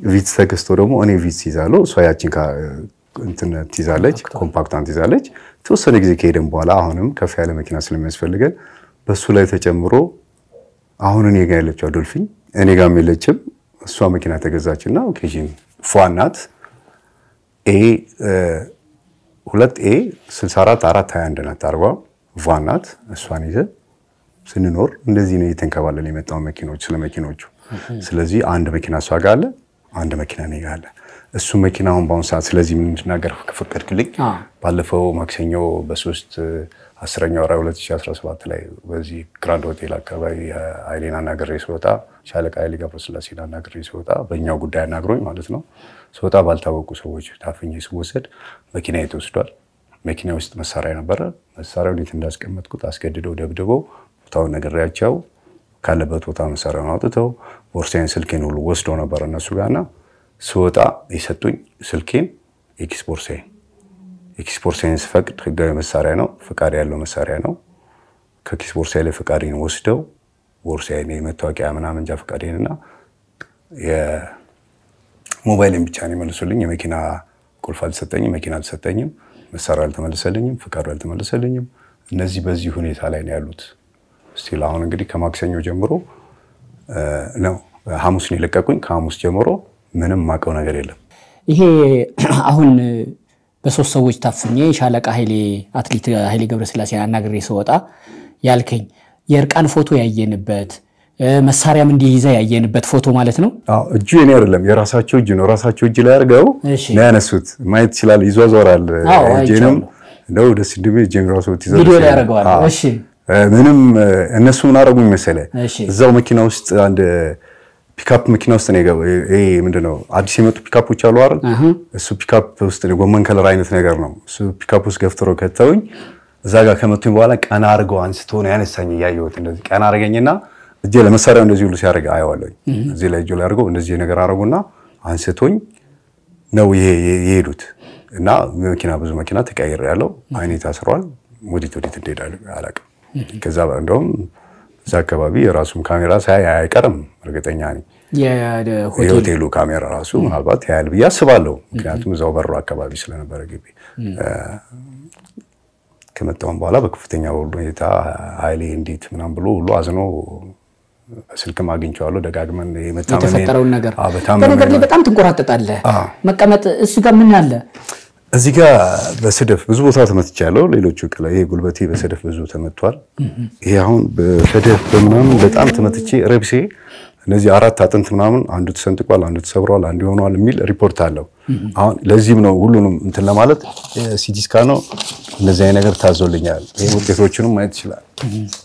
ቪትስ ተገዝቶ ደግሞ እኔ ቪትስ ይዛለው እሷ ያቺን እንትን ትይዛለች ኮምፓክታን ትይዛለች። ተወሰነ ጊዜ ከሄደን በኋላ አሁንም ከፍ ያለ መኪና ስለሚያስፈልገን በሱ ላይ ተጨምሮ አሁን እኔ ጋር ያለችው ዶልፊን እኔ ጋር የለችም። እሷ መኪና ተገዛችና ኦኬሽን ፏናት A 2A64421 ናት አርባ ፏናት እሷን ይዘ ስንኖር እንደዚህ ነው የተንከባለለ የመጣው መኪኖች ስለመኪኖቹ። ስለዚህ አንድ መኪና እሷ ጋር አለ፣ አንድ መኪና እኔ ጋር አለ። እሱ መኪናውን ባውን ሰዓት ስለዚህ ምን እንድናገር ከፈቀድክልኝ ባለፈው ማክሰኞ በ3/10 ወር 2017 ላይ በዚህ ግራንድ ሆቴል አካባቢ አይሌና ናገሬ ሲወጣ ሻለቃ ኃይሌ ገብረስላሴና ናገሬ ሲወጣ በእኛው ጉዳይ አናግሮኝ ማለት ነው። ሲወጣ ባልታወቁ ሰዎች ታፍኜ ሲወሰድ መኪና የተወስዷል። መኪና ውስጥ መሳሪያ ነበረ። መሳሪያውን እንዴት እንዳስቀመጥኩት አስገድደው ደብድበው ቦታውን ነገርያቸው ካለበት ቦታ መሳሪያውን አውጥተው ቦርሳዬን ስልኬን ሁሉ ወስደው ነበር እነሱ ጋርና ሲወጣ የሰጡኝ ስልኬን ኤክስፖርሴን ስፈቅድ ህጋዊ መሳሪያ ነው፣ ፍቃድ ያለው መሳሪያ ነው። ከኤክስፖርሴ ላይ ፍቃዴን ወስደው ቦርሳዬን የመታወቂያ ምናምን እንጃ ፍቃዴንና የሞባይልን ብቻ ነው የመለሱልኝ። የመኪና ቁልፍ አልሰጠኝም፣ መኪና አልሰጠኝም፣ መሳሪያ አልተመለሰልኝም፣ ፍቃዱ አልተመለሰልኝም። እነዚህ በዚህ ሁኔታ ላይ ነው ያሉት። ስቲል አሁን እንግዲህ ከማክሰኞ ጀምሮ ነው ሐሙስ ነው ለቀቁኝ። ከሐሙስ ጀምሮ ምንም ማቀው ነገር የለም። ይሄ አሁን በሶስት ሰዎች ታፍኜ ሻለቃ ኃይሌ አትሌት ኃይሌ ገብረስላሴ አናግሬ ሲወጣ ያልከኝ የርቃን ፎቶ ያየንበት መሳሪያም እንዲይዛ ያየንበት ፎቶ ማለት ነው። አዎ እጁ የኔ አይደለም የራሳቸው እጅ ነው። ራሳቸው እጅ ላይ አርገው ነው ያነሱት። ማየት ይችላል። ይዟዟራል እጄንም ነው ደስ እንደሚል ጀነራል ሶት ይዘው ቪዲዮ ላይ ያርገዋል። እሺ ምንም እነሱ ምን አረጉኝ መሰለ እዛው መኪና ውስጥ አንድ ፒካፕ መኪና ውስጥ ነው የገባው። ይሄ ምንድነው አዲስ የመጡ ፒካፖች አሉ አይደል? እሱ ፒካፕ ውስጥ ነው ጎመን ከለር አይነት ነገር ነው። እሱ ፒካፕ ውስጥ ገፍትሮ ከተውኝ እዛ ጋር ከመቱኝ በኋላ ቀና አድርገው አንስቶ ነው ያነሳኝ። ያየሁት እንደዚህ ቀና አድርገኝና እጄ ለመሳሪያው እንደዚህ ሁሉ ሲያደርግ አየዋለሁ። እዚህ ላይ እጄ ላይ አድርገው እንደዚህ ነገር አደረጉና አንስቶኝ ነው የሄዱት እና መኪና ብዙ መኪና ተቀያየረ ያለው አይኔ ታስሯል። ወዲት እንደሄዳለሁ አላውቅም። ከዛ እንደውም እዛ አካባቢ የራሱም ካሜራ ሳይ አይቀርም እርግጠኛ ነኝ። የሆቴሉ ካሜራ ራሱ ምናልባት ያያል ብዬ አስባለሁ። ምክንያቱም እዛው በሩ አካባቢ ስለነበረ ግቢ ከመጣሁ በኋላ በከፍተኛ ሁኔታ ኃይሌ እንዴት ምናምን ብሎ ሁሉ አዝኖ ስልክም አግኝቼዋለሁ። ደጋግመን የተፈጠረውን ነገር በነገር ላይ በጣም ትንቆራጠጣለህ። መቀመጥ እሱ ጋር ምን አለ? እዚህ ጋር በሰደፍ ብዙ ቦታ ተመትቻለሁ። ሌሎቹ ይሄ ጉልበቴ በሰደፍ ብዙ ተመቷል። ይሄ አሁን በሰደፍ በምናምን በጣም ተመትቼ ረብሴ እነዚህ 4 አጥንት ምናምን አንዱ ተሰንጥቋል፣ አንዱ ተሰብሯል፣ አንዱ ሆኗል የሚል ሪፖርት አለው። አሁን ለዚህም ነው ሁሉንም እንትን ለማለት ሲቲ ስካን ነው እንደዚህ አይነት ነገር ታዞልኛል። ይሄ ውጤቶቹንም ማየት ይችላል።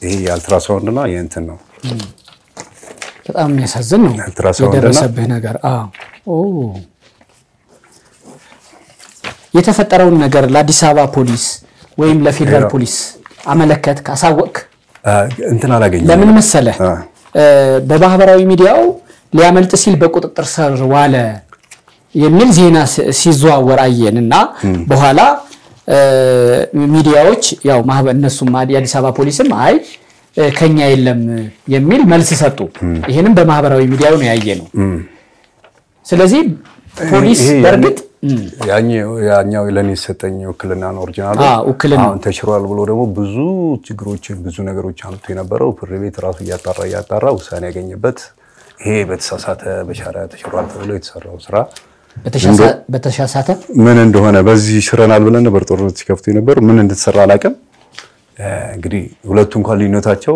ይሄ የአልትራሳውንድ እና የእንትን ነው። በጣም የሚያሳዝን ነው የደረሰብህ ነገር። የተፈጠረውን ነገር ለአዲስ አበባ ፖሊስ ወይም ለፌደራል ፖሊስ አመለከት ካሳወቅ እንትን አላገኘም። ለምን መሰለህ? በማህበራዊ ሚዲያው ሊያመልጥ ሲል በቁጥጥር ስር ዋለ የሚል ዜና ሲዘዋወር አየንና በኋላ ሚዲያዎች ያው እነሱም የአዲስ አበባ ፖሊስም አይ ከኛ የለም የሚል መልስ ሰጡ። ይሄንም በማህበራዊ ሚዲያው ነው ያየነው። ስለዚህ ፖሊስ በርግጥ ያኛው ለኔ ሰጠኝ ውክልና ነው ኦሪጂናል አሁን ተሽሯል ብሎ ደግሞ ብዙ ችግሮችን ብዙ ነገሮች አምጥቶ የነበረው ፍርድ ቤት ራሱ እያጣራ ውሳኔ ያገኘበት ይሄ በተሳሳተ በሻሪያ ተሽሯል ተብሎ የተሰራው ስራ በተሳሳተ ምን እንደሆነ በዚህ ሽረናል ብለን ነበር ጦርነት ሲከፍቱ የነበር ምን እንድትሰራ አላቀም። እንግዲህ ሁለቱ እንኳን ልዩነታቸው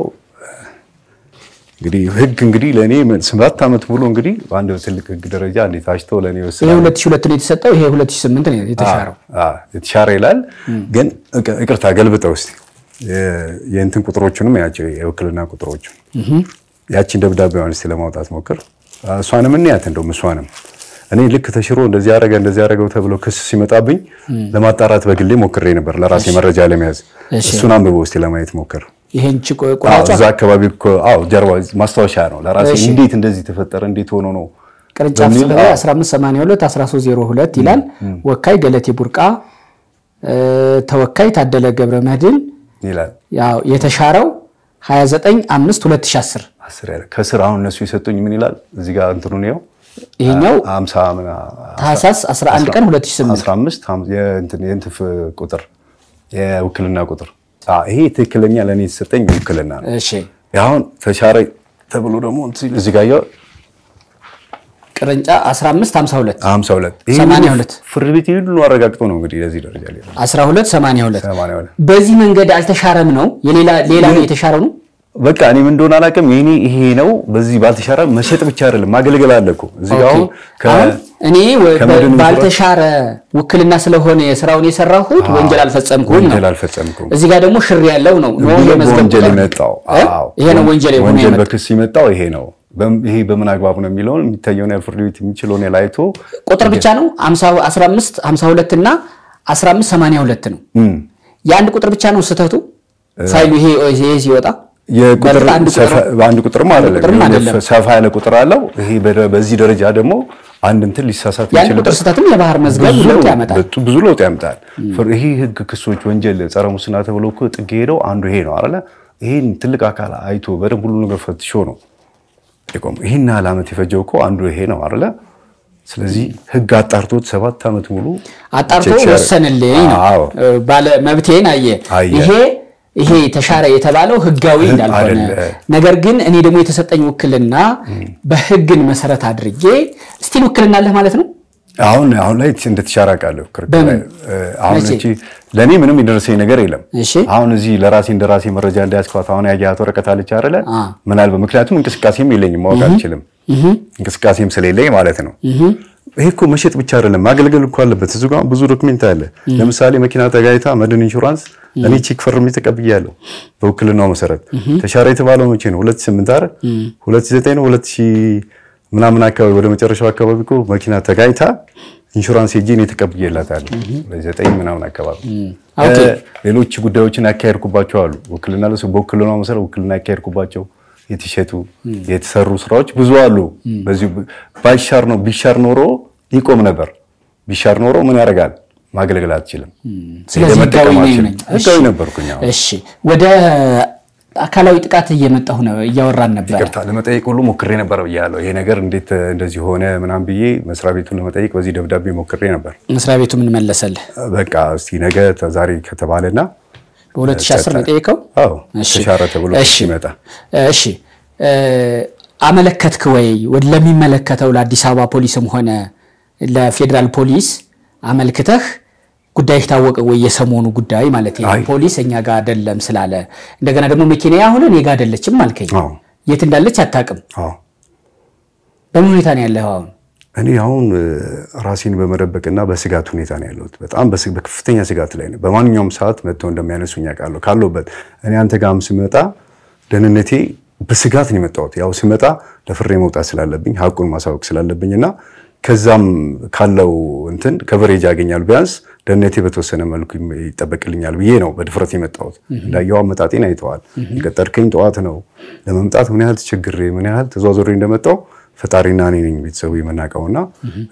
እንግዲህ ህግ እንግዲህ ለኔ 7 አመት ሙሉ እንግዲህ በአንድ ትልቅ ህግ ደረጃ እንዴት አሽቶ ለኔ ወሰነ። ይሄ 2002 ነው የተሰጠው፣ ይሄ 2008 ነው የተሻረው። የተሻረ ይላል ግን ይቅርታ ገልብጠው እስቲ የእንትን ቁጥሮቹንም ያቸው የውክልና ቁጥሮቹ ያቺን ደብዳቤዋን እስቲ ለማውጣት ሞክር። እሷንም እንያት እንደውም እሷንም እኔ ልክ ተሽሮ እንደዚህ ያረጋው ተብሎ ክስ ሲመጣብኝ ለማጣራት በግሌ ሞክሬ ነበር ለራሴ መረጃ ለመያዝ። እሱን አንብቦ እስቲ ለማየት ሞክር። ይሄን ቆራጫ እዛ አካባቢ ጀርባ ማስታወሻ ነው ለራሴ እንዴት እንደዚህ ተፈጠረ እንዴት ሆኖ ነው። ቅርንጫፍ 1582 1302 ይላል። ወካይ ገለቴ ቡርቃ ተወካይ ታደለ ገብረ መድን ይላል። ያው የተሻረው 29/5/2010 ያለ ከስር አሁን እነሱ የሰጡኝ ምን ይላል እዚህ ጋር እንትኑ ነው ይሄኛው 50 ታህሳስ 11 ቀን 2008 15 የእንትን ቁጥር የውክልና ቁጥር ይሄ ትክክለኛ ለኔ የተሰጠኝ ውክልና ነው። እሺ ያሁን ተሻረ ተብሎ ደግሞ እዚህ ጋር ያው ቅርንጫ 1552 82 ፍርድ ቤት ሁሉ አረጋግጦ ነው እንግዲህ ለዚህ ደረጃ ላይ 1282 በዚህ መንገድ አልተሻረም ነው ሌላ ነው የተሻረው ነው። በቃ እኔ ምን እንደሆነ አላቀም። ይሄ ነው በዚህ ባልተሻረ መሸጥ ብቻ አይደለም ማገልገል አለኩ እዚህ ጋር እኔ ባልተሻረ ውክልና ስለሆነ የስራውን የሰራሁት ወንጀል አልፈጸምኩም ነው። እዚህ ጋር ደግሞ ሽር ያለው ነው የመዝገብ ወንጀል ይመጣው ይሄ ነው ወንጀል በክስ ይመጣው ይሄ ነው። ይሄ በምን አግባብ ነው የሚለው የሚታየው ነው ፍርድ ቤት የሚችለው ነው ላይቶ ቁጥር ብቻ ነው 15 52 እና 1582 ነው። የአንድ ቁጥር ብቻ ነው ስተቱ ፋይሉ ይሄ ሲወጣ የቁጥር አንድ ቁጥርም አይደለም ሰፋ ያለ ቁጥር አለው። ይሄ በዚህ ደረጃ ደግሞ አንድ እንትን ሊሳሳት ይችላል። ያን ቁጥር ስተትም የባህር መዝገብ ለውጥ ያመጣል ብዙ ለውጥ ያመጣል። ይሄ ህግ ክሶች ወንጀል ጸረ ሙስና ተብሎ እኮ ጥግ ሄደው አንዱ ይሄ ነው አይደለ? ይሄን ትልቅ አካል አይቶ በደንብ ሁሉ ነገር ፈትሾ ነው የቆም ይሄን ዓላማት የፈጀው እኮ አንዱ ይሄ ነው አይደለ? ስለዚህ ህግ አጣርቶት 7 አመት ሙሉ አጣርቶ ወሰነልኝ ነው ባለ መብቴን አየ ይሄ ተሻረ የተባለው ህጋዊ እንዳልሆነ ነገር ግን እኔ ደግሞ የተሰጠኝ ውክልና በህግን መሰረት አድርጌ ስቲል ውክልና አለ ማለት ነው። አሁን ላይ እንደተሻራቃለሁ ክርክር አሁን እቺ ለኔ ምንም ይደርሰኝ ነገር የለም። አሁን እዚህ ለራሴ እንደራሴ መረጃ እንዳያስኳት አሁን ያያት ወረቀት አለች አይደለ? ምናልባት ምክንያቱም እንቅስቃሴም የለኝም ማወቅ አልችልም እንቅስቃሴም ስለሌለኝ ማለት ነው። ይሄ እኮ መሸጥ ብቻ አይደለም ማገልገል እኮ አለበት። እዚህ ጋር ብዙ ዶክመንት አለ። ለምሳሌ መኪና ተጋይታ መድን ኢንሹራንስ እኔ ቼክ ፈርሜ ተቀብያለሁ በውክልናው መሰረት። ተሻረ የተባለው መቼ ነው? 2008 አይደል? 2009 ነው ምናምን አካባቢ ወደ መጨረሻው አካባቢ እኮ መኪና ተጋይታ ኢንሹራንስ ሄጄን የተቀበየላታለሁ በ9 ምናምን አካባቢ ሌሎች ጉዳዮችን ያካሄድኩባቸው አሉ ወክልና በወክልና መሰረት ወክልና ያካሄድኩባቸው የተሸጡ የተሰሩ ስራዎች ብዙ አሉ በዚህ ቢሻር ኖሮ ይቆም ነበር ቢሻር ኖሮ ምን ያደርጋል ማገልገል አትችልም ስለዚህ ህጋዊ ነበርኩኝ እሺ ወደ አካላዊ ጥቃት እየመጣሁ ነው ያወራን ነበር ይቅርታ ለመጠየቅ ሁሉ ሞክሬ ነበር ብያለሁ ይሄ ነገር እንዴት እንደዚህ ሆነ ምናም ብዬ መስሪያ ቤቱን ለመጠየቅ በዚህ ደብዳቤ ሞክሬ ነበር መስሪያ ቤቱ ምን መለሰልህ በቃ እስቲ ነገ ዛሬ ከተባለና በ2010 ነው ጠየቀው አዎ ተሻረ ተብሎ ሲመጣ እሺ አመለከትክ ወይ ወደ ለሚመለከተው ለአዲስ አበባ ፖሊስም ሆነ ለፌደራል ፖሊስ አመልክተህ ጉዳይ ታወቀ ወይ የሰሞኑ ጉዳይ ማለት ነው ፖሊስ እኛ ጋር አይደለም ስላለ እንደገና ደግሞ መኪና ያሁን እኔ ጋር አይደለችም አልከኝ የት እንዳለች አታውቅም በምን ሁኔታ ነው ያለው እኔ አሁን ራሴን በመደበቅና በስጋት ሁኔታ ነው ያለሁት በጣም በከፍተኛ ስጋት ላይ ነው በማንኛውም ሰዓት መጥተው እንደሚያነሱኝ ያውቃለሁ ካለውበት እኔ አንተ ጋርም ስመጣ ደህንነቴ በስጋት ነው የመጣሁት ያው ስመጣ ለፍሬ መውጣት ስላለብኝ ሀቁን ማሳወቅ ስላለብኝና ከዛም ካለው እንትን ከቨሬጅ ያገኛል ቢያንስ ደህንነቴ በተወሰነ መልኩ ይጠበቅልኛል ብዬ ነው በድፍረት የመጣሁት እንዳየው አመጣጤን አይተዋል የቀጠርከኝ ጠዋት ነው ለመምጣት ምን ያህል ተቸግሬ ምን ያህል ተዟዟሬ እንደመጣው ፈጣሪና እኔ ነኝ ቤተሰቡ የመናቀውና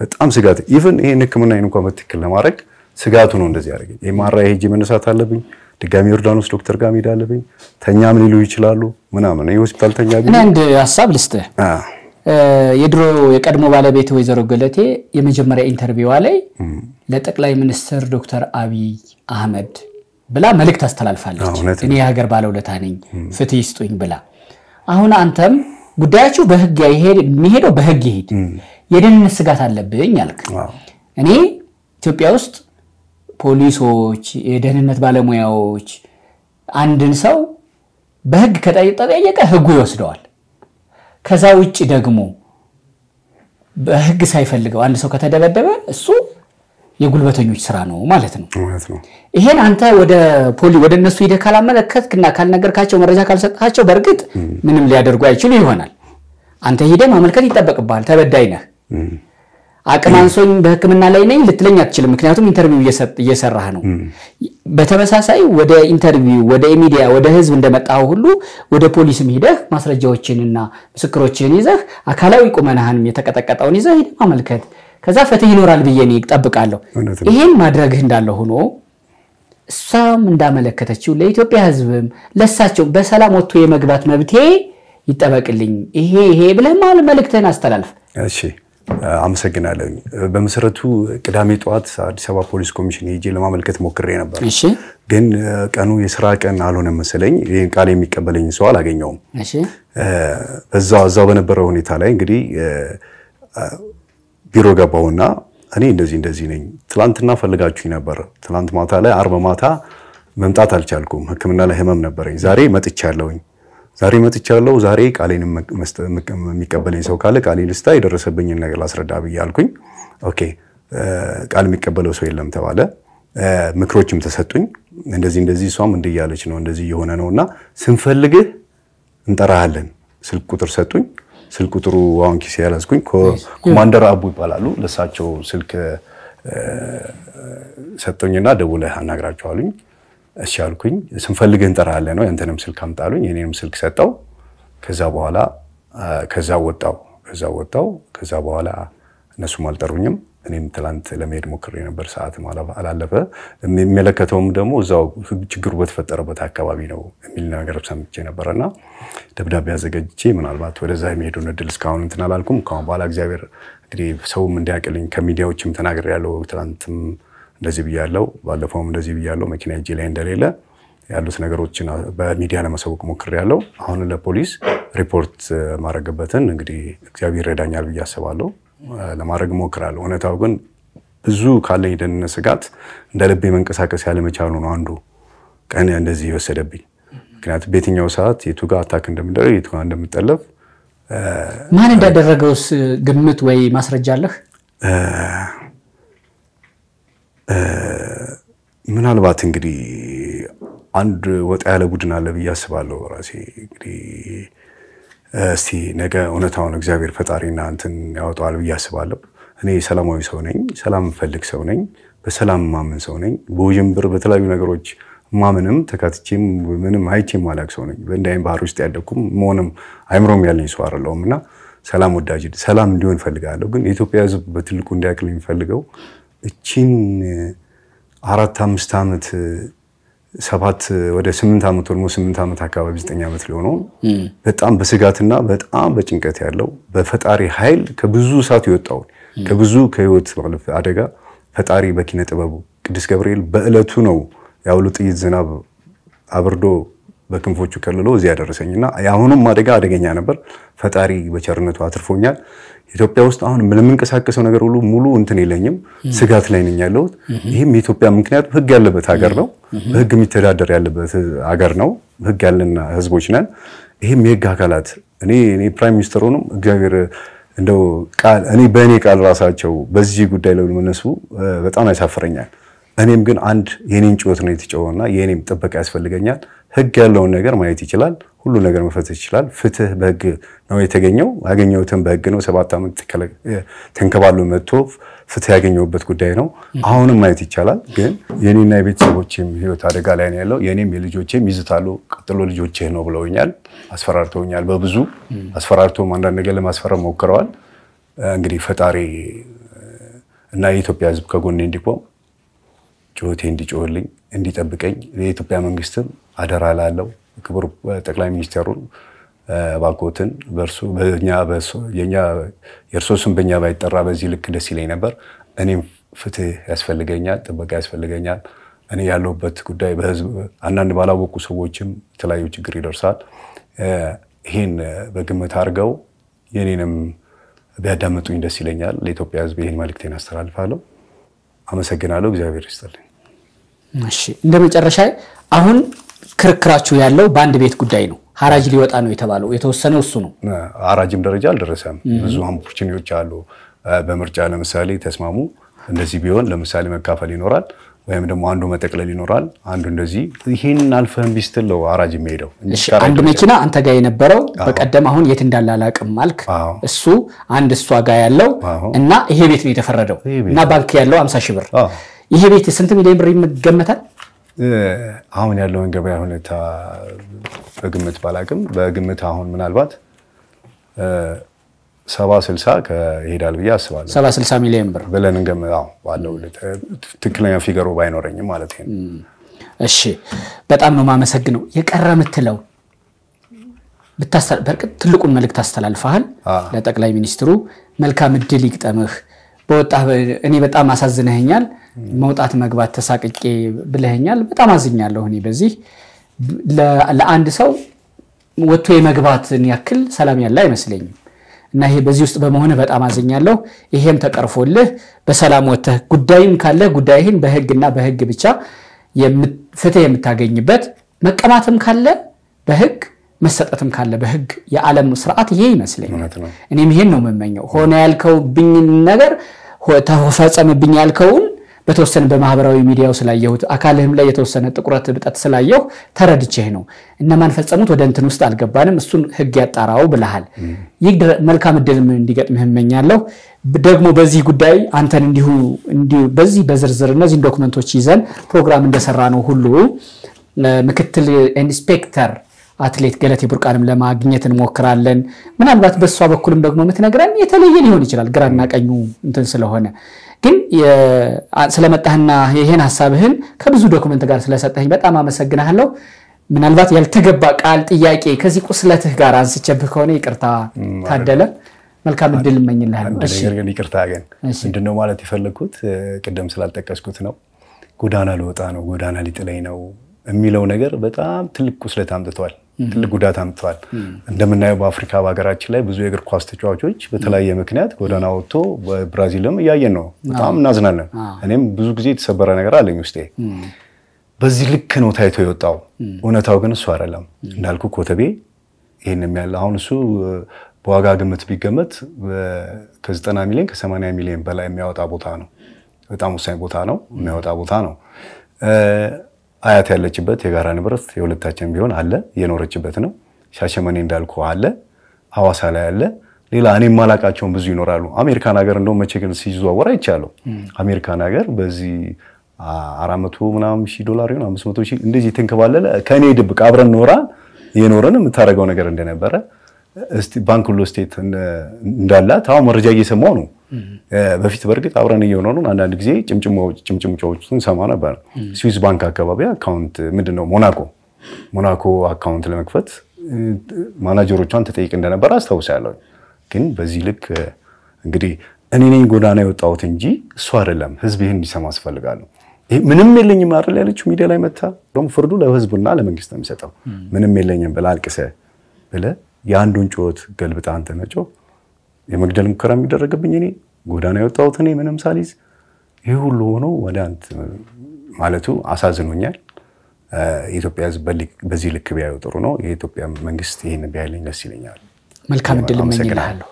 በጣም ስጋት ኢቭን ይሄን ህክምናዬን እንኳን በትክክል ለማድረግ ስጋቱ ነው እንደዚህ ያደርገኝ የማራይ ሄጄ መነሳት አለብኝ ድጋሚ ዮርዳኖስ ዶክተር ጋር መሄድ አለብኝ ተኛም ሊሉ ይችላሉ ምናምን የሆስፒታል ተኛ ቢሉ አንድ ሐሳብ ልስተ የድሮ የቀድሞ ባለቤት ወይዘሮ ገለቴ የመጀመሪያ ኢንተርቪው ላይ ለጠቅላይ ሚኒስትር ዶክተር አብይ አህመድ ብላ መልእክት አስተላልፋለች እኔ የሀገር ባለውለታ ነኝ ፍትህ ይስጡኝ ብላ አሁን አንተም ጉዳያችሁ በህግ የሚሄደው በህግ ይሄድ የደህንነት ስጋት አለብኝ አልክ እኔ ኢትዮጵያ ውስጥ ፖሊሶች የደህንነት ባለሙያዎች አንድን ሰው በህግ ከጠየቀ ህጉ ይወስደዋል ከዛ ውጪ ደግሞ በህግ ሳይፈልገው አንድ ሰው ከተደበደበ እሱ የጉልበተኞች ስራ ነው ማለት ነው ይሄን አንተ ወደ እነሱ ሄደ ካላመለከትክና ካልነገርካቸው መረጃ ካልሰጣቸው በርግጥ ምንም ሊያደርጉ አይችሉ ይሆናል አንተ ሄደ ማመልከት ይተበቅባል ተበዳይ ነህ አቅማንሶኝ በህክምና ላይ ነኝ ልትለኝ አትችልም ምክንያቱም ኢንተርቪው እየሰራህ ነው በተመሳሳይ ወደ ኢንተርቪው ወደ ሚዲያ ወደ ህዝብ እንደመጣው ሁሉ ወደ ፖሊስም ሄደህ ማስረጃዎችንና ምስክሮችን ይዘህ አካላዊ ቁመናህን የተቀጠቀጠውን ይዘህ ሄደ ማመልከት ከዛ ፍትህ ይኖራል ብዬ ነው ይጠብቃለሁ ይሄን ማድረግህ እንዳለ ሆኖ እሷም እንዳመለከተችው ለኢትዮጵያ ህዝብም ለሳቸው በሰላም ወጥቶ የመግባት መብቴ ይጠበቅልኝ ይሄ ብለህ መልእክትህን አስተላልፍ እሺ አመሰግናለሁ በመሰረቱ ቅዳሜ ጠዋት አዲስ አበባ ፖሊስ ኮሚሽን ሄጄ ለማመልከት ሞክሬ ነበር እሺ ግን ቀኑ የሥራ ቀን አልሆነ መሰለኝ ይሄን ቃል የሚቀበለኝ ሰው አላገኘውም እሺ በዛው በነበረው ሁኔታ ላይ እንግዲህ ቢሮ ገባውና እኔ እንደዚህ ነኝ ትላንትና ፈልጋችሁኝ ነበር ትላንት ማታ ላይ አርብ ማታ መምጣት አልቻልኩም ህክምና ላይ ህመም ነበርኝ ዛሬ መጥቻለሁኝ ዛሬ ቃሌን የሚቀበለኝ ሰው ካለ ቃሌን ልስታ የደረሰብኝን ነገር ላስረዳ ብያልኩኝ ኦኬ ቃል የሚቀበለው ሰው የለም ተባለ ምክሮችም ተሰጡኝ እንደዚህ ሷም እንደያለች ነው እንደዚህ የሆነ ነውና ስንፈልግህ እንጠራሃለን ስልክ ቁጥር ሰጡኝ ስልክ ቁጥሩ አሁን ኪስ ያላስኩኝ ኮማንደር አቡ ይባላሉ ለሳቸው ስልክ ሰጡኝና ደውለህ አናግራቸዋለኝ እሺ አልኩኝ ስንፈልግህ እንጠራሃለን ነው ያንተንም ስልክ አምጣሉኝ የኔንም ስልክ ሰጣው ከዛ በኋላ ከዛ ወጣው ከዛ በኋላ እነሱም አልጠሩኝም እኔም ትላንት ለመሄድ ሞክሬ ነበር ሰዓት አላለፈ የሚመለከተውም ደግሞ እዛው ችግሩ በተፈጠረበት አካባቢ ነው የሚል ነገር ሰምቼ ነበርና ደብዳቤ አዘጋጅቼ ምናልባት ወደዛ የሚሄዱን እድል እስካሁን እንትን አላልኩም ካሁን በኋላ እግዚአብሔር እንግዲህ ሰውም እንዲያቀልኝ ከሚዲያዎችም ተናግሬያለሁ ትላንትም እንደዚህ ብያለሁ ባለፈውም እንደዚህ ብያለሁ መኪና እጄ ላይ እንደሌለ ያሉት ነገሮችን በሚዲያ ለማሳወቅ ሞክሬያለሁ አሁን ለፖሊስ ሪፖርት ማረግበትን እንግዲህ እግዚአብሔር ይረዳኛል ብዬ አስባለሁ ለማድረግ ሞክራለሁ እውነታው ግን ብዙ ካለኝ ደህንነት ስጋት እንደልቤ መንቀሳቀስ ያለ መቻሉ ነው አንዱ ቀን እንደዚህ ይወሰደብኝ ምክንያቱም በየትኛው ሰዓት የቱ ጋር አታክ እንደምደረግ የቱ ጋር እንደምጠለፍ ማን እንዳደረገውስ ግምት ወይ ማስረጃ አለህ ምናልባት እንግዲህ አንድ ወጣ ያለ ቡድን አለ ብዬ አስባለሁ ራሴ እንግዲህ እስቲ ነገ እውነታውን እግዚአብሔር ፈጣሪና እንትን ያወጣዋል ብዬ አስባለሁ። እኔ ሰላማዊ ሰው ነኝ፣ ሰላም ፈልግ ሰው ነኝ፣ በሰላም ማመን ሰው ነኝ። በውዥንብር በተለያዩ ነገሮች ማመንም ተካትቼም ምንም አይቼም ማላክ ሰው ነኝ። በእንዳይም ባህር ውስጥ ያደኩም መሆንም አይምሮም ያለኝ ሰው አይደለሁምና ሰላም ወዳጅ ሰላም እንዲሆን ፈልጋለሁ። ግን የኢትዮጵያ ሕዝብ በትልቁ እንዲያክል የሚፈልገው እቺን 4-5 ዓመት 7 ወደ 8 ዓመት ወልሞ 8 ዓመት አካባቢ 9 ዓመት ሊሆነው በጣም በስጋትና በጣም በጭንቀት ያለው በፈጣሪ ኃይል ከብዙ ሰዓት ይወጣው ከብዙ ከህይወት ማለፍ አደጋ ፈጣሪ በኪነ ጥበቡ ቅዱስ ገብርኤል በእለቱ ነው ያውሉ ጥይት ዝናብ አብርዶ በክንፎቹ ከልሎ እዚህ ያደረሰኝና ያሁንም አደጋ አደገኛ ነበር። ፈጣሪ በቸርነቱ አትርፎኛል። ኢትዮጵያ ውስጥ አሁን ምንንቀሳቀሰው ነገር ሁሉ ሙሉ እንትን የለኝም፣ ስጋት ላይ ነኝ ያለሁት። ይሄም የኢትዮጵያ ምክንያት ህግ ያለበት ሀገር ነው፣ በህግ የሚተዳደር ያለበት ሀገር ነው። ህግ ያለና ህዝቦች ነን። ይሄም የህግ አካላት እኔ ፕራይም ሚኒስተር ሆኖ እግዚአብሔር እንደው ቃል እኔ በእኔ ቃል ራሳቸው በዚህ ጉዳይ ላይ ለመነሱ በጣም ያሳፍረኛል። እኔም ግን አንድ የኔን ጩኸት ነው የተጨወና የኔም ጥበቃ ያስፈልገኛል። ህግ ያለውን ነገር ማየት ይችላል፣ ሁሉ ነገር መፈተሽ ይችላል። ፍትህ በህግ ነው የተገኘው፣ ያገኘውትን በህግ ነው። 7 ዓመት ተንከባሎ መጥቶ ፍትህ ያገኘውበት ጉዳይ ነው። አሁንም ማየት ይቻላል። ግን የኔና የቤተሰቦቼም ህይወት አደጋ ላይ ነው ያለው። የኔም የልጆቼም ይዝታሉ። ቀጥሎ ልጆቼ ነው ብለውኛል፣ አስፈራርተውኛል። በብዙ አስፈራርተውም አንዳንድ ነገር ለማስፈራር ሞክረዋል። እንግዲህ ፈጣሪ እና የኢትዮጵያ ህዝብ ከጎኔ እንዲቆም ጩኸቴ እንዲጮህልኝ እንዲጠብቀኝ የኢትዮጵያ መንግስትም አደራ ላለው ክቡር ጠቅላይ ሚኒስትሩን ባልኮትን በርሱ የኛ የእርሶ ስም በእኛ ባይጠራ በዚህ ልክ ደስ ይለኝ ነበር። እኔም ፍትህ ያስፈልገኛል፣ ጥበቃ ያስፈልገኛል። እኔ ያለሁበት ጉዳይ በህዝብ አንዳንድ ባላወቁ ሰዎችም የተለያዩ ችግር ይደርሳል። ይሄን በግምት አድርገው የኔንም ቢያዳምጡኝ ደስ ይለኛል። ለኢትዮጵያ ህዝብ ይሄን መልእክቴን አስተላልፋለሁ። አመሰግናለሁ። እግዚአብሔር ይስጥልኝ። እሺ እንደመጨረሻ አሁን ክርክራችሁ ያለው በአንድ ቤት ጉዳይ ነው። ሐራጅ ሊወጣ ነው የተባለው የተወሰነው እሱ ነው። ሐራጅም ደረጃ አልደረሰም። ብዙ ኦፖርቹኒቲዎች አሉ። በምርጫ ለምሳሌ ተስማሙ እንደዚህ ቢሆን ለምሳሌ መካፈል ይኖራል፣ ወይም ደግሞ አንዱ መጠቅለል ይኖራል። አንዱ እንደዚህ ይሄን አልፈህም ቢስትለው ሐራጅ የሚሄደው አንድ መኪና አንተ ጋር የነበረው በቀደም አሁን የት እንዳለ አላቅም ማልክ እሱ አንድ እሷ ጋር ያለው እና ይሄ ቤት ነው የተፈረደው እና ባንክ ያለው 50 ሺህ ብር ይሄ ቤት ስንት ሚሊዮን ብር ይገመታል? አሁን ያለውን ገበያ ሁኔታ በግምት ባላቅም በግምት አሁን ምናልባት 70-60 ከሄዳል ብዬ አስባለሁ። 70-60 ሚሊዮን ብር ብለን እንገምታው ባለው ትክክለኛ ፊገሩ ባይኖረኝም ማለት ነው። እሺ በጣም ነው ማመሰግነው። የቀረ ምትለው በርቀት ትልቁን መልእክት አስተላልፈሃል ለጠቅላይ ሚኒስትሩ። መልካም እድል ይግጠምህ። በወጣህ እኔ በጣም አሳዝነኸኛል። መውጣት መግባት ተሳቅቄ ብለኸኛል። በጣም አዝኛለሁ። እኔ በዚህ ለአንድ ሰው ወጥቶ የመግባትን ያክል ሰላም ያለ አይመስለኝም እና ይሄ በዚህ ውስጥ በመሆነ በጣም አዝኛለሁ። ይሄም ተቀርፎልህ በሰላም ወጥተህ ጉዳይም ካለ ጉዳይህን በህግና በህግ ብቻ ፍትህ የምታገኝበት መቀማትም ካለ በህግ መሰጠትም ካለ በህግ የዓለም ስርዓት ይሄ ይመስለኛል። እኔም ይሄን ነው የምመኘው። ሆነ ያልከው ብኝ ነገር ተፈጸመብኝ ያልከውን በተወሰነ በማህበራዊ ሚዲያው ስላየሁት አካልህም ላይ የተወሰነ ጥቁረት ብጠት ስላየሁ ተረድቼህ ነው። እነማን ፈጸሙት ወደ እንትን ውስጥ አልገባንም፣ እሱን ህግ ያጣራው ብለሃል። ይህ መልካም እድልም እንዲገጥምህ እመኛለሁ። ደግሞ በዚህ ጉዳይ አንተን እንዲሁ በዚህ በዝርዝር እነዚህ ዶክመንቶች ይዘን ፕሮግራም እንደሰራ ነው ሁሉ ምክትል ኢንስፔክተር አትሌት ገለቴ ቡርቃንም ለማግኘት እንሞክራለን። ምናልባት በሷ በኩልም ደግሞ ምትነግረን የተለየ ሊሆን ይችላል ግራና ቀኙ እንትን ስለሆነ ግን ስለመጣህና ይሄን ሐሳብህን ከብዙ ዶክመንት ጋር ስለሰጠኸኝ በጣም አመሰግናለሁ። ምናልባት ያልተገባ ቃል ጥያቄ ከዚህ ቁስለትህ ጋር አንስቼብህ ከሆነ ይቅርታ ታደለ። መልካም እድል እመኝልሃለሁ። እሺ ይቅርታ ግን ምንድነው ማለት የፈለኩት ቅድም ስላልጠቀስኩት ነው። ጎዳና ልወጣ ነው፣ ጎዳና ሊጥለኝ ነው የሚለው ነገር በጣም ትልቅ ቁስለት አምጥቷል፣ ትልቅ ጉዳት አምጥቷል። እንደምናየው በአፍሪካ በሀገራችን ላይ ብዙ የእግር ኳስ ተጫዋቾች በተለያየ ምክንያት ጎዳና ወጥቶ በብራዚልም ያያየን ነው። በጣም እናዝናለን። እኔም ብዙ ጊዜ የተሰበረ ነገር አለኝ ውስጤ። በዚህ ልክ ነው ታይቶ የወጣው። እውነታው ግን እሱ አይደለም። እንዳልኩ ኮተቤ ይሄንም ያለ አሁን እሱ በዋጋ ግምት ቢገመት ከ90 ሚሊዮን ከ80 ሚሊዮን በላይ የሚያወጣ ቦታ ነው። በጣም ወሳኝ ቦታ ነው፣ የሚያወጣ ቦታ ነው። አያት ያለችበት የጋራ ንብረት የሁለታችን ቢሆን አለ፣ የኖረችበት ነው። ሻሸመኔ እንዳልኩ አለ። ሐዋሳ ላይ ያለ ሌላ እኔ ማላቃቸውን ብዙ ይኖራሉ አሜሪካን ሀገር እንደው መቼ ግን ሲዘዋወር አይቻለሁ አሜሪካን ሀገር በዚህ 400 ምናምን ሺህ ዶላር ይሆን 500 ሺህ እንደዚህ ተንከባለለ ከኔ ድብቅ አብረን የኖረን የምታረጋው ነገር እንደነበረ እስቲ ባንክ ሁሉ ስቴት እንዳላት አሁን መረጃ እየሰማው ነው በፊት በርግጥ አብረን እየሆነው አንዳንድ ጊዜ ጭምጭምጫዎችን ሰማ ነበር ስዊስ ባንክ አካባቢ አካውንት ምንድነው ሞናኮ አካውንት ለመክፈት ማናጀሮቿን ተጠይቅ እንደነበር አስተውሳለሁ ግን በዚህ ልክ እንግዲህ እኔ ነኝ ጎዳና የወጣሁት እንጂ እሱ አይደለም ህዝብ ይሄን እንዲሰማ አስፈልጋለሁ ምንም የለኝም አይደል ያለችው ሚዲያ ላይ መጣ ደግሞ ፍርዱ ለህዝብና ለመንግስት ነው የሚሰጠው ምንም የለኝም ብላ አልቅሰ ብለ ያንዱን ጮት ገልብጣ አንተ ነጮ የመግደል ሙከራ የሚደረግብኝ እኔ ጎዳና የወጣሁት እኔ ምንም ሳሊዝ ይሄ ሁሉ ሆኖ ወደ አንተ ማለቱ አሳዝኖኛል ኢትዮጵያ ህዝብ በዚህ ልክ ቢያዩ ጥሩ ነው የኢትዮጵያ መንግስት ይሄን ቢያይልኝ ደስ ይለኛል መልካም ድል እመኝልሃለሁ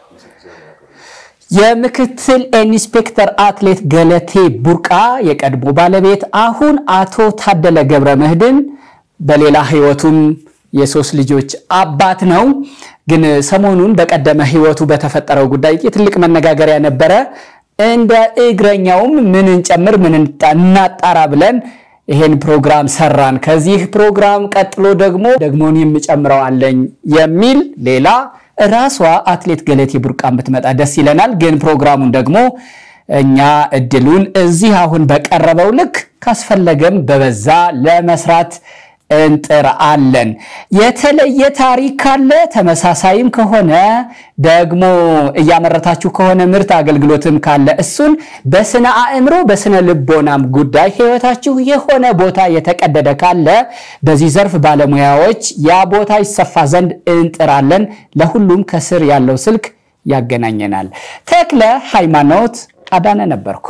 የምክትል ኢንስፔክተር አትሌት ገለቴ ቡርቃ የቀድሞ ባለቤት አሁን አቶ ታደለ ገብረ መህድን በሌላ ህይወቱም የሶስት ልጆች አባት ነው ግን ሰሞኑን በቀደመ ህይወቱ በተፈጠረው ጉዳይ ትልቅ መነጋገሪያ ነበረ እንደ እግረኛውም ምን እንጨምር ምን እናጣራ ብለን ይሄን ፕሮግራም ሰራን ከዚህ ፕሮግራም ቀጥሎ ደግሞን የምጨምረው አለኝ የሚል ሌላ ራሷ አትሌት ገለቴ ቡርቃን ብትመጣ ደስ ይለናል ግን ፕሮግራሙን ደግሞ እኛ እድሉን እዚህ አሁን በቀረበው ልክ ካስፈለገም በበዛ ለመስራት እንጥራለን የተለየ ታሪክ ካለ ተመሳሳይም ከሆነ ደግሞ እያመረታችሁ ከሆነ ምርት አገልግሎትም ካለ እሱን በስነ አእምሮ በስነ ልቦናም ጉዳይ ህይወታችሁ የሆነ ቦታ የተቀደደ ካለ በዚህ ዘርፍ ባለሙያዎች ያ ቦታ ይሰፋ ዘንድ እንጥራለን ለሁሉም ከስር ያለው ስልክ ያገናኘናል ተክለ ሃይማኖት አዳነ ነበርኩ